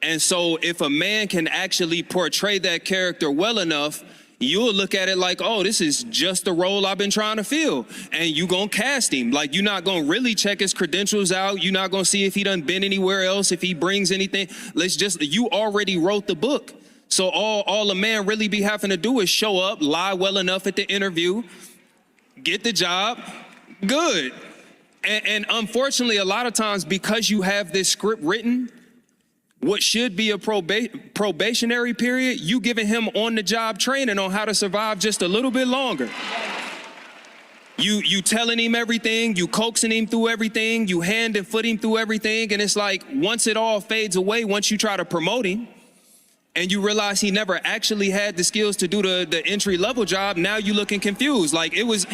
And so if a man can actually portray that character well enough, you'll look at it like, oh, this is just the role I've been trying to fill. And you gonna cast him. Like, you're not gonna really check his credentials out. You're not gonna see if he done been anywhere else, if he brings anything. You already wrote the book. So all a man really be having to do is show up, lie well enough at the interview, get the job, good. And unfortunately, a lot of times, because you have this script written, what should be a probationary period, you giving him on-the-job training on how to survive just a little bit longer. You telling him everything, you coaxing him through everything, you hand and foot him through everything, and it's like once it all fades away, once you try to promote him, and you realize he never actually had the skills to do the entry-level job, now you looking confused. Like it was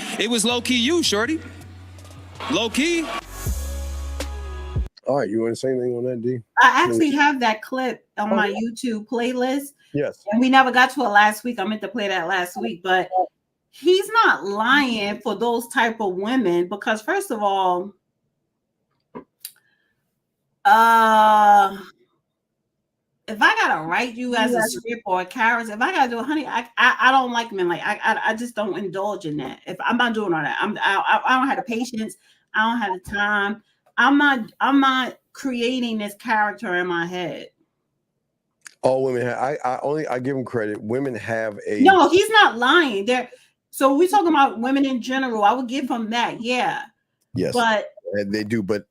low-key you, shorty. Low-key. All right, you want to say anything on that, D? I actually have that clip on my YouTube playlist. Yes. And we never got to it last week. I meant to play that last week, but he's not lying for those type of women because first of all, if I gotta write you as a script or a character, if I gotta do it, honey, I don't like men. Like I just don't indulge in that. If I'm not doing all that, I don't have the patience. I don't have the time. I'm not creating this character in my head. All women have. I give them credit. Women have a. No, he's not lying. So we're talking about women in general. I would give him that. Yeah. Yes. But they do. But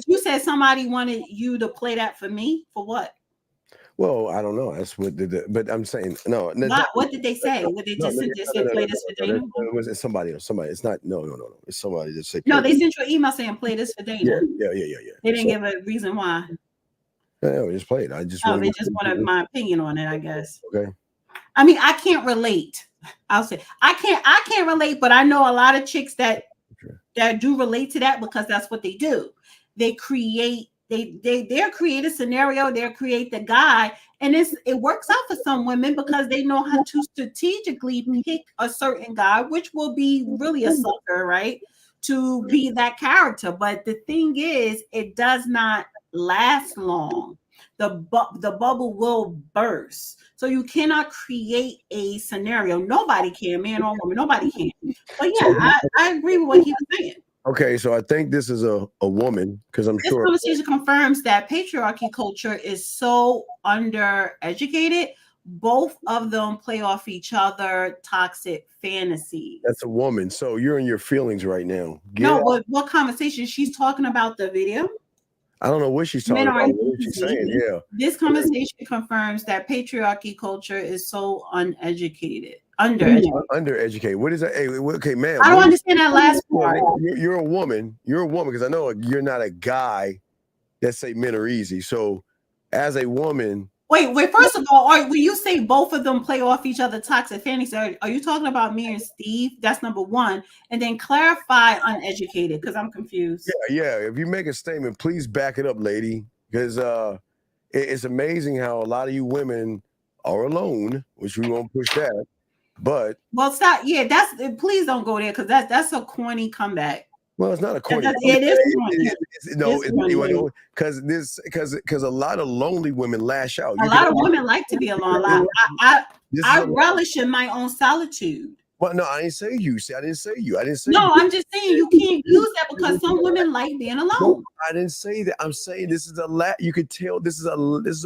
you said somebody wanted you to play that for me for what? Well, I don't know. That's what but I'm saying no. What did they say? Would they just say play this for Dana? Was it somebody else? Somebody. It's not. No. It's somebody that say. No, they sent you an email saying play this for Dana. Yeah. They didn't give a reason why. Yeah, we just played. They just wanted my opinion on it, I guess. Okay. I mean, I can't relate. I'll say I can't relate, but I know a lot of chicks that do relate to that because that's what they do. They create. They'll create a scenario, they'll create the guy, and it works out for some women because they know how to strategically pick a certain guy, which will be really a sucker, right? To be that character. But the thing is, it does not last long. The bubble will burst. So you cannot create a scenario. Nobody can, man or woman, nobody can. But yeah, I agree with what he was saying. Okay, so I think this is a woman because I'm sure this conversation confirms that patriarchy culture is so undereducated. Both of them play off each other, toxic fantasies. That's a woman. So you're in your feelings right now. But what conversation? She's talking about the video. I don't know what she's talking about. What she's saying, yeah. This conversation confirms that patriarchy culture is so uneducated. Undereducated. What is that? Hey, okay, man. I don't understand that last part. You're a woman. You're a woman because I know you're not a guy that say men are easy. So, as a woman, wait. First of all, when you say both of them play off each other, toxic fantasies, are you talking about me and Steve? That's number one, and then clarify uneducated because I'm confused. Yeah. If you make a statement, please back it up, lady, because it's amazing how a lot of you women are alone, which we won't push that. But stop. Yeah, please don't go there because that's a corny comeback. Well, it's not a corny. It is corny. Because a lot of lonely women lash out. A lot of women like to be alone. I relish in my own solitude. Well, no, I didn't say you. See, I didn't say you. No, I'm just saying you can't use that because some women like being alone. No, I didn't say that. I'm saying this is you could tell this is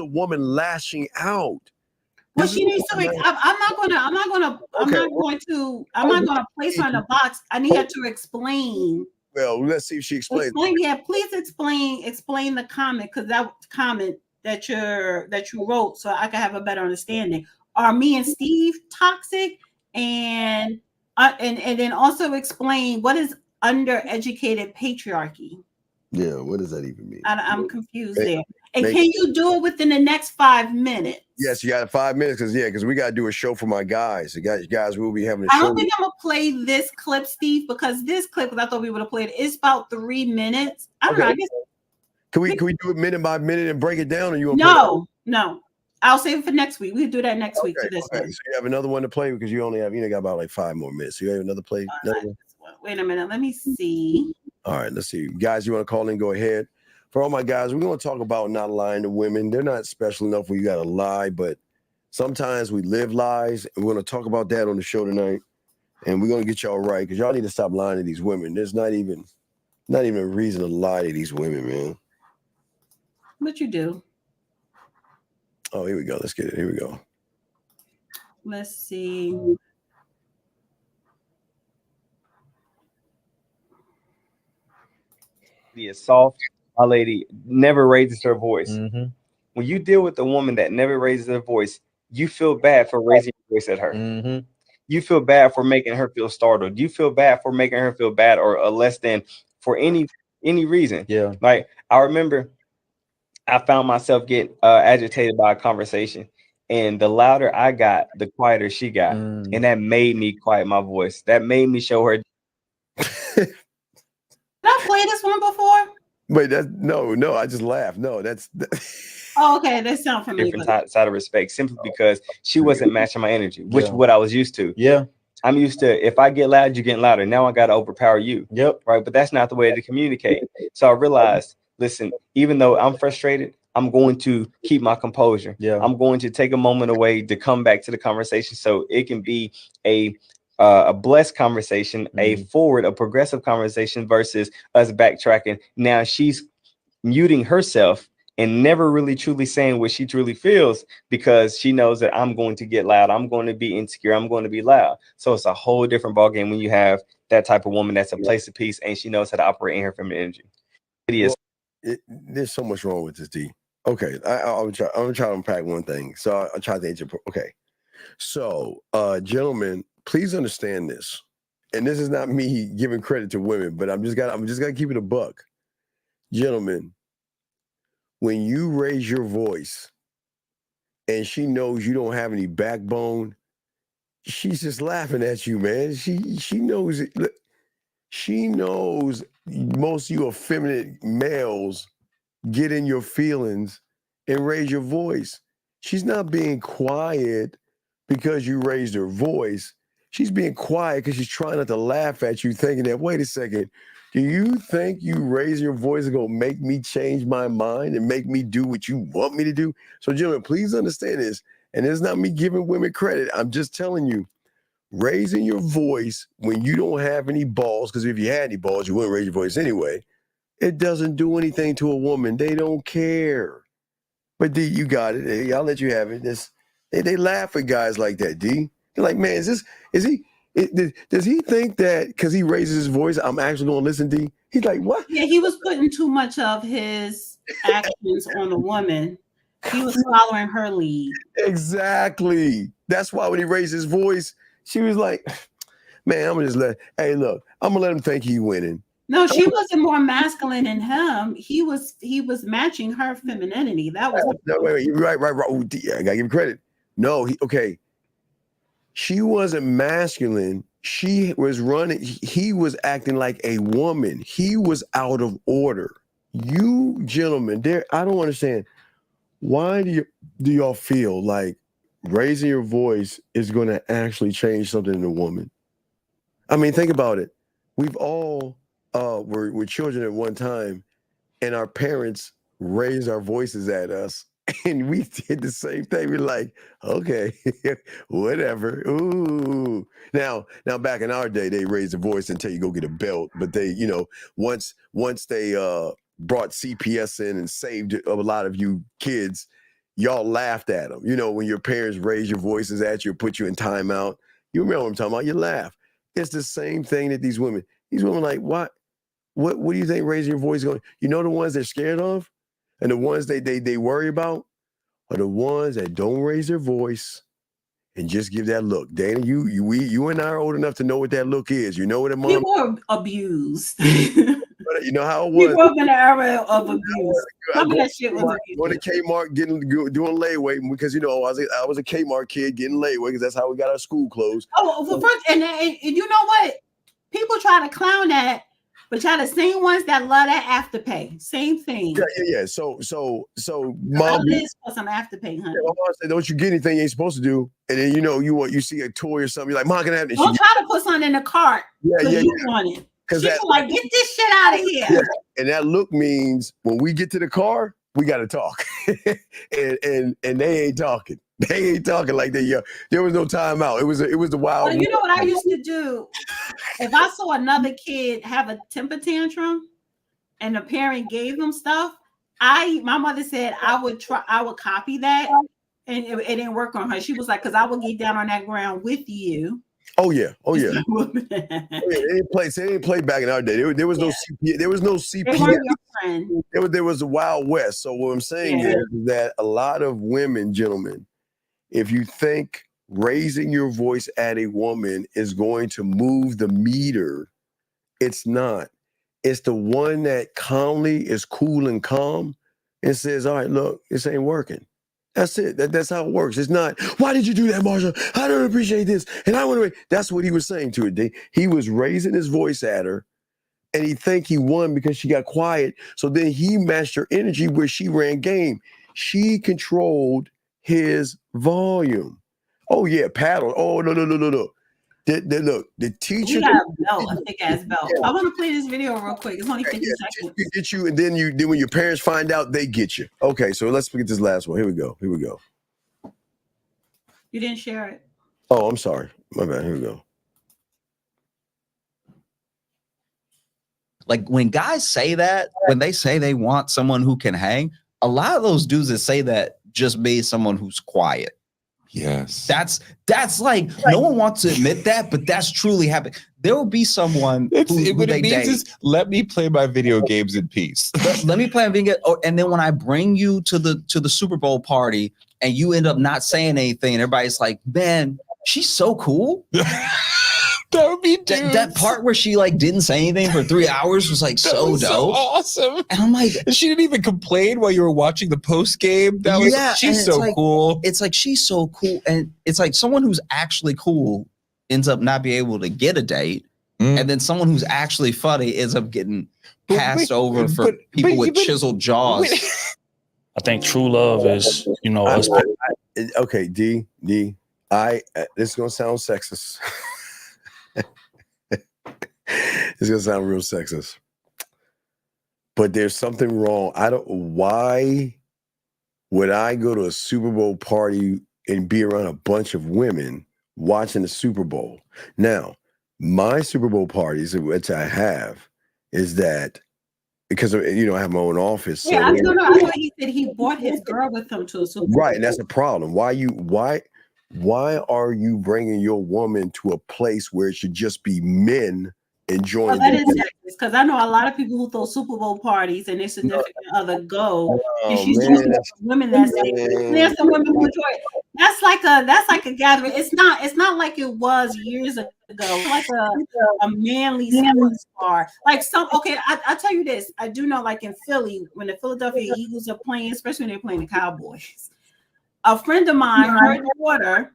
a woman lashing out. Well, she needs to. I'm not gonna place her in a box. I need her to explain. Well, let's see if she explains. Please explain the comment because that comment that you wrote, so I can have a better understanding. Are me and Steve toxic? And then also explain what is undereducated patriarchy. Yeah, what does that even mean? I'm confused there. And can you do it within the next 5 minutes? Yes, you got 5 minutes because we got to do a show for my guys. The guys will be having a show. I don't think I'm gonna play this clip, Steve, because this clip, because I thought we would have played it, it's about 3 minutes. I don't know. I guess can we do it minute by minute and break it down? Or you no. I'll save it for next week. We'll do that next week for this one. So you have another one to play because you got about like 5 more minutes. So you have another play. Wait a minute. Let me see. All right, let's see. Guys, you want to call in? Go ahead. For all my guys, we're going to talk about not lying to women. They're not special enough where you got to lie, but sometimes we live lies. And we're going to talk about that on the show tonight. And we're going to get y'all right because y'all need to stop lying to these women. There's not even a reason to lie to these women, man. But you do. Oh, here we go. Let's get it. Here we go. Let's see. Is soft. My lady never raises her voice. Mm-hmm. When you deal with a woman that never raises her voice, you feel bad for raising your voice at her. Mm-hmm. You feel bad for making her feel startled. You feel bad for making her feel bad or less than for any reason. Yeah. Like I remember I found myself get agitated by a conversation, and the louder I got, the quieter she got, and that made me quiet my voice. That made me show her. Did I play this one before? Wait, no, I just laughed. No, that's Oh, okay, that sounds familiar. Different side of respect, simply because she wasn't matching my energy, which Yeah. what I was used to. Yeah. I'm used to, if I get loud, you're getting louder. Now I got to overpower you. Yep. Right. But that's not the way to communicate. So I realized, listen, even though I'm frustrated, I'm going to keep my composure. Yeah. I'm going to take a moment away to come back to the conversation so it can be a blessed conversation, a progressive conversation versus us backtracking. Now she's muting herself and never really truly saying what she truly feels because she knows that I'm going to get loud. I'm going to be insecure. I'm going to be loud. So it's a whole different ballgame when you have that type of woman that's a place of peace and she knows how to operate in her feminine energy. It is. There's so much wrong with this, D. Okay, I'm trying to unpack one thing. So I'll try to answer. Okay, so gentlemen, please understand this, and this is not me giving credit to women, but I'm just gonna keep it a buck, gentlemen. When you raise your voice and she knows you don't have any backbone, she's just laughing at you, man. She knows it. She knows most of you effeminate males get in your feelings and raise your voice. She's not being quiet because you raised her voice. She's being quiet because she's trying not to laugh at you, thinking that, wait a second, do you think you raise your voice is going to make me change my mind and make me do what you want me to do? So, gentlemen, please understand this. And it's not me giving women credit. I'm just telling you, raising your voice when you don't have any balls, because if you had any balls, you wouldn't raise your voice anyway. It doesn't do anything to a woman. They don't care. But D, you got it. Hey, I'll let you have it. They laugh at guys like that, D. They're like, man, does he think that because he raises his voice, I'm actually going to listen, D? He's like, what? Yeah, he was putting too much of his actions on the woman. He was following her lead. Exactly. That's why when he raised his voice, she was like, man, I'm going to just I'm going to let him think he's winning. No, she wasn't more masculine than him. He was matching her femininity. That was wait. Right. Oh, I gotta give him credit. No, she wasn't masculine. She was running. He was acting like a woman. He was out of order. You gentlemen, I don't understand. Why do y'all feel like raising your voice is going to actually change something in a woman? I mean, think about it. We've all were children at one time, and our parents raised our voices at us, and we did the same thing. We're like, okay, whatever. Ooh. Now, back in our day, they raised the voice until you go get a belt. But they, once they brought CPS in and saved a lot of you kids, y'all laughed at them. When your parents raise your voices at you, put you in timeout. You remember what I'm talking about? You laugh. It's the same thing that these women like, what do you think raising your voice going? The ones they're scared of and the ones they worry about are the ones that don't raise their voice and just give that look. Dana, you and I are old enough to know what that look is. You know what it means? You were abused. You know how it was. You grew up in an era of abuse. Some of that shit was abuse. Going to Kmart, doing layaway because I was a Kmart kid getting layaway because that's how we got our school closed. Oh, well, first, and you know what? People try to clown that, but y'all the same ones that love that afterpay. Same thing. Yeah. So mom, for some afterpay, honey. Mom said, don't you get anything you ain't supposed to do, and then you see a toy or something, you're like, Mom, can I have this? Don't try to put something in the cart. Yeah. You want it. She's like, get this shit out of here. Yeah. And that look means when we get to the car, we got to talk, and they ain't talking. They ain't talking like that. Yeah, there was no timeout. It was the wild. Well, you know what I used to do? If I saw another kid have a temper tantrum, and the parent gave them stuff, my mother said I would copy that And it didn't work on her. She was like, because I will get down on that ground with you. Oh yeah. They didn't play back in our day. There was no CPS. There was no CPS. They weren't your friend. There was a Wild West. So what I'm saying is that a lot of women, gentlemen, if you think raising your voice at a woman is going to move the meter, it's not. It's the one that calmly is cool and calm and says, all right, look, this ain't working. That's it. That's how it works. It's not, why did you do that, Marsha? I don't appreciate this. And I want to, that's what he was saying to her. He was raising his voice at her and he think he won because she got quiet. So then he matched her energy where she ran game. She controlled his volume. Oh yeah, paddle. Oh, no. Look, the teacher. We got a belt, a thick ass belt. I want to play this video real quick. It's only 50 seconds. Get you, and then when your parents find out, they get you. Okay, so let's look at this last one. Here we go. You didn't share it. Oh, I'm sorry. My bad. Here we go. Like when guys say that, when they say they want someone who can hang, a lot of those dudes that say that just mean someone who's quiet. Yes. That's like no one wants to admit that, but that's truly happening. There will be someone who they date. Is, let me play my video games in peace. Let me play a video. And then when I bring you to the Super Bowl party and you end up not saying anything, and everybody's like, man, she's so cool. That would be that part where she like didn't say anything for 3 hours was like so dope. So awesome. And I'm like, she didn't even complain while you were watching the post game. That was she's so cool. It's like she's so cool. And it's like someone who's actually cool ends up not being able to get a date. And then someone who's actually funny ends up getting passed over for people with chiseled jaws. I think true love is, us. Okay, D, this is gonna sound sexist. It's gonna sound real sexist, but there's something wrong. Why would I go to a Super Bowl party and be around a bunch of women watching the Super Bowl? Now, my Super Bowl parties, which I have, is that because I have my own office. Yeah, I thought he said he brought his girl with him to a Super Bowl. Right, and that's a problem. Why are you bringing your woman to a place where it should just be men enjoying? That is because I know a lot of people who throw Super Bowl parties and their significant other go, and she's doing women there's some women who enjoy it. That's like a gathering. It's not like it was years ago. It's like a manly sports bar. Like I tell you this. I do know, like in Philly, when the Philadelphia Eagles are playing, especially when they're playing the Cowboys. A friend of mine, her daughter,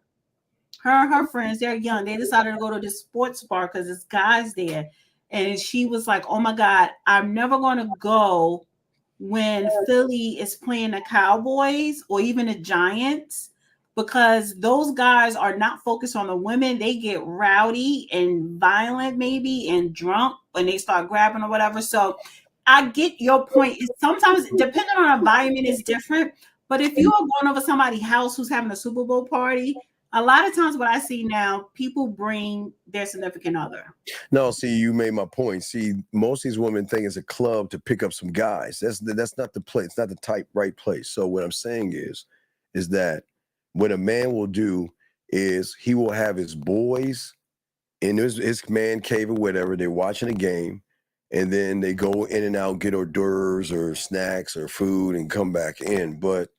her friends, they're young. They decided to go to this sports bar because there's guys there. And she was like, oh my God, I'm never going to go when Philly is playing the Cowboys or even the Giants, because those guys are not focused on the women. They get rowdy and violent maybe and drunk when they start grabbing or whatever. So I get your point. Sometimes depending on the environment is different. But if you are going over somebody's house who's having a Super Bowl party, a lot of times what I see now, people bring their significant other. No, see, you made my point. See, most of these women think it's a club to pick up some guys. That's not the place. It's not the right place. So what I'm saying is that what a man will do is he will have his boys in his man cave or whatever. They're watching a game. And then they go in and out, get hors d'oeuvres or snacks or food and come back in. But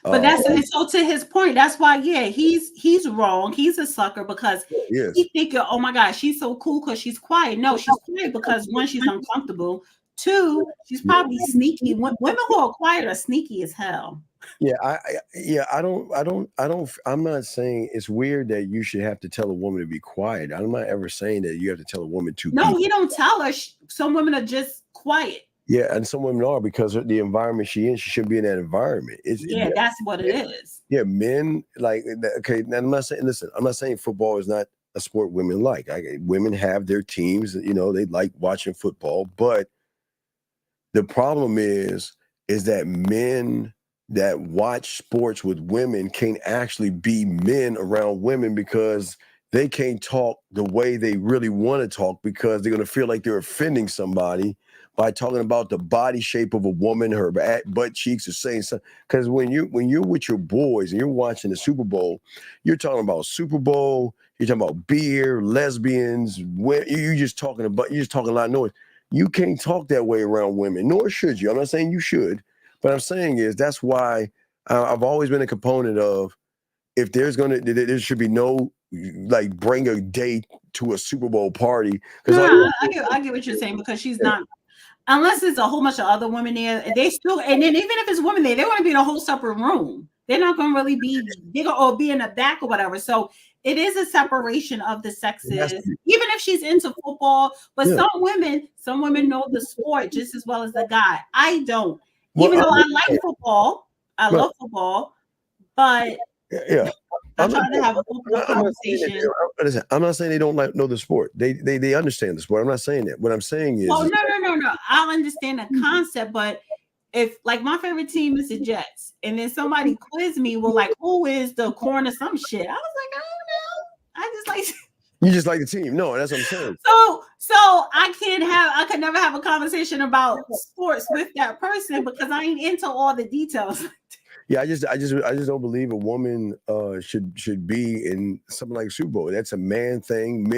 so to his point, that's why, he's wrong. He's a sucker because he thinking, oh my God, she's so cool because she's quiet. No, she's quiet because one, she's uncomfortable. Two, she's probably sneaky. Women who are quiet are sneaky as hell. I'm not saying it's weird that you should have to tell a woman to be quiet. I'm not ever saying that you have to tell a woman to. No, you don't tell her. Some women are just quiet. Yeah, and some women are because of the environment she's in. She shouldn't be in that environment. That's what it is. Yeah, men like okay. Now I'm not saying football is not a sport women like. Women have their teams. They like watching football, but the problem is that men that watch sports with women can't actually be men around women because they can't talk the way they really want to talk because they're going to feel like they're offending somebody by talking about the body shape of a woman, her butt cheeks, or saying something. Because when you're with your boys and you're watching the Super Bowl, you're talking about Super Bowl, you're talking about beer, lesbians. You're just talking a lot of noise. You can't talk that way around women, nor should you. I'm not saying you should, but I'm saying is that's why I've always been a component of if there should be no like bring a date to a Super Bowl party. No, I get what you're saying because she's not. Unless it's a whole bunch of other women there, they still, and then even if it's women there, they want to be in a whole separate room. They're not going to really be bigger or be in the back or whatever. So it is a separation of the sexes, even if she's into football. But some women know the sport just as well as the guy. I don't. Even though I like football, I love football, but I'm trying to have a football conversation. I'm not saying they don't know the sport. They understand the sport. I'm not saying that. What I'm saying is, no. I understand the concept, but if like my favorite team is the Jets, and then somebody quiz me, well, like who is the corner? Some shit. I was like, I don't know. I just like. You just like the team. No, that's what I'm saying. So I could never have a conversation about sports with that person because I ain't into all the details. Yeah, I just don't believe a woman should be in something like a Super Bowl. That's a man thing.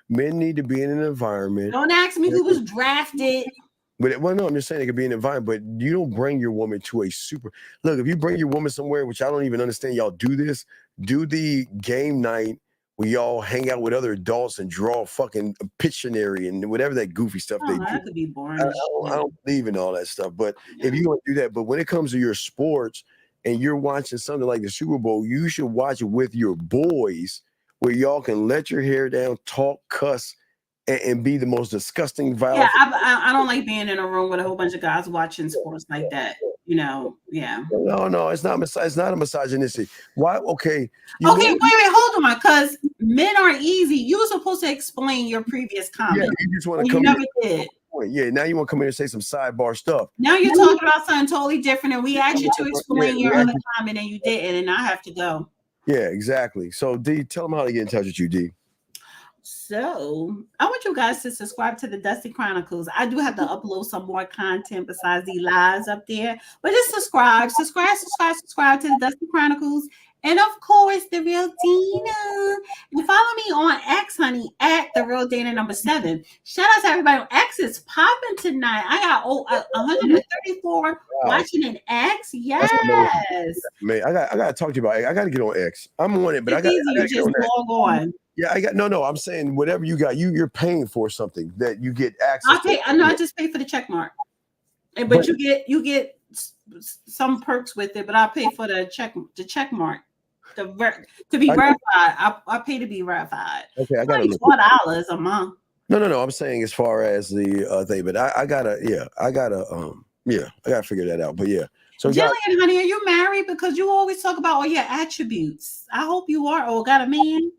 Men need to be in an environment. Don't ask me who was drafted. But no, I'm just saying it could be an environment, but you don't bring your woman to a super. Look, if you bring your woman somewhere, which I don't even understand, y'all do this. Do the game night where y'all hang out with other adults and draw fucking Pictionary and whatever that goofy stuff they do. That could be boring. I don't believe in all that stuff. But if you want to do that, but when it comes to your sports. And you're watching something like the Super Bowl, you should watch it with your boys where y'all can let your hair down, talk, cuss, and be the most disgusting, vile. Yeah, I don't like being in a room with a whole bunch of guys watching sports like that. You know, yeah. No, it's not a misogynistic. Why? Okay. Wait, hold on, because men are easy. You were supposed to explain your previous comment. Yeah, you just want to come. You never did. Yeah, now you want to come in and say some sidebar stuff. Now you're talking about something totally different, and we asked you to explain your other comment, and you didn't, and I have to go. Yeah, exactly. So, D, tell them how to get in touch with you, D. So, I want you guys to subscribe to the Dusty Chronicles. I do have to upload some more content besides the lives up there, but just subscribe to the Dusty Chronicles. And of course, The Real Dina. And follow me on X, honey, at The Real Dina #7. Shout out to everybody on X. It's popping tonight. I got 134 watching an X. Yes. Man, I got to talk to you about it. I got to get on X. I'm on it, but I got to just log on. Yeah, I'm saying whatever you got, you're paying for something that you get access to. I just pay for the check mark. But you get some perks with it, but I pay for the check mark. To be verified, I pay to be verified. Okay, I got $4 a month. No. I'm saying as far as the thing, but I gotta figure that out. But yeah, so Jillian, honey, are you married? Because you always talk about all your attributes. I hope you are. Or got a man?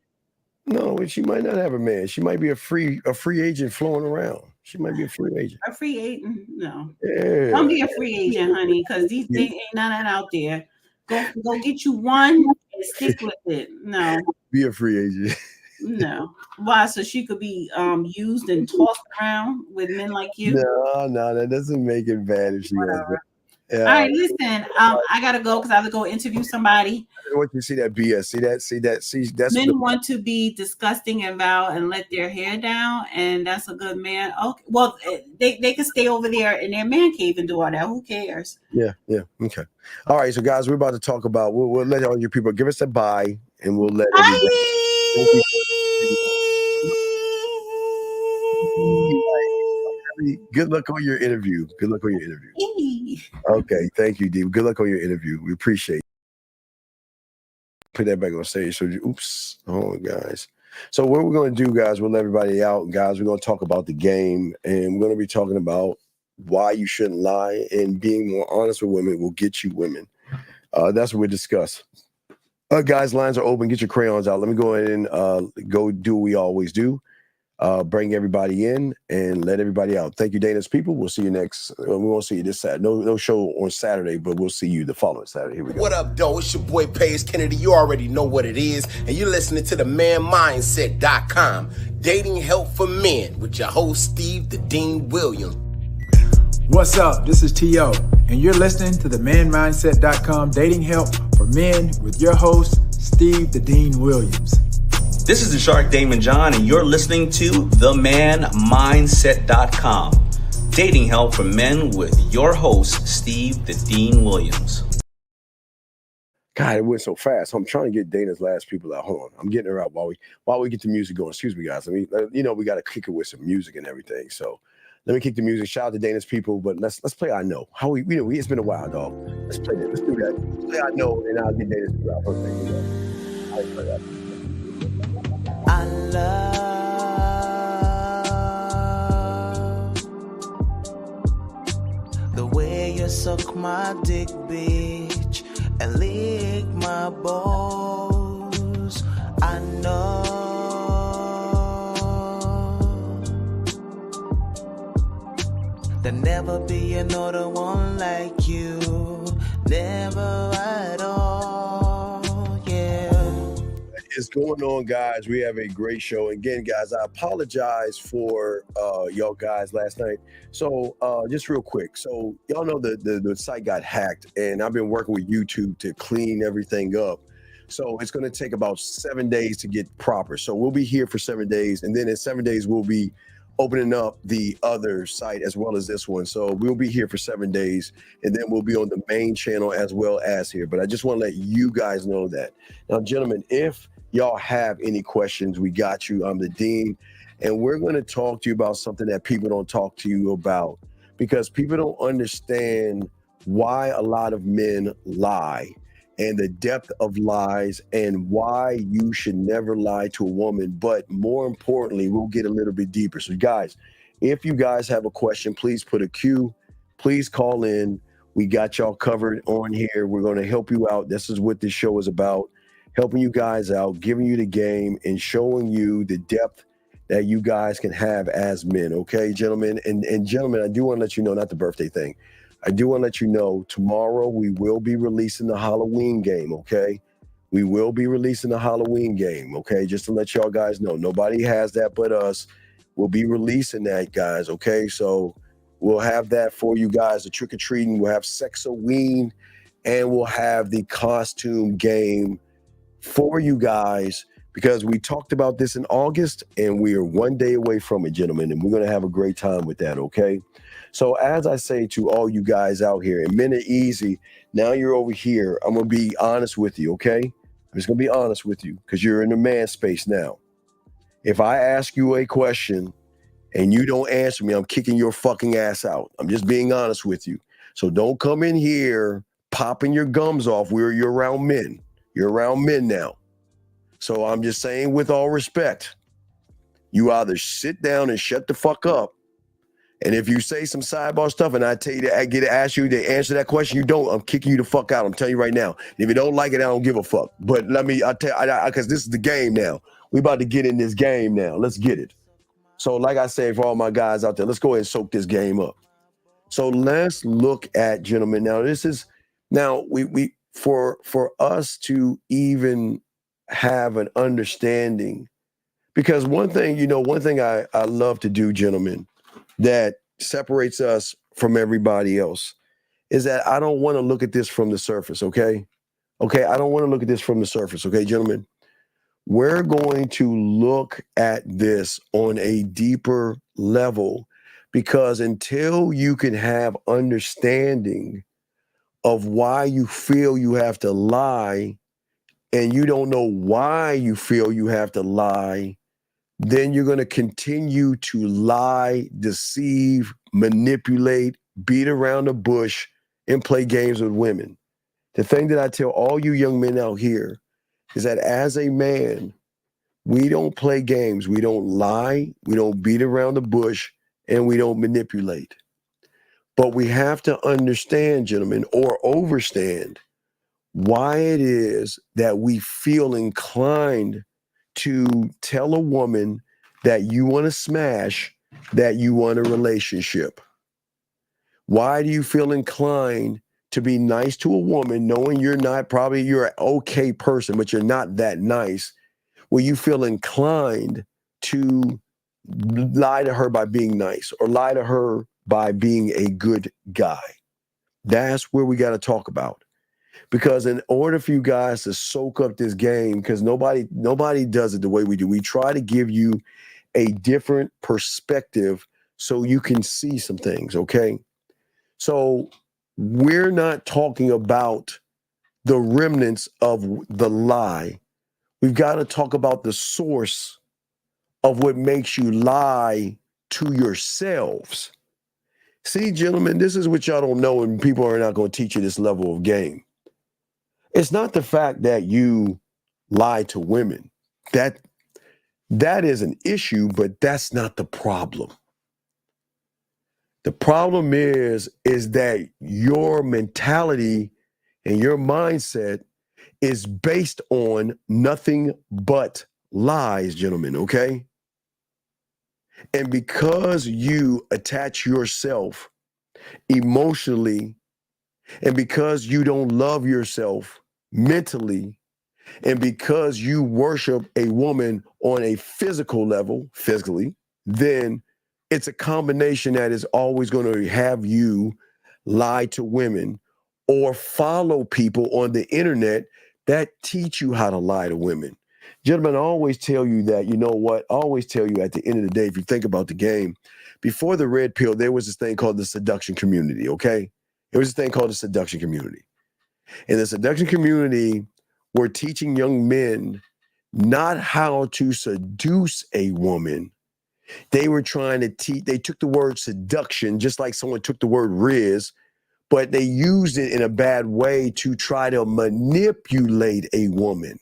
No, she might not have a man. She might be a free agent flowing around. She might be a free agent. A free agent? No. Yeah. Don't be a free agent, honey, because these things ain't none out there. Go get you one and stick with it. No. Be a free agent. No. Why? So she could be used and tossed around with men like you? No, that doesn't make it bad if she was. Yeah. All right, listen. I gotta go because I have to go interview somebody. I want you to see that BS. See that's men want to be disgusting and vile and let their hair down, and that's a good man. Okay, well, they can stay over there in their man cave and do all that. Who cares? Yeah. Okay. All right, so guys, we're about to talk about. We'll let all you people give us a bye, and we'll let. Good luck on your interview. Okay, thank you, D. Good luck on your interview. We appreciate it. Put that back on stage. So, oops. Oh, guys. So what we're going to do, guys, we'll let everybody out. Guys, we're going to talk about the game, and we're going to be talking about why you shouldn't lie, and being more honest with women will get you women. That's what we discuss. Guys, lines are open. Get your crayons out. Let me go ahead and go do what we always do. Bring everybody in and let everybody out. Thank you, Dana's people. We'll see you next. We won't see you this Saturday. No show on Saturday, but we'll see you the following Saturday. Here we go. What up, though? It's your boy Paige Kennedy. You already know what it is, and you're listening to the manmindset.com. Dating help for men with your host Steve the Dean Williams. What's up? This is T.O., and you're listening to the manmindset.com dating help for men with your host, Steve the Dean Williams. This is the Shark Damon John, and you're listening to themanmindset.com dating help for men with your host, Steve the Dean Williams. God, it went so fast. I'm trying to get Dana's last people out. Hold on. I'm getting her out while we get the music going. Excuse me, guys. I mean, we got to kick it with some music and everything. So let me kick the music. Shout out to Dana's people, but let's play I Know. It's been a while, dog. Let's play that. Let's do that. Let's play I Know, and I'll get Dana's people out. I'll play that. I love the way you suck my dick, bitch, and lick my balls. I know there'll never be another one like you, never at all, yeah. It's going on, guys. We have a great show. Again, guys, I apologize for y'all guys last night. So just real quick. So y'all know the site got hacked, and I've been working with YouTube to clean everything up. So it's going to take about 7 days to get proper. So we'll be here for 7 days, and then in 7 days we'll be opening up the other site as well as this one. So we'll be here for 7 days, and then we'll be on the main channel as well as here. But I just want to let you guys know that. Now, gentlemen, if y'all have any questions, we got you. I'm the Dean, and we're going to talk to you about something that people don't talk to you about, because people don't understand why a lot of men lie and the depth of lies and why you should never lie to a woman. But more importantly, we'll get a little bit deeper. So guys, if you guys have a question, please put a Q, please call in. We got y'all covered on here. We're going to help you out. This is what this show is about, helping you guys out, giving you the game and showing you the depth that you guys can have as men. Okay, gentlemen, and gentlemen, I do want to let you know, not the birthday thing, I do want to let you know tomorrow we will be releasing the Halloween game, okay? We will be releasing the Halloween game, okay? Just to let y'all guys know. Nobody has that but us. We'll be releasing that, guys, okay? So we'll have that for you guys, the trick-or-treating. We'll have Sex-O-Ween, and we'll have the costume game for you guys, because we talked about this in August, and we are 1 day away from it, gentlemen, and we're going to have a great time with that, okay? So as I say to all you guys out here, and men are easy, now you're over here, I'm going to be honest with you, okay? I'm just going to be honest with you, because you're in the man space now. If I ask you a question and you don't answer me, I'm kicking your fucking ass out. I'm just being honest with you. So don't come in here popping your gums off where you're around men. You're around men now. So I'm just saying, with all respect, you either sit down and shut the fuck up, and if you say some sidebar stuff and I tell you that I get to ask you to answer that question, you don't, I'm kicking you the fuck out. I'm telling you right now. And if you don't like it, I don't give a fuck. But I'll tell you, because this is the game now. We about to get in this game now. Let's get it. So like I say, for all my guys out there, let's go ahead and soak this game up. So let's look at, gentlemen. Now this is, now we for us to even have an understanding, because one thing I love to do, gentlemen, that separates us from everybody else is that I don't want to look at this from the surface, okay? Okay, I don't want to look at this from the surface, okay, gentlemen? We're going to look at this on a deeper level, because until you can have understanding of why you feel you have to lie, and you don't know why you feel you have to lie, then you're going to continue to lie, deceive, manipulate, beat around the bush, and play games with women. The thing that I tell all you young men out here is that as a man, we don't play games. We don't lie. We don't beat around the bush, and we don't manipulate. But we have to understand, gentlemen, or overstand why it is that we feel inclined to tell a woman that you want to smash, that you want a relationship. Why do you feel inclined to be nice to a woman knowing you're an okay person, but you're not that nice? Well, you feel inclined to lie to her by being nice, or lie to her by being a good guy. That's where we got to talk about. Because in order for you guys to soak up this game, because nobody does it the way we do. We try to give you a different perspective so you can see some things, okay? So we're not talking about the remnants of the lie. We've got to talk about the source of what makes you lie to yourselves. See, gentlemen, this is what y'all don't know, and people are not going to teach you this level of game. It's not the fact that you lie to women. That is an issue, but that's not the problem. The problem is that your mentality and your mindset is based on nothing but lies, gentlemen, okay? And because you attach yourself emotionally, and because you don't love yourself mentally, and because you worship a woman on a physical level, physically, then it's a combination that is always going to have you lie to women or follow people on the internet that teach you how to lie to women. Gentlemen, I always tell you that, you know what? I always tell you at the end of the day, if you think about the game, before the red pill, there was this thing called the seduction community, okay? There was this thing called the seduction community. In the seduction community, we're teaching young men not how to seduce a woman. They were trying to teach, they took the word seduction, just like someone took the word riz, but they used it in a bad way to try to manipulate a woman.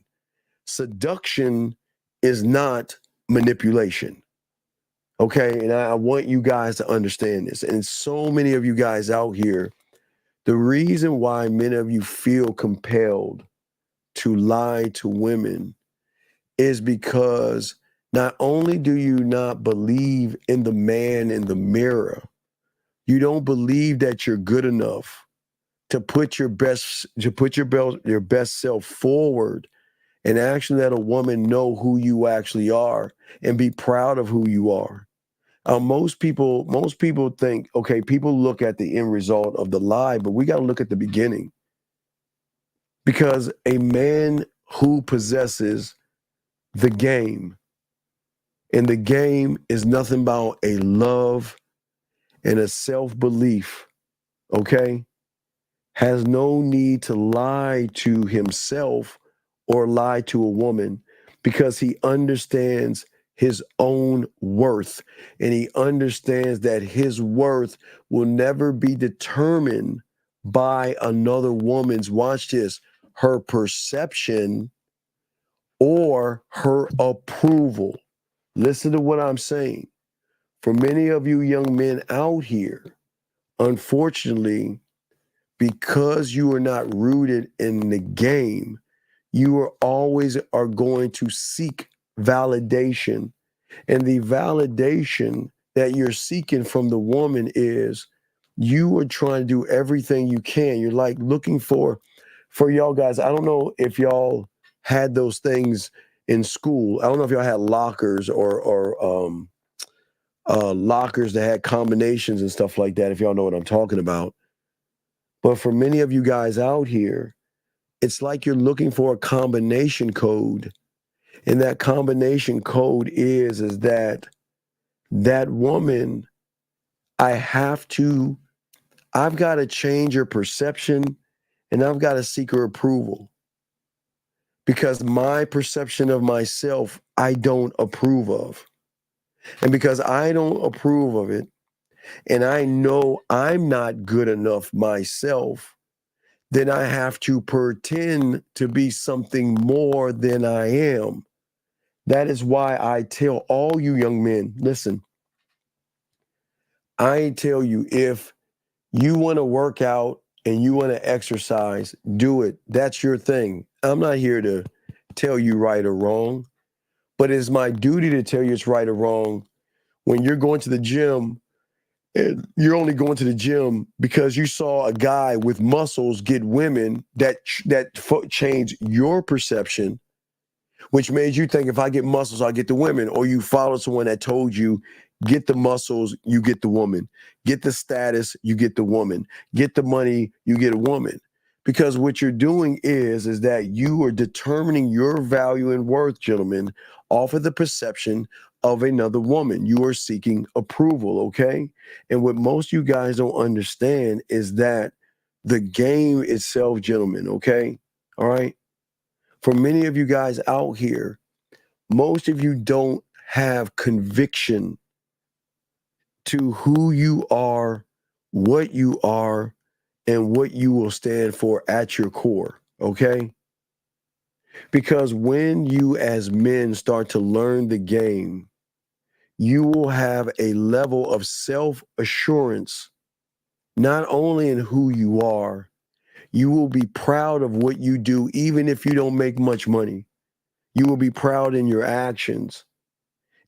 Seduction is not manipulation. Okay, and I want you guys to understand this. And so many of you guys out here, the reason why many of you feel compelled to lie to women is because not only do you not believe in the man in the mirror, you don't believe that you're good enough to put your best self forward and actually let a woman know who you actually are and be proud of who you are. Most people think, okay, people look at the end result of the lie, but we got to look at the beginning. Because a man who possesses the game, and the game is nothing but a love and a self-belief, okay, has no need to lie to himself or lie to a woman because he understands his own worth, and he understands that his worth will never be determined by another woman's, watch this, her perception or her approval. Listen to what I'm saying. For many of you young men out here, unfortunately, because you are not rooted in the game, you are always going to seek validation. And the validation that you're seeking from the woman is you are trying to do everything you can. You're like looking for y'all guys. I don't know if y'all had those things in school. I don't know if y'all had lockers or lockers that had combinations and stuff like that, if y'all know what I'm talking about. But for many of you guys out here, it's like you're looking for a combination code. And that combination code is that woman, I've got to change her perception, and I've got to seek her approval. Because my perception of myself, I don't approve of. And because I don't approve of it, and I know I'm not good enough myself, then I have to pretend to be something more than I am. That is why I tell all you young men, listen, I tell you, if you want to work out and you want to exercise, do it. That's your thing. I'm not here to tell you right or wrong, but it's my duty to tell you it's right or wrong. When you're going to the gym, and you're only going to the gym because you saw a guy with muscles get women that changed your perception, which made you think if I get muscles, I'll get the women. Or you followed someone that told you Get the muscles, you get the woman. Get the status, you get the woman. Get the money, you get a woman. Because what you're doing is that you are determining your value and worth, gentlemen, off of the perception of another woman. You are seeking approval, okay? And what most of you guys don't understand is that the game itself, gentlemen, okay? All right? For many of you guys out here, most of you don't have conviction to who you are, what you are, and what you will stand for at your core, okay? Because when you as men start to learn the game, you will have a level of self-assurance, not only in who you are, you will be proud of what you do, even if you don't make much money. You will be proud in your actions.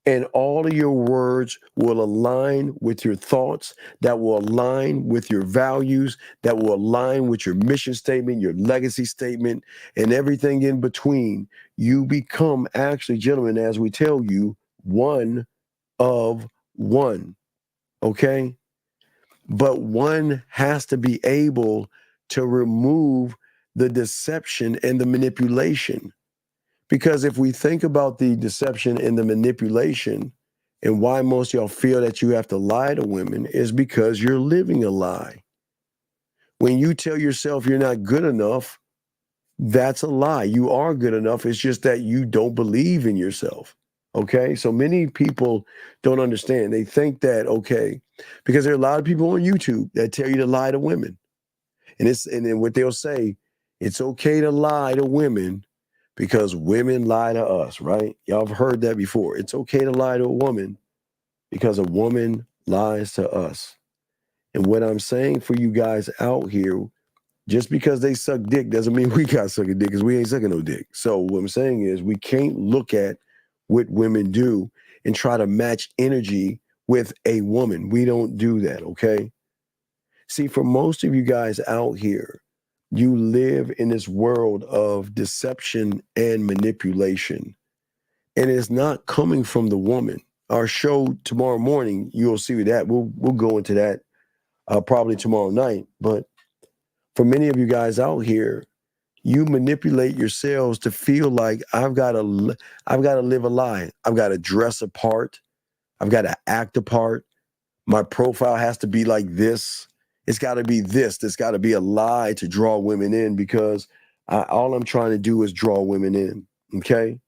And all of your words will align with your thoughts, that will align with your values, that will align with your mission statement, your legacy statement, and everything in between. You become actually, gentlemen, as we tell you, one of one, okay? But one has to be able to remove the deception and the manipulation. Because if we think about the deception and the manipulation and why most of y'all feel that you have to lie to women is because you're living a lie. When you tell yourself you're not good enough, that's a lie. You are good enough. It's just that you don't believe in yourself. Okay? So many people don't understand. They think that, okay, because there are a lot of people on YouTube that tell you to lie to women. And then what they'll say, it's okay to lie to women because women lie to us, right? Y'all have heard that before. It's okay to lie to a woman because a woman lies to us. And what I'm saying for you guys out here, just because they suck dick doesn't mean we got sucking dick, because we ain't sucking no dick. So what I'm saying is we can't look at what women do and try to match energy with a woman. We don't do that, okay? See, for most of you guys out here, you live in this world of deception and manipulation. And it's not coming from the woman. Our show tomorrow morning, you'll see that. We'll go into that probably tomorrow night. But for many of you guys out here, you manipulate yourselves to feel like I've got to live a lie. I've got to dress a part. I've got to act a part. My profile has to be like this. It's got to be this. There's got to be a lie to draw women in, because all I'm trying to do is draw women in, okay?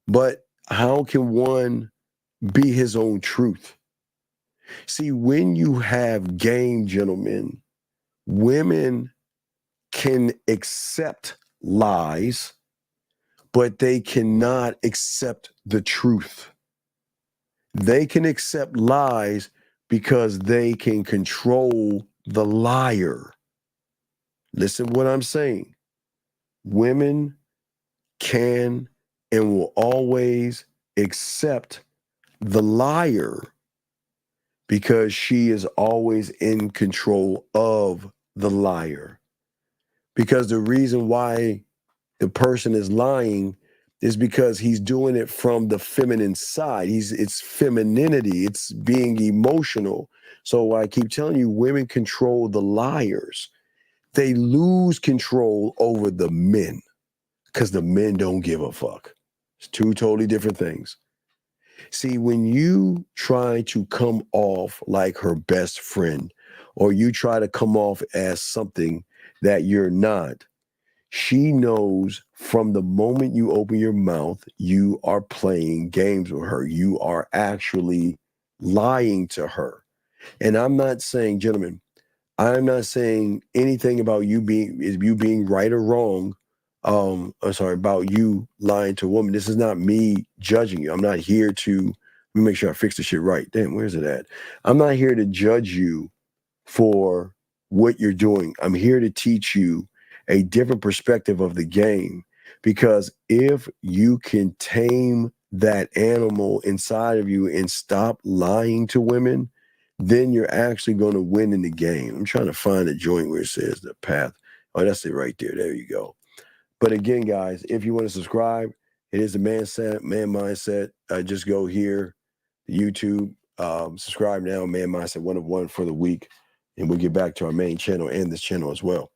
But how can one be his own truth? See, when you have game, gentlemen, women can accept lies, but they cannot accept the truth. They can accept lies because they can control the liar. Listen to what I'm saying. Women can and will always accept the liar because she is always in control of the liar. Because the reason why the person is lying is because he's doing it from the feminine side. It's femininity. It's being emotional. So I keep telling you, women control the liars. They lose control over the men because the men don't give a fuck. It's two totally different things. See, when you try to come off like her best friend, or you try to come off as something that you're not, she knows from the moment you open your mouth, you are playing games with her. You are actually lying to her. And I'm not saying, gentlemen, I'm not saying anything about you being right or wrong. I'm sorry, about you lying to a woman. This is not me judging you. I'm not here to, let me make sure I fix the shit right. Damn, where's it at? I'm not here to judge you for what you're doing. I'm here to teach you a different perspective of the game. Because if you can tame that animal inside of you and stop lying to women, then you're actually going to win in the game. I'm trying to find a joint where it says the path. Oh, that's it right there. There you go. But again, guys, if you want to subscribe, it is the Man Mindset. Just go here, YouTube, Subscribe now, Man Mindset 101 for the week. And we'll get back to our main channel and this channel as well.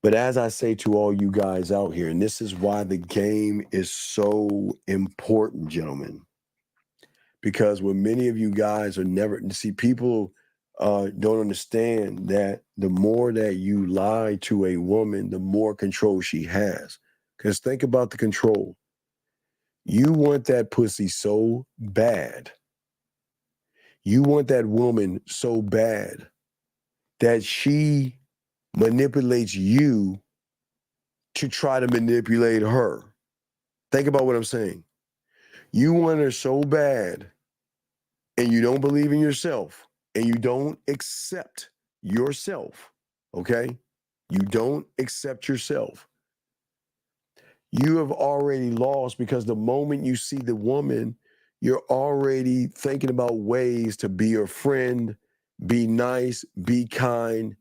But as I say to all you guys out here, and this is why the game is so important, gentlemen, because when many of you guys are never, see, people don't understand that the more that you lie to a woman, the more control she has. Because think about the control. You want that pussy so bad. You want that woman so bad that she manipulates you to try to manipulate her. Think about what I'm saying. You want her so bad and you don't believe in yourself and you don't accept yourself, okay? You don't accept yourself. You have already lost because the moment you see the woman, you're already thinking about ways to be her friend, be nice, be kind.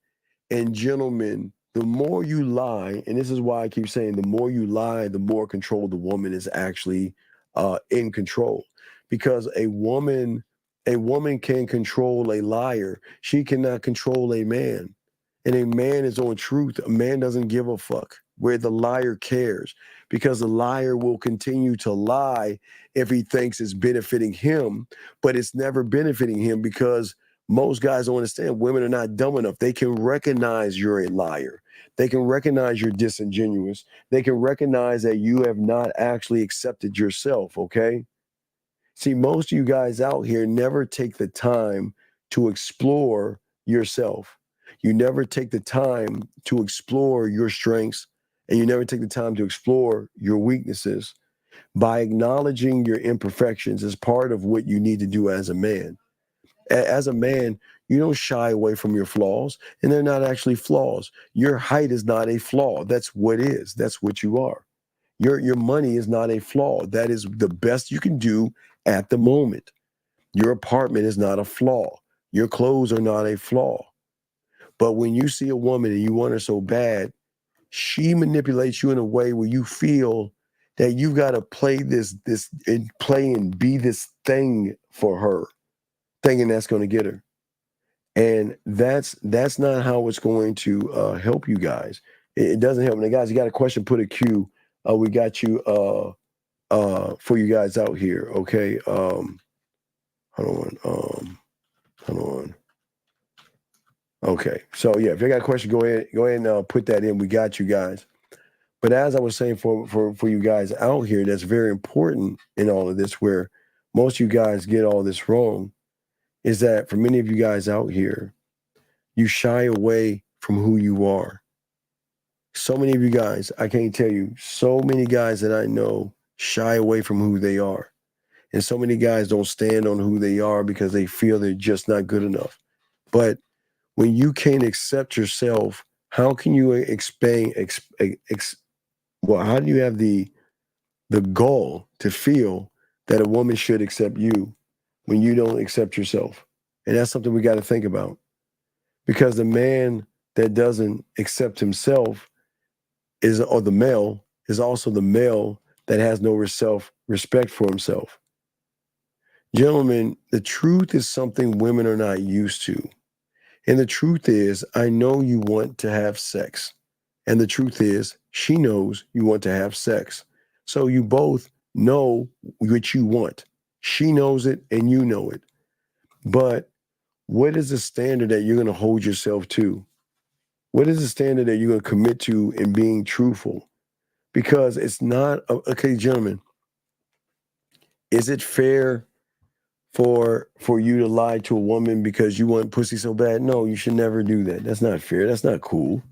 And gentlemen, the more you lie, and this is why I keep saying the more you lie, the more control the woman is actually in control. Because a woman can control a liar. She cannot control a man. And a man is on truth. A man doesn't give a fuck where the liar cares, because the liar will continue to lie if he thinks it's benefiting him, but it's never benefiting him because most guys don't understand women are not dumb enough. They can recognize you're a liar. They can recognize you're disingenuous. They can recognize that you have not actually accepted yourself, okay? See, most of you guys out here never take the time to explore yourself. You never take the time to explore your strengths, and you never take the time to explore your weaknesses. By acknowledging your imperfections is part of what you need to do as a man. As a man, you don't shy away from your flaws, and they're not actually flaws. Your height is not a flaw. That's what is. That's what you are. Your money is not a flaw. That is the best you can do at the moment. Your apartment is not a flaw. Your clothes are not a flaw. But when you see a woman and you want her so bad, she manipulates you in a way where you feel that you've got to play and be this thing for her, thinking that's going to get her. And that's not how it's going to help you guys. It doesn't help. And guys, you got a question, put a Q. We got you for you guys out here. Okay. Hold on. Okay. So yeah, if you got a question, go ahead and put that in. We got you guys. But as I was saying for you guys out here, that's very important in all of this, where most of you guys get all this wrong, is that for many of you guys out here, you shy away from who you are. So many of you guys, I can't tell you, so many guys that I know shy away from who they are. And so many guys don't stand on who they are because they feel they're just not good enough. But when you can't accept yourself, how can you how do you have the gall to feel that a woman should accept you when you don't accept yourself? And that's something we got to think about. Because the man that doesn't accept himself or the male is also the male that has no self-respect for himself. Gentlemen, the truth is something women are not used to. And the truth is, I know you want to have sex. And the truth is, she knows you want to have sex. So you both know what you want. She knows it and you know it. But what is the standard that you're going to hold yourself to? What is the standard that you're going to commit to in being truthful? Because it's not, okay, gentlemen, is it fair for you to lie to a woman because you want pussy so bad? No, you should never do that. That's not fair. That's not cool.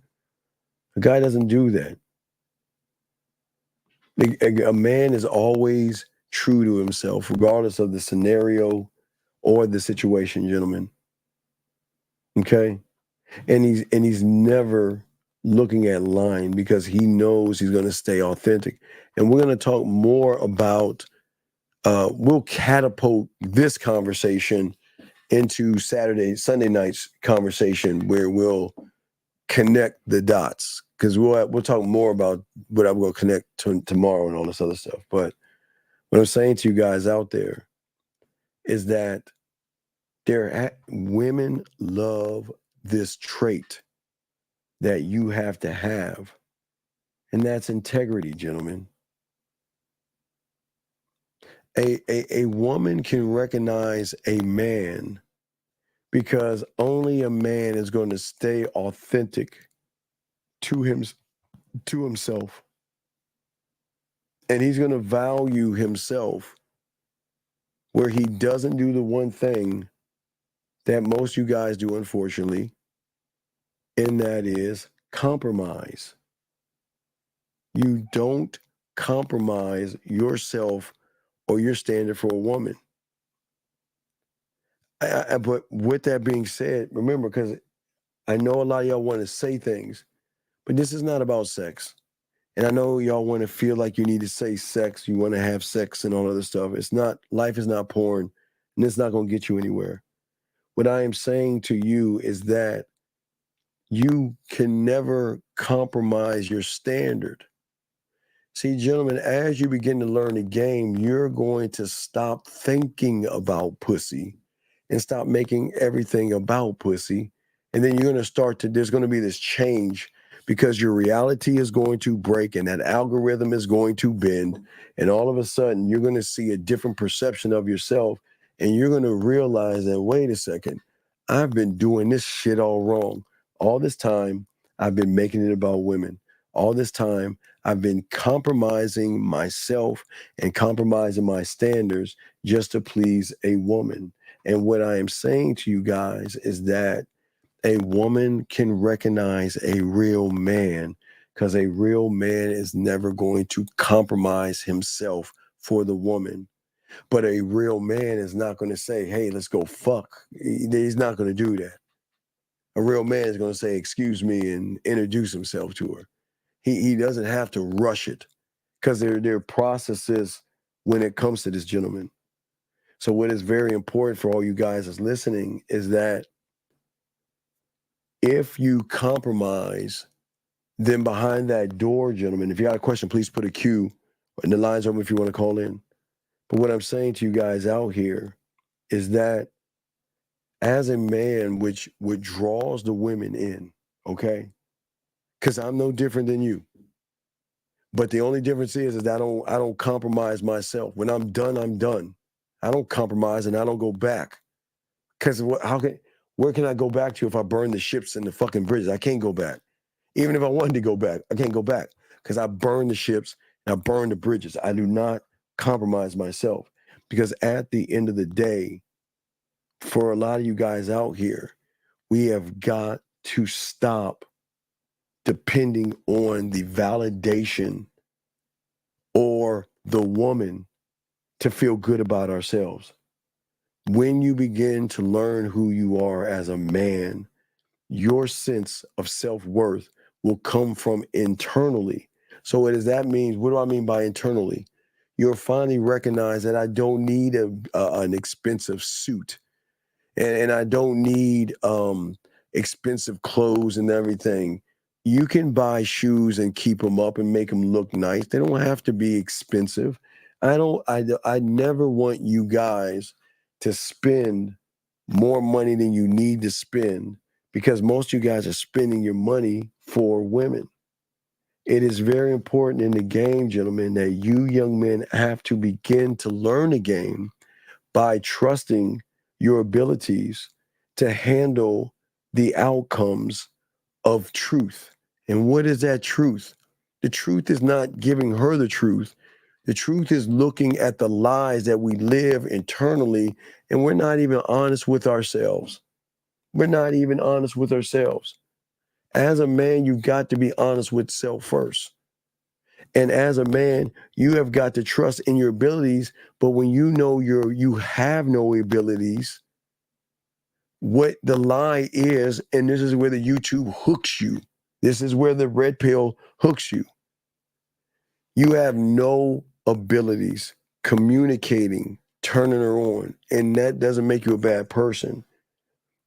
A guy doesn't do that. A man is always true to himself, regardless of the scenario or the situation, gentlemen. Okay? And he's never looking at lying because he knows he's going to stay authentic. And we're going to talk more about, we'll catapult this conversation into Sunday night's conversation, where we'll connect the dots, because we'll talk more about what I'm going to connect to tomorrow and all this other stuff. But what I'm saying to you guys out there is that women love this trait that you have to have, and that's integrity, gentlemen. A woman can recognize a man because only a man is going to stay authentic to himself, and he's going to value himself where he doesn't do the one thing that most you guys do, unfortunately, and that is compromise. You don't compromise yourself or your standard for a woman. But with that being said, remember, because I know a lot of y'all want to say things, but this is not about sex. And I know y'all want to feel like you need to say sex, you want to have sex and all other stuff. It's not, life is not porn, and it's not going to get you anywhere. What I am saying to you is that you can never compromise your standard. See, gentlemen, as you begin to learn the game, you're going to stop thinking about pussy and stop making everything about pussy. And then you're going to start to, there's going to be this change because your reality is going to break and that algorithm is going to bend. And all of a sudden, you're going to see a different perception of yourself. And you're going to realize that, wait a second, I've been doing this shit all wrong. All this time, I've been making it about women. All this time, I've been compromising myself and compromising my standards just to please a woman. And what I am saying to you guys is that a woman can recognize a real man because a real man is never going to compromise himself for the woman. But a real man is not going to say, hey, let's go fuck. He's not going to do that. A real man is going to say, excuse me, and introduce himself to her. He doesn't have to rush it because there are processes when it comes to this gentleman. So what is very important for all you guys that's listening is that if you compromise, then behind that door, gentlemen, if you got a question, please put a Q and the line's open if you want to call in. But what I'm saying to you guys out here is that as a man which draws the women in, okay? Because I'm no different than you. But the only difference is that I don't compromise myself. When I'm done, I'm done. I don't compromise and I don't go back. Because where can I go back to if I burn the ships and the fucking bridges? I can't go back. Even if I wanted to go back, I can't go back because I burn the ships and I burn the bridges. I do not compromise myself because at the end of the day, for a lot of you guys out here, we have got to stop depending on the validation or the woman to feel good about ourselves. When you begin to learn who you are as a man, your sense of self-worth will come from internally. So what does that mean? What do I mean by internally? You'll finally recognize that I don't need an expensive suit and I don't need expensive clothes and everything. You can buy shoes and keep them up and make them look nice. They don't have to be expensive. I never want you guys to spend more money than you need to spend because most of you guys are spending your money for women. It is very important in the game, gentlemen, that you young men have to begin to learn the game by trusting your abilities to handle the outcomes of truth. And what is that truth? The truth is not giving her the truth. The truth is looking at the lies that we live internally, and we're not even honest with ourselves. We're not even honest with ourselves. As a man, you've got to be honest with self first. And as a man, you have got to trust in your abilities. But when you know you have no abilities, what the lie is, and this is where the YouTube hooks you. This is where the red pill hooks you. You have no abilities communicating, turning her on, and that doesn't make you a bad person.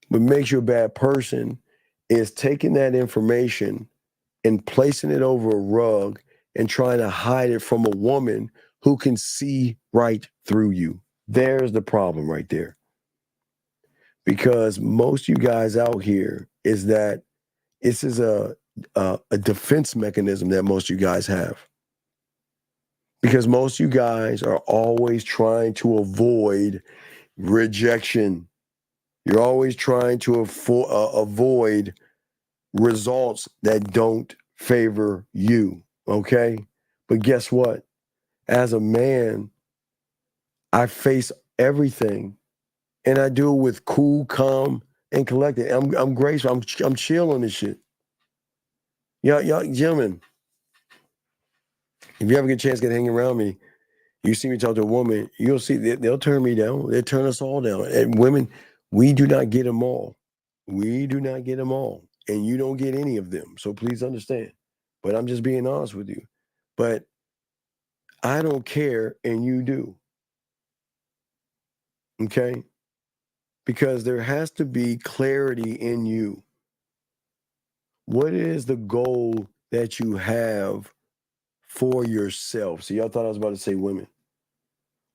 What makes you a bad person is taking that information and placing it over a rug and trying to hide it from a woman who can see right through you. There's the problem right there. Because most of you guys out here is that this is a defense mechanism that most of you guys have. Because most of you guys are always trying to avoid rejection. You're always trying to avoid results that don't favor you, okay? But guess what? As a man, I face everything, and I do it with cool, calm, and collected. I'm graceful. I'm chill on this shit. Y'all, gentlemen, if you ever get a chance to get hanging around me, you see me talk to a woman, you'll see they'll turn me down. They'll turn us all down. And women, we do not get them all. We do not get them all. And you don't get any of them. So please understand. But I'm just being honest with you. But I don't care, and you do. Okay? Because there has to be clarity in you. What is the goal that you have for yourself? So y'all thought I was about to say women.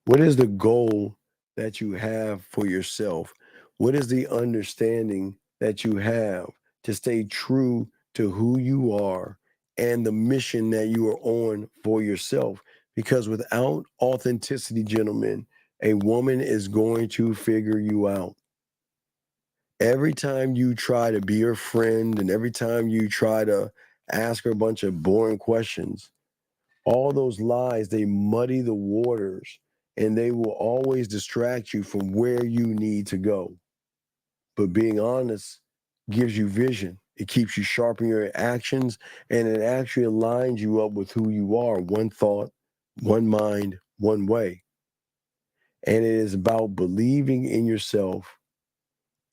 What is the goal that you have for yourself? What is the understanding that you have to stay true to who you are and the mission that you are on for yourself? Because without authenticity, gentlemen, a woman is going to figure you out. Every time you try to be her friend and every time you try to ask her a bunch of boring questions, all those lies, they muddy the waters and they will always distract you from where you need to go. But being honest gives you vision. It keeps you sharp in your actions, and it actually aligns you up with who you are. One thought, one mind, one way. And it is about believing in yourself.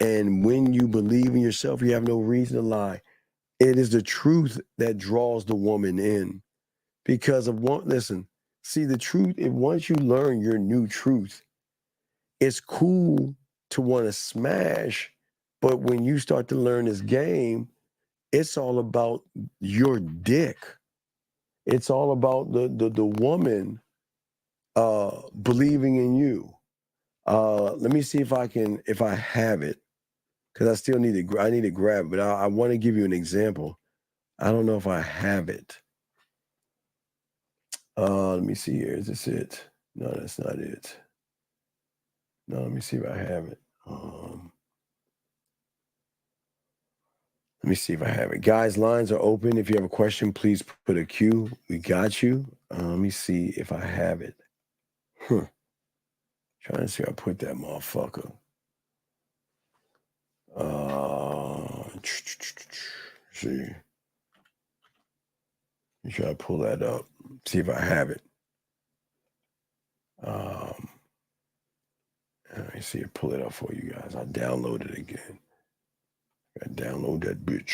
And when you believe in yourself, you have no reason to lie. It is the truth that draws the woman in. Because of one, listen, see the truth, once you learn your new truth, it's cool to want to smash, but when you start to learn this game, it's all about your dick. It's all about the woman believing in you. Let me see if I have it, because I still need to. I need to grab it, but I want to give you an example. I don't know if I have it. Let me see here. Is this it? No, that's not it. No, let me see if I have it. Let me see if I have it. Guys, lines are open. If you have a question, please put a Q. We got you. Let me see if I have it. Trying to see if I put that motherfucker. See. You try to pull that up. See if I have it. Let me see it. Pull it up for you guys. I download it again. I download that bitch.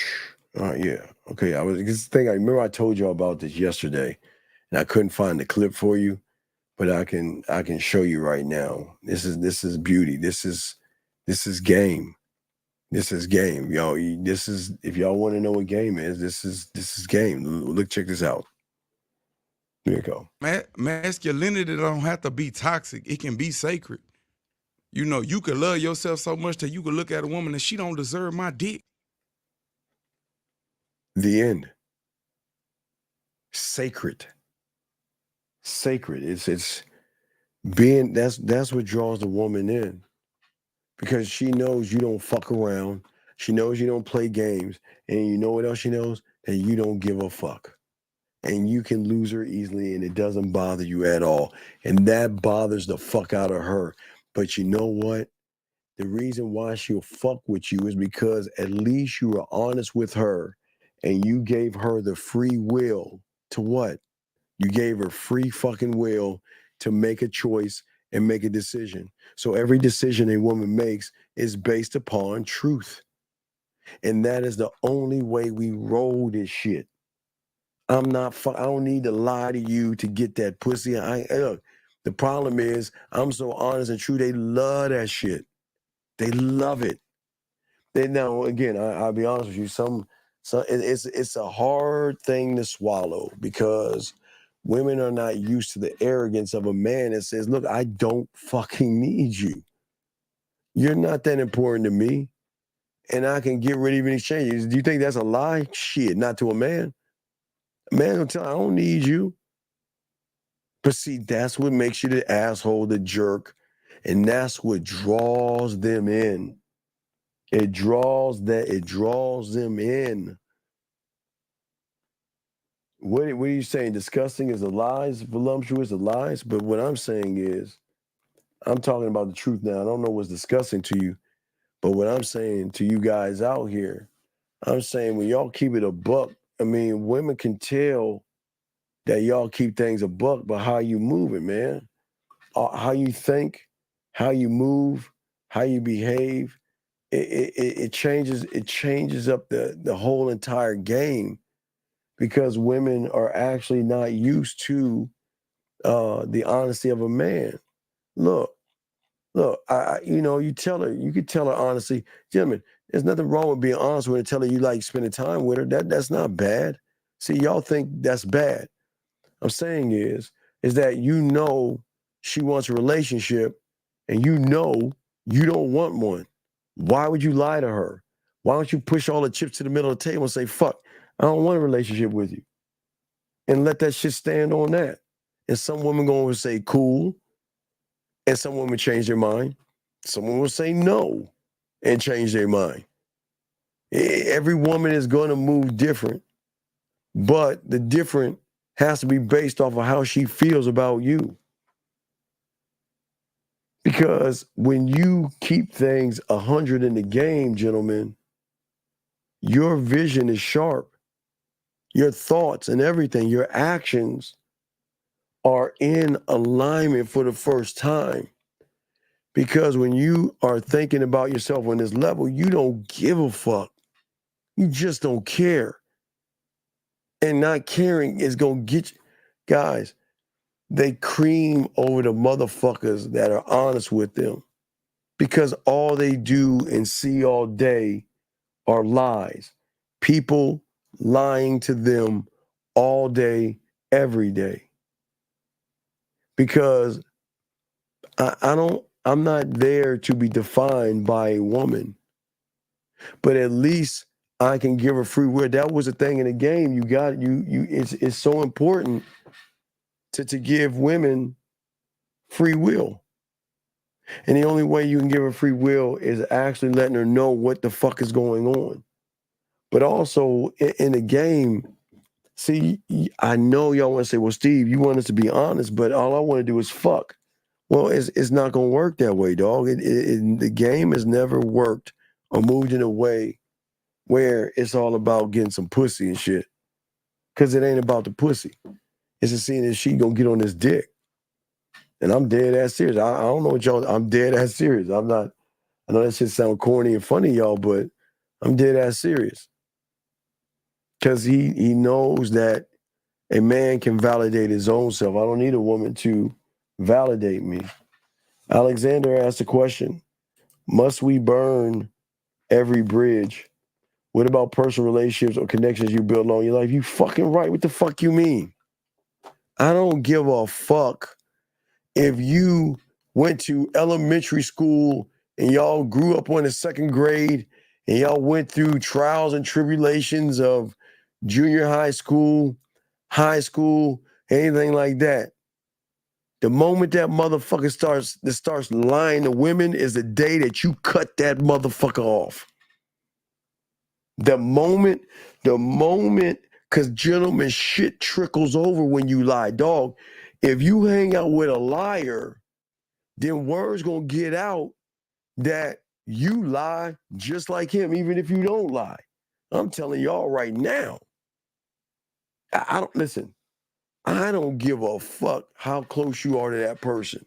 Yeah. Okay. This thing. I remember I told y'all about this yesterday, and I couldn't find the clip for you, but I can show you right now. This is beauty. This is game. This is game, y'all. This is, if y'all want to know what game is, this is game. Look, check this out. Here you go. Masculinity don't have to be toxic. It can be sacred. You know, you could love yourself so much that you could look at a woman and she don't deserve my dick. The end. Sacred. Sacred. It's being, that's what draws the woman in. Because she knows you don't fuck around. She knows you don't play games. And you know what else she knows? That you don't give a fuck. And you can lose her easily and it doesn't bother you at all. And that bothers the fuck out of her. But you know what? The reason why she'll fuck with you is because at least you were honest with her and you gave her the free will to what? You gave her free fucking will to make a choice and make a decision. So every decision a woman makes is based upon truth. And that is the only way we roll this shit. I don't need to lie to you to get that pussy. Look, the problem is I'm so honest and true. They love that shit. They love it. Now again, I'll be honest with you. It's a hard thing to swallow because Women are not used to the arrogance of a man that says, look, I don't fucking need you. You're not that important to me. And I can get rid of you in exchange. Do you think that's a lie? Shit, not to a man. A man will tell, I don't need you. But see, that's what makes you the asshole, the jerk. And that's what draws them in. It draws them in. What are you saying? Disgusting is the lies, voluptuous, the lies? But what I'm saying is, I'm talking about the truth now. I don't know what's disgusting to you, but what I'm saying to you guys out here, I'm saying when y'all keep it a buck, I mean, women can tell that y'all keep things a buck by how you move it, man. How you think, how you move, how you behave. It changes up the whole entire game because women are actually not used to the honesty of a man. Look, you tell her, you could tell her honestly, gentlemen, there's nothing wrong with being honest with her, tell her you like spending time with her. That's not bad. See, y'all think that's bad. I'm saying is that she wants a relationship and you don't want one. Why would you lie to her? Why don't you push all the chips to the middle of the table and say, fuck, I don't want a relationship with you. And let that shit stand on that. And some women going to say cool, and some women change their mind. Some women will say no and change their mind. Every woman is going to move different, but the different has to be based off of how she feels about you. Because when you keep things 100 in the game, gentlemen, your vision is sharp. Your thoughts and everything, your actions are in alignment for the first time. Because when you are thinking about yourself on this level, you don't give a fuck. You just don't care. And not caring is going to get you. Guys, they cream over the motherfuckers that are honest with them. Because all they do and see all day are lies. People lying to them all day, every day. Because I'm not there to be defined by a woman. But at least I can give her free will. That was a thing in the game. It's so important to give women free will. And the only way you can give her free will is actually letting her know what the fuck is going on. But also in the game, see, I know y'all want to say, well, Steve, you want us to be honest, but all I want to do is fuck. Well, it's not going to work that way, dog. The game has never worked or moved in a way where it's all about getting some pussy and shit. Because it ain't about the pussy. It's just seeing if she going to get on this dick. And I'm dead ass serious. I don't know what y'all, I'm dead ass serious. I know that shit sound corny and funny, y'all, but I'm dead ass serious. Because he knows that a man can validate his own self. I don't need a woman to validate me. Alexander asked a question. Must we burn every bridge? What about personal relationships or connections you build along your life? You fucking right. What the fuck you mean? I don't give a fuck if you went to elementary school and y'all grew up on the second grade and y'all went through trials and tribulations of junior high school, anything like that. The moment that motherfucker starts lying to women is the day that you cut that motherfucker off. The moment, because gentlemen, shit trickles over when you lie. Dog, if you hang out with a liar, then word's gonna get out that you lie just like him, even if you don't lie. I'm telling y'all right now. I don't listen. I don't give a fuck how close you are to that person.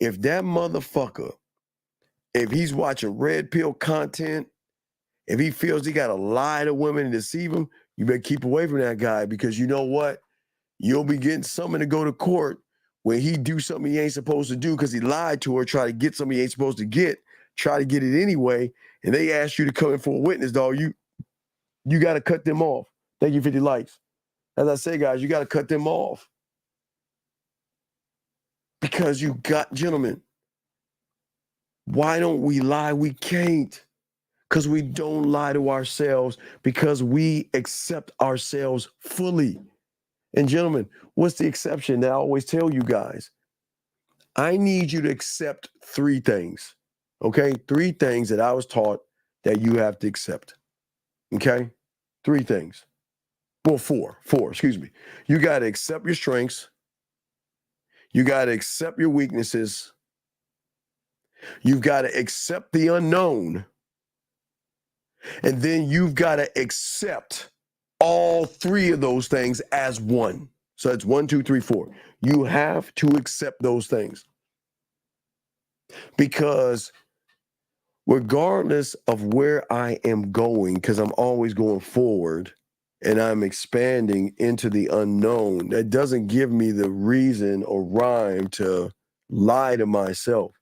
If that motherfucker, if he's watching red pill content, if he feels he got to lie to women and deceive them, you better keep away from that guy because you know what? You'll be getting someone to go to court when he do something he ain't supposed to do because he lied to her, try to get something he ain't supposed to get, try to get it anyway, and they ask you to come in for a witness, dog. You got to cut them off. Thank you, 50 likes. As I say, guys, you got to cut them off. Because you got, gentlemen, why don't we lie? We can't. Because we don't lie to ourselves, because we accept ourselves fully. And gentlemen, what's the exception that I always tell you guys? I need you to accept 3 things, okay? 3 things that I was taught that you have to accept, okay? 3 things. Well, 4, excuse me. You got to accept your strengths. You got to accept your weaknesses. You've got to accept the unknown. And then you've got to accept all 3 of those things as one. So it's 1, 2, 3, 4. You have to accept those things. Because regardless of where I am going, because I'm always going forward and I'm expanding into the unknown, that doesn't give me the reason or rhyme to lie to myself.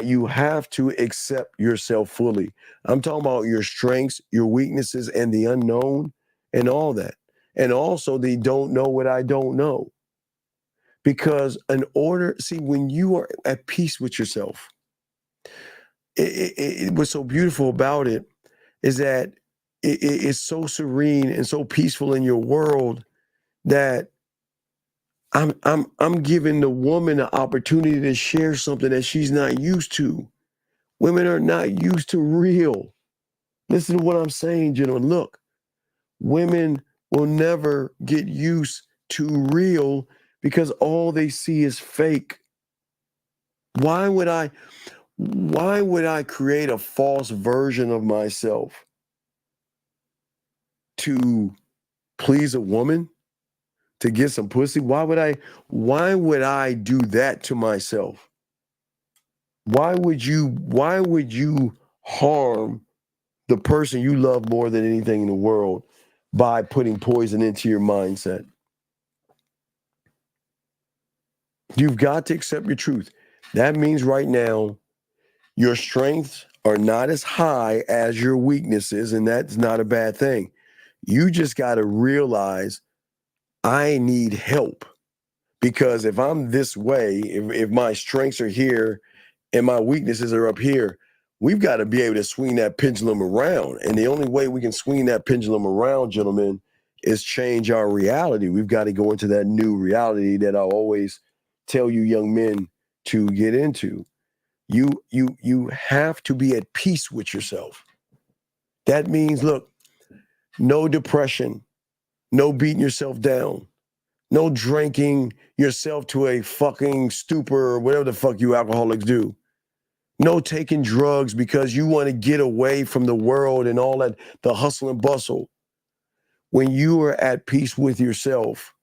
You have to accept yourself fully. I'm talking about your strengths, your weaknesses, and the unknown and all that. And also the don't know what I don't know. Because when you are at peace with yourself, what's so beautiful about it is that it's so serene and so peaceful in your world that I'm giving the woman the opportunity to share something that she's not used to. Women are not used to real. Listen to what I'm saying, gentlemen. Look, women will never get used to real because all they see is fake. Why would I create a false version of myself to please a woman, to get some pussy? Why would I do that to myself? Why would you harm the person you love more than anything in the world by putting poison into your mindset? You've got to accept your truth. That means right now, your strengths are not as high as your weaknesses, and that's not a bad thing. You just got to realize I need help, because if I'm this way, if my strengths are here and my weaknesses are up here, we've got to be able to swing that pendulum around. And the only way we can swing that pendulum around, gentlemen, is change our reality. We've got to go into that new reality that I always tell you young men to get into. You have to be at peace with yourself. That means, look, no depression, no beating yourself down, no drinking yourself to a fucking stupor or whatever the fuck you alcoholics do. No taking drugs because you want to get away from the world and all that, the hustle and bustle. When you are at peace with yourself,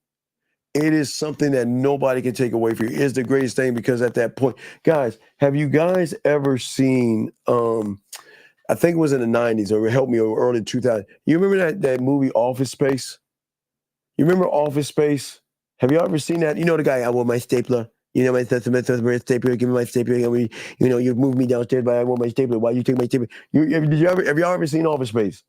it is something that nobody can take away from you. It's the greatest thing, because at that point, guys, have you guys ever seen, I think it was in the 90s or help me, or early 2000s. You remember that movie Office Space? You remember Office Space? Have you ever seen that? You know the guy, I want my stapler. You know, my stapler, give me my stapler. You know, you moved me downstairs, but I want my stapler. Why you take my stapler? Have you ever seen Office Space?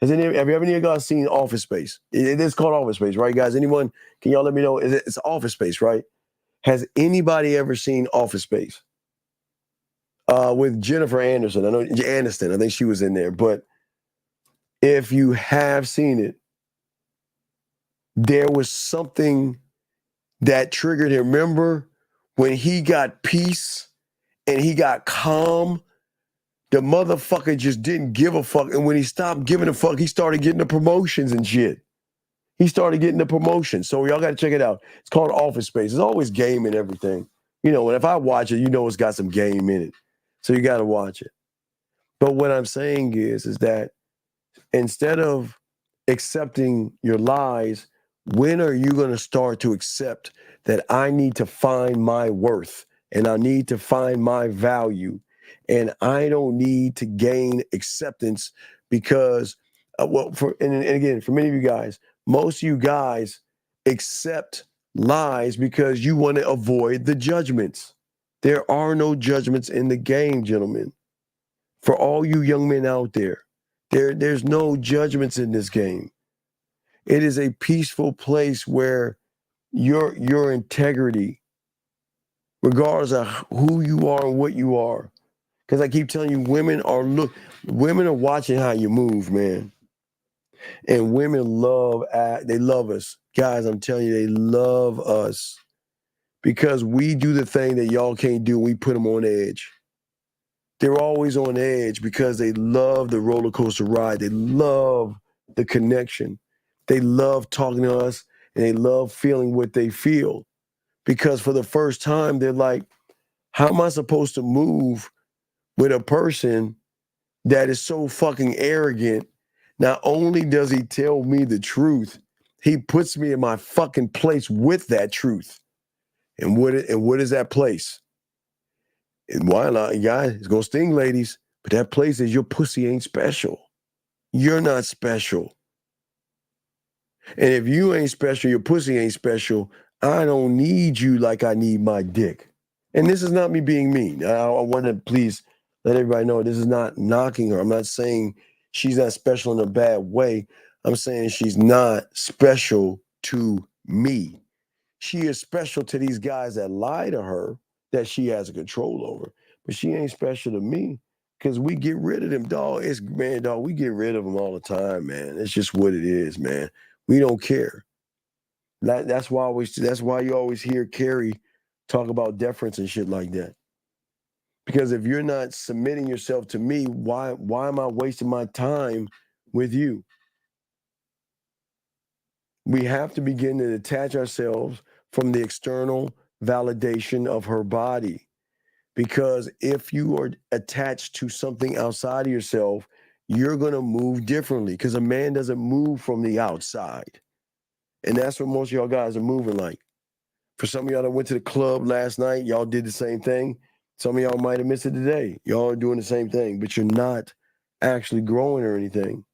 Have you ever any of you guys seen Office Space? It is called Office Space, right, guys? Anyone? Can y'all let me know? It's Office Space, right? Has anybody ever seen Office Space? With Jennifer Anderson. I know Aniston. I think she was in there. But if you have seen it, there was something that triggered him. Remember when he got peace and he got calm? The motherfucker just didn't give a fuck. And when he stopped giving a fuck, he started getting the promotions and shit. He started getting the promotions. So y'all got to check it out. It's called Office Space. There's always game and everything. You know, and if I watch it, you know it's got some game in it. So you got to watch it. But what I'm saying is that instead of accepting your lies, when are you going to start to accept that I need to find my worth and I need to find my value, and I don't need to gain acceptance because, and again, for many of you guys, most of you guys accept lies because you want to avoid the judgments. There are no judgments in the game, gentlemen. For all you young men out there, there's no judgments in this game. It is a peaceful place where your integrity regardless of who you are and what you are. Because I keep telling you, women are watching how you move, man. And women they love us. Guys, I'm telling you, they love us because we do the thing that y'all can't do. We put them on edge. They're always on edge because they love the roller coaster ride. They love the connection. They love talking to us and they love feeling what they feel. Because for the first time, they're like, how am I supposed to move with a person that is so fucking arrogant? Not only does he tell me the truth, he puts me in my fucking place with that truth. And what is that place? And why not, guys? It's gonna sting, ladies. But that place is your pussy ain't special. You're not special. And if you ain't special, your pussy ain't special, I don't need you like I need my dick. And this is not me being mean. I want to please let everybody know this is not knocking her. I'm not saying she's not special in a bad way. I'm saying she's not special to me. She is special to these guys that lie to her that she has a control over. But she ain't special to me because we get rid of them, dog. We get rid of them all the time, man. It's just what it is, man. We don't care. That's why you always hear Carrie talk about deference and shit like that. Because if you're not submitting yourself to me, why am I wasting my time with you? We have to begin to detach ourselves from the external validation of her body. Because if you are attached to something outside of yourself, you're going to move differently because a man doesn't move from the outside. And that's what most of y'all guys are moving like. For some of y'all that went to the club last night, y'all did the same thing. Some of y'all might have missed it today. Y'all are doing the same thing, but you're not actually growing or anything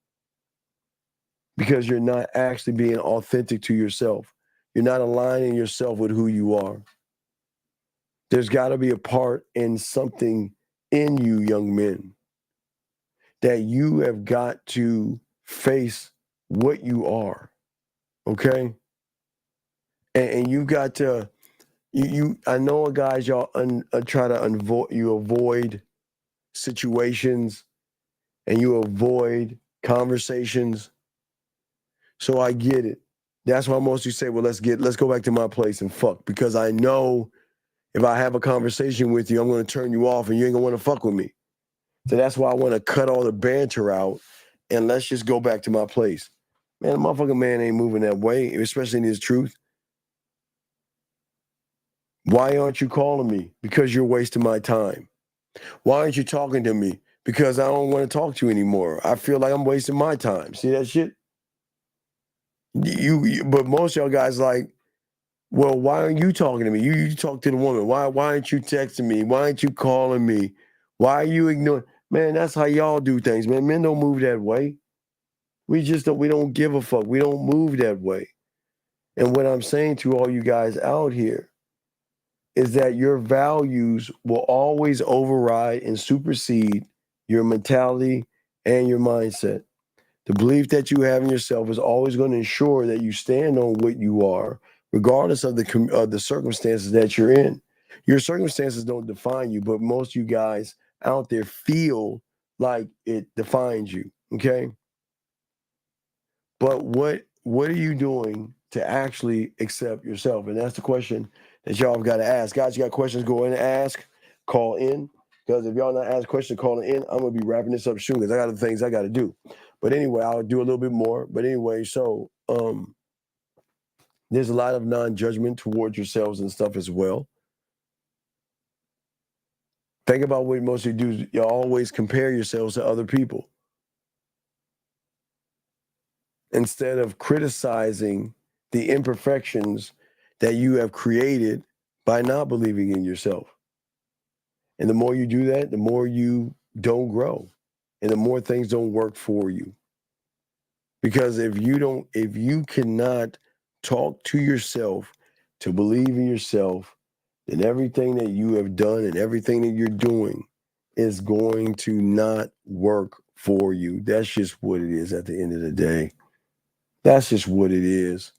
because you're not actually being authentic to yourself. You're not aligning yourself with who you are. There's got to be a part in something in you, young men, that you have got to face what you are, okay? And you got to, I know guys, y'all try to avoid situations and you avoid conversations. So I get it. That's why most of you say, well, let's go back to my place and fuck, because I know if I have a conversation with you, I'm going to turn you off and you ain't going to want to fuck with me. So that's why I want to cut all the banter out and let's just go back to my place. Man, the motherfucking man ain't moving that way, especially in his truth. Why aren't you calling me? Because you're wasting my time. Why aren't you talking to me? Because I don't want to talk to you anymore. I feel like I'm wasting my time. See that shit? But most of y'all guys like, well, why aren't you talking to me? You talk to the woman. Why aren't you texting me? Why aren't you calling me? Why are you ignoring? Man, that's how y'all do things, man. Men don't move that way. We don't give a fuck. We don't move that way. And what I'm saying to all you guys out here is that your values will always override and supersede your mentality and your mindset. The belief that you have in yourself is always going to ensure that you stand on what you are, regardless of the circumstances that you're in. Your circumstances don't define you, but most of you guys out there feel like it defines you, okay? But what are you doing to actually accept yourself? And that's the question that y'all have got to ask. Guys, you got questions, go in and ask, call in. Because if y'all not ask questions, calling in, I'm going to be wrapping this up soon because I got the things I got to do. But anyway, I'll do a little bit more. But anyway, so there's a lot of non-judgment towards yourselves and stuff as well. Think about what most of you do. You always compare yourselves to other people instead of criticizing the imperfections that you have created by not believing in yourself. And the more you do that, the more you don't grow and the more things don't work for you. Because if you cannot talk to yourself to believe in yourself, then everything that you have done and everything that you're doing is going to not work for you. That's just what it is at the end of the day. That's just what it is.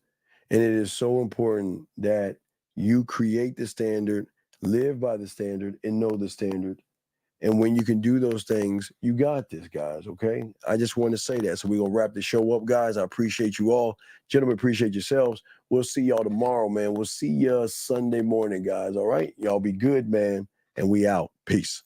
And it is so important that you create the standard, live by the standard, and know the standard. And when you can do those things, you got this, guys, okay? I just want to say that. So we're going to wrap the show up, guys. I appreciate you all. Gentlemen, appreciate yourselves. We'll see y'all tomorrow, man. We'll see you Sunday morning, guys, all right? Y'all be good, man. And we out. Peace.